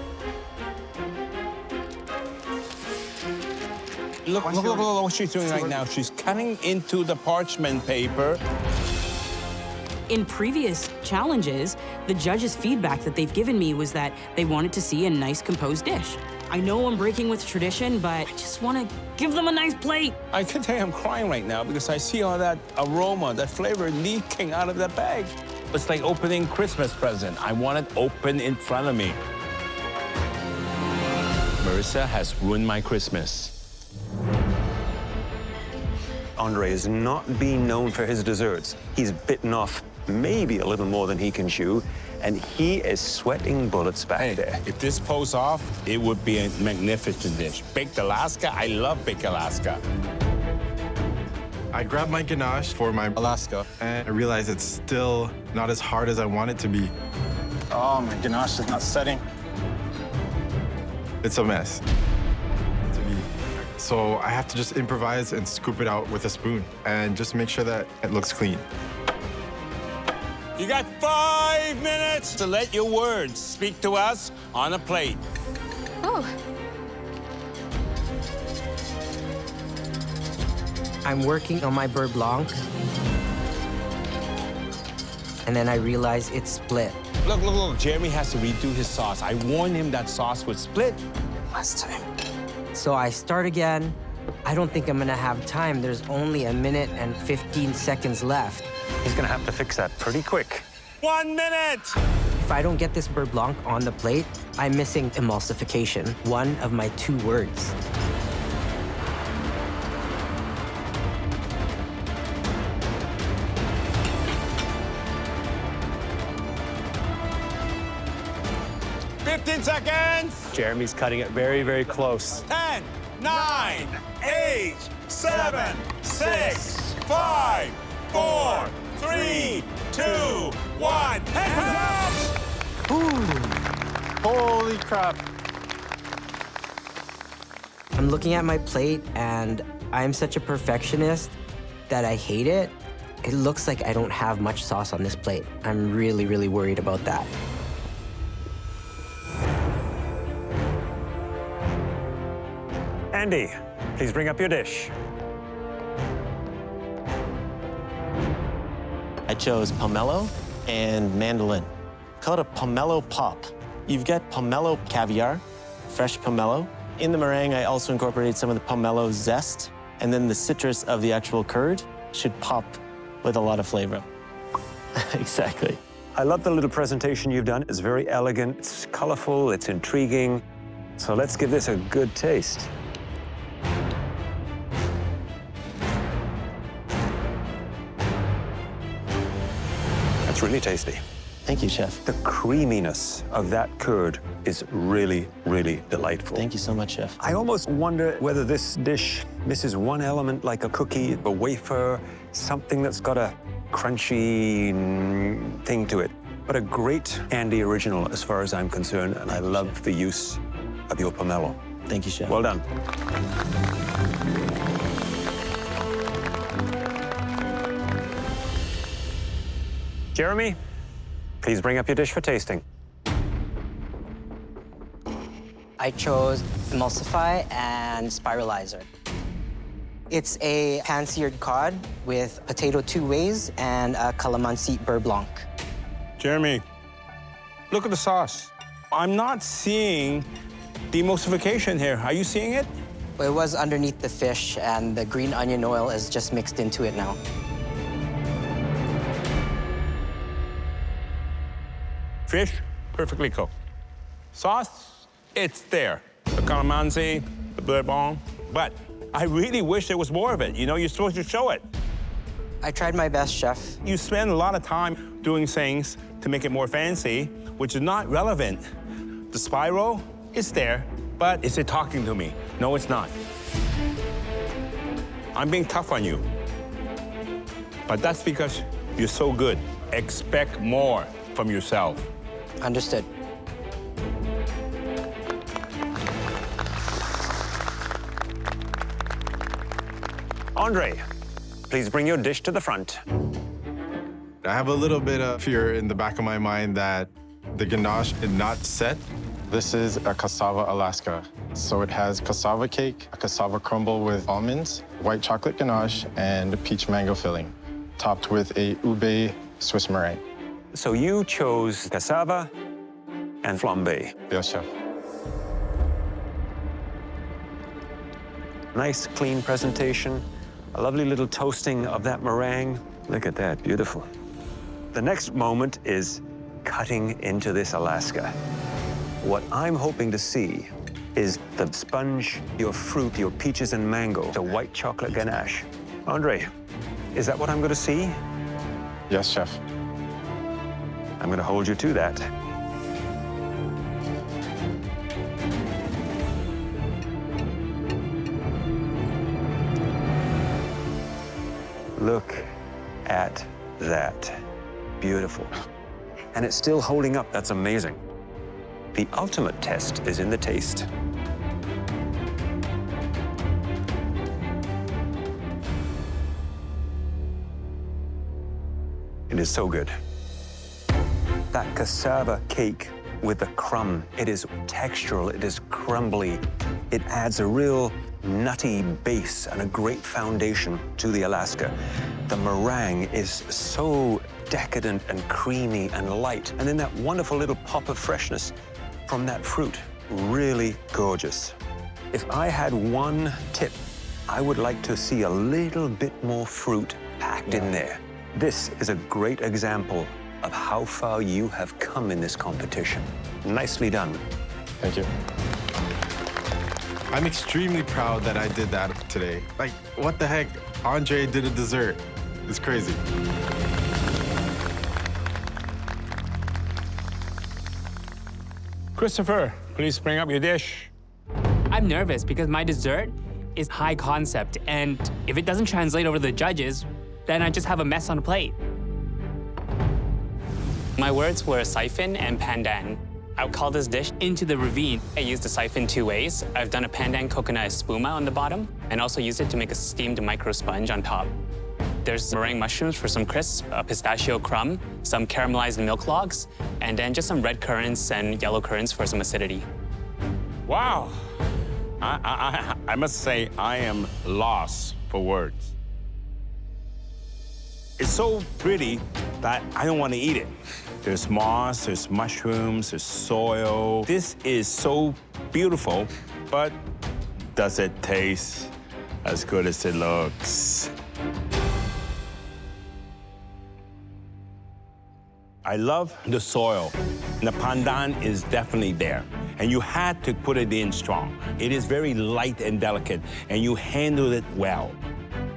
Look what she's doing right now. She's cutting into the parchment paper. In previous challenges, the judges' feedback that they've given me was that they wanted to see a nice composed dish. I know I'm breaking with tradition, but I just want to give them a nice plate. I can tell you I'm crying right now because I see all that aroma, that flavor leaking out of the bag. It's like opening Christmas present. I want it open in front of me. Marissa has ruined my Christmas. Andre has not been known for his desserts. He's bitten off maybe a little more than he can chew, and he is sweating bullets back there. If this pulls off, it would be a magnificent dish. Baked Alaska, I love baked Alaska. I grabbed my ganache for my Alaska, and I realized it's still not as hard as I want it to be. Oh, my ganache is not setting. It's a mess. To be So I have to just improvise and scoop it out with a spoon and just make sure that it looks clean. You got 5 minutes to let your words speak to us on a plate. Oh. I'm working on my beurre blanc, and then I realize it's split. Look, look, look. Jeremy has to redo his sauce. I warned him that sauce would split. Last time. So I start again. I don't think I'm gonna have time. There's only 1 minute and 15 seconds left. He's gonna have to fix that pretty quick. 1 minute! If I don't get this beurre blanc on the plate, I'm missing emulsification, one of my 2 words. Seconds. Jeremy's cutting it very, very close. 10, 9, 8, 7, 6, 5, 4, 3, 2, 1. Hands up! Holy crap. I'm looking at my plate, and I'm such a perfectionist that I hate it. It looks like I don't have much sauce on this plate. I'm really, really worried about that. Andy, please bring up your dish. I chose pomelo and mandolin. Call it a pomelo pop. You've got pomelo caviar, fresh pomelo. In the meringue, I also incorporated some of the pomelo zest, and then the citrus of the actual curd should pop with a lot of flavor. Exactly. I love the little presentation you've done. It's very elegant, it's colorful, it's intriguing. So let's give this a good taste. It's really tasty. Thank you, Chef. The creaminess of that curd is really, really delightful. Thank you so much, Chef. I almost wonder whether this dish misses one element, like a cookie, a wafer, something that's got a crunchy thing to it. But a great Andy original as far as I'm concerned, and I love the use of your pomelo. Thank you, Chef. Well done. Jeremy, please bring up your dish for tasting. I chose emulsify and spiralizer. It's a pan-seared cod with potato 2 ways and a calamansi beurre blanc. Jeremy, look at the sauce. I'm not seeing the emulsification here. Are you seeing it? It was underneath the fish, and the green onion oil is just mixed into it now. Fish, perfectly cooked. Sauce, it's there. The calamansi, the beurre blanc, but I really wish there was more of it. You know, you're supposed to show it. I tried my best, Chef. You spend a lot of time doing things to make it more fancy, which is not relevant. The spiral is there, but is it talking to me? No, it's not. I'm being tough on you. But that's because you're so good. Expect more from yourself. Understood. Andre, please bring your dish to the front. I have a little bit of fear in the back of my mind that the ganache is not set. This is a cassava Alaska. So it has cassava cake, a cassava crumble with almonds, white chocolate ganache, and peach mango filling, topped with a ube Swiss meringue. So you chose cassava and flambe. Yes, Chef. Nice, clean presentation. A lovely little toasting of that meringue. Look at that, beautiful. The next moment is cutting into this Alaska. What I'm hoping to see is the sponge, your fruit, your peaches and mango, the white chocolate ganache. Andre, is that what I'm going to see? Yes, Chef. I'm going to hold you to that. Look at that. Beautiful. And it's still holding up. That's amazing. The ultimate test is in the taste. It is so good. That cassava cake with the crumb, it is textural, it is crumbly. It adds a real nutty base and a great foundation to the Alaska. The meringue is so decadent and creamy and light. And then that wonderful little pop of freshness from that fruit. Really gorgeous. If I had one tip, I would like to see a little bit more fruit packed in there. This is a great example of how far you have come in this competition. Nicely done. Thank you. I'm extremely proud that I did that today. Like, what the heck? Andre did a dessert. It's crazy. Christopher, please bring up your dish. I'm nervous because my dessert is high concept, and if it doesn't translate over to the judges, then I just have a mess on a plate. My words were siphon and pandan. I would call this dish Into the Ravine. I used the siphon 2 ways. I've done a pandan coconut espuma on the bottom, and also used it to make a steamed micro sponge on top. There's meringue mushrooms for some crisp, a pistachio crumb, some caramelized milk logs, and then just some red currants and yellow currants for some acidity. Wow. I must say, I am lost for words. It's so pretty that I don't want to eat it. There's moss, there's mushrooms, there's soil. This is so beautiful, but does it taste as good as it looks? I love the soil. The pandan is definitely there. And you had to put it in strong. It is very light and delicate, and you handle it well.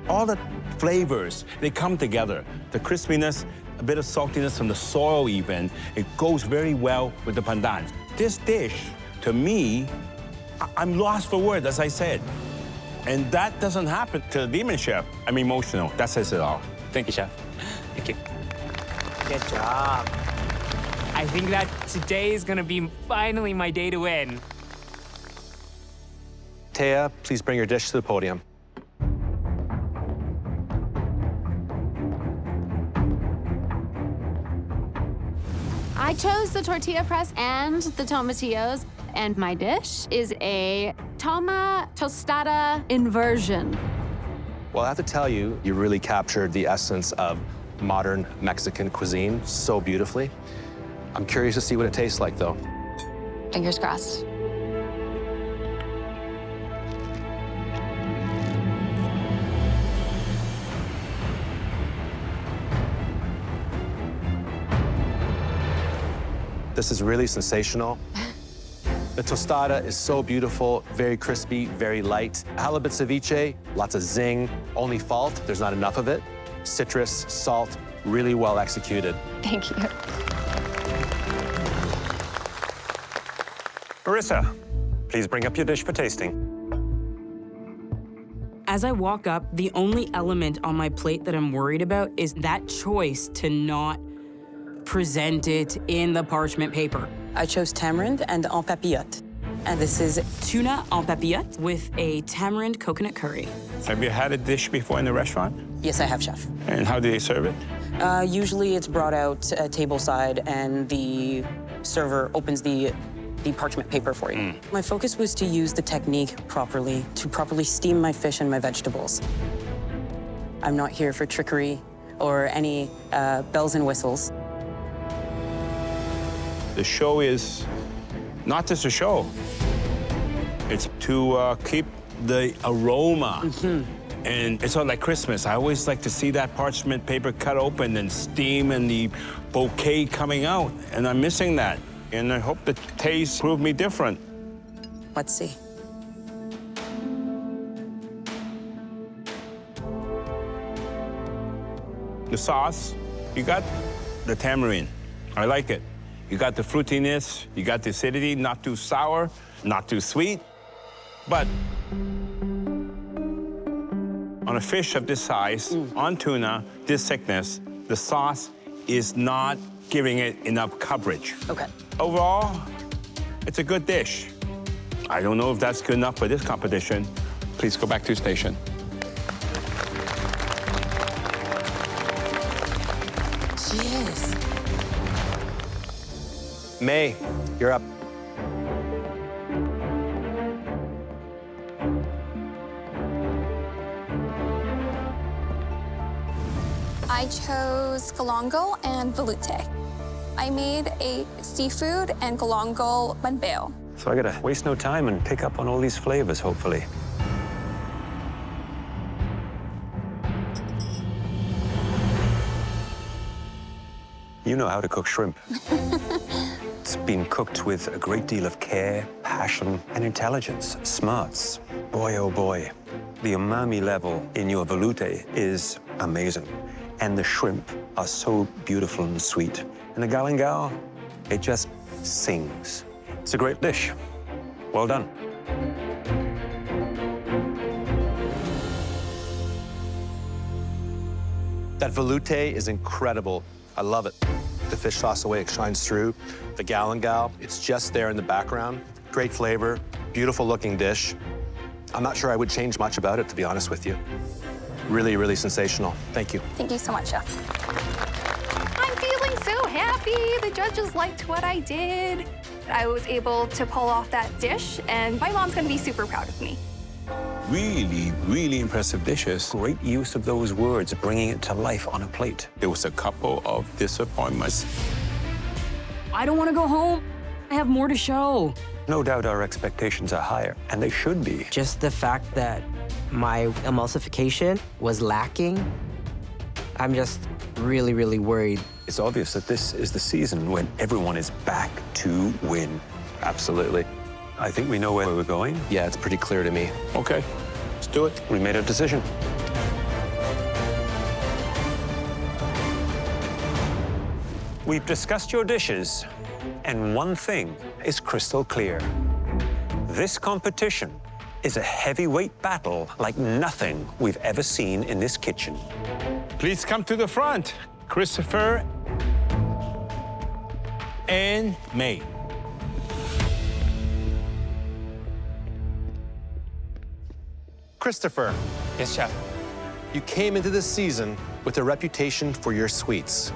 All the flavors, they come together. The crispiness, a bit of saltiness from the soil even, it goes very well with the pandan. This dish, to me, I'm lost for words, as I said. And that doesn't happen to the Demon Chef. I'm emotional. That says it all. Thank you, Chef. Thank you. Good job. I think that today is gonna be finally my day to win. Taya, please bring your dish to the podium. I chose the tortilla press and the tomatillos, and my dish is a toma tostada inversion. Well, I have to tell you, you really captured the essence of modern Mexican cuisine so beautifully. I'm curious to see what it tastes like, though. Fingers crossed. This is really sensational. The tostada is so beautiful, very crispy, very light. Halibut ceviche, lots of zing. Only fault, there's not enough of it. Citrus, salt, really well executed. Thank you. Marissa, please bring up your dish for tasting. As I walk up, the only element on my plate that I'm worried about is that choice to not present it in the parchment paper. I chose tamarind and en papillote. And this is Tuna en papillote with a tamarind coconut curry. Have you had a dish before in the restaurant? Yes, I have, chef. And how do they serve it? Usually it's brought out tableside and the server opens the parchment paper for you. My focus was to use the technique properly, to properly steam my fish and my vegetables. I'm not here for trickery or any bells and whistles. The show is not just a show. It's to keep the aroma. And it's not like Christmas. I always like to see that parchment paper cut open and steam and the bouquet coming out. And I'm missing that. And I hope the taste prove me different. Let's see. The sauce, you got the tamarind. I like it. You got the fruitiness, you got the acidity, not too sour, not too sweet. But on a fish of this size, on tuna, this thickness, the sauce is not giving it enough coverage. Okay. Overall, it's a good dish. I don't know if that's good enough for this competition. Please go back to your station. May, you're up. I chose galangal and velouté. I made a seafood and galangal manbeo. So I gotta waste no time and pick up on all these flavors, hopefully. You know how to cook shrimp. It's been cooked with a great deal of care, passion, and intelligence, smarts. Boy, oh boy, the umami level in your velouté is amazing. And the shrimp are so beautiful and sweet. And the galangal, it just sings. It's a great dish. Well done. That velouté is incredible. I love it. The fish sauce, the way it shines through. The galangal, it's just there in the background. Great flavor, beautiful looking dish. I'm not sure I would change much about it, to be honest with you. Really, really sensational. Thank you. Thank you so much, Chef. I'm feeling so happy. The judges liked what I did. I was able to pull off that dish, and my mom's gonna be super proud of me. Really, really impressive dishes. Great use of those words, bringing it to life on a plate. There was a couple of disappointments. I don't want to go home. I have more to show. No doubt our expectations are higher, and they should be. Just the fact that my emulsification was lacking, I'm just really, really worried. It's obvious that this is the season when everyone is back to win. Absolutely. I think we know where we're going. Yeah, it's pretty clear to me. Okay, let's do it. We made a decision. We've discussed your dishes, and one thing is crystal clear. This competition is a heavyweight battle like nothing we've ever seen in this kitchen. Please come to the front, Christopher and May. Christopher. Yes, Chef. You came into this season with a reputation for your sweets.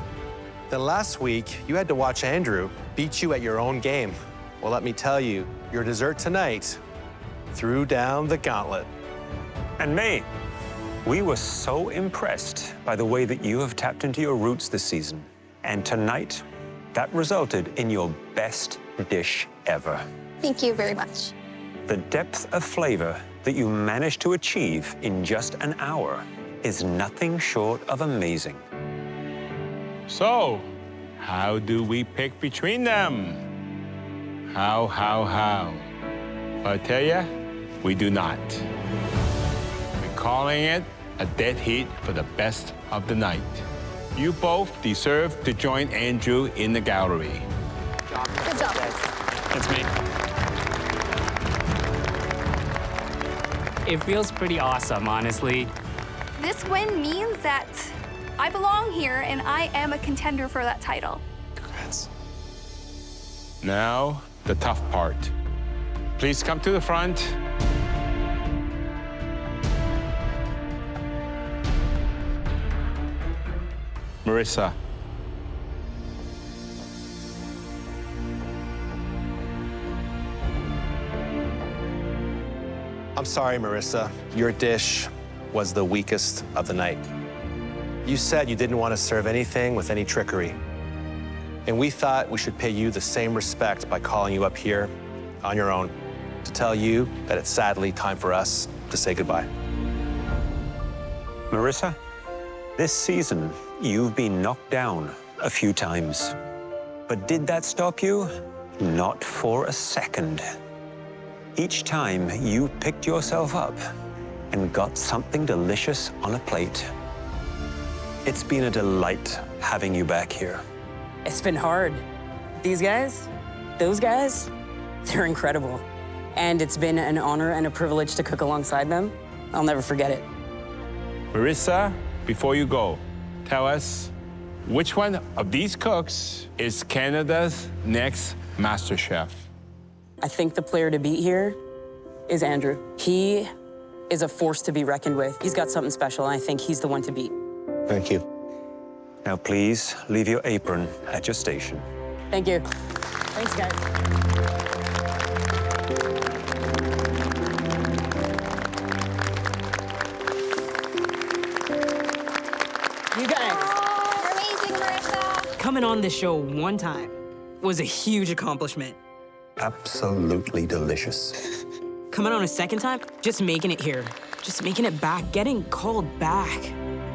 Then last week, you had to watch Andrew beat you at your own game. Well, let me tell you, your dessert tonight threw down the gauntlet. And May, we were so impressed by the way that you have tapped into your roots this season. And tonight, that resulted in your best dish ever. Thank you very much. The depth of flavor that you managed to achieve in just an hour is nothing short of amazing. So, how do we pick between them? How? I tell ya, we do not. We're calling it a dead heat for the best of the night. You both deserve to join Andrew in the gallery. Good job. That's me. It feels pretty awesome, honestly. This win means that I belong here and I am a contender for that title. Congrats. Now, the tough part. Please come to the front. Marissa. I'm sorry, Marissa. Your dish was the weakest of the night. You said you didn't want to serve anything with any trickery. And we thought we should pay you the same respect by calling you up here on your own to tell you that it's sadly time for us to say goodbye. Marissa, this season, you've been knocked down a few times. But did that stop you? Not for a second. Each time you picked yourself up and got something delicious on a plate. It's been a delight having you back here. It's been hard. These guys, those guys, they're incredible. And it's been an honor and a privilege to cook alongside them. I'll never forget it. Marissa, before you go, tell us which one of these cooks is Canada's next MasterChef? I think the player to beat here is Andrew. He is a force to be reckoned with. He's got something special, and I think he's the one to beat. Thank you. Now, please leave your apron at your station. Thank you. Thanks, guys. You guys. You're amazing, Marissa. Coming on this show one time was a huge accomplishment. Absolutely delicious. Coming on a second time, just making it here. Just making it back, getting called back.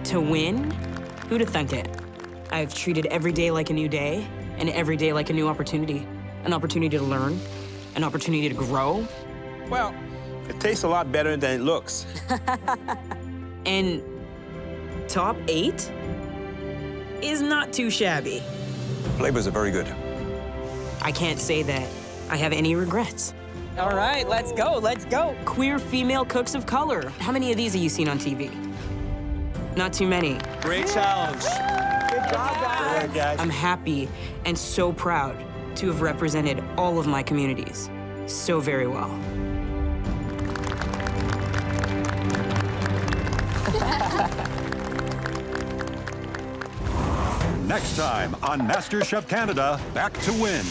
To win? Who'd have thunk it? I've treated every day like a new day, and every day like a new opportunity. An opportunity to learn, an opportunity to grow. Well, it tastes a lot better than it looks. And top 8 is not too shabby. Flavors are very good. I can't say that I have any regrets. All right, let's go, let's go. Queer female cooks of color. How many of these have you seen on TV? Not too many. Great challenge. Good job, guys. I'm happy and so proud to have represented all of my communities so very well. Next time on MasterChef Canada, Back to Win.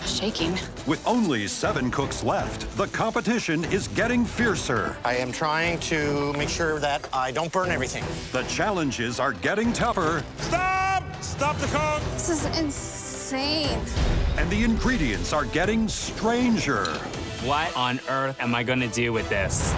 Shaking. With only 7 cooks left, the competition is getting fiercer. I am trying to make sure that I don't burn everything. The challenges are getting tougher. Stop! Stop the cook! This is insane. And the ingredients are getting stranger. What on earth am I gonna do with this?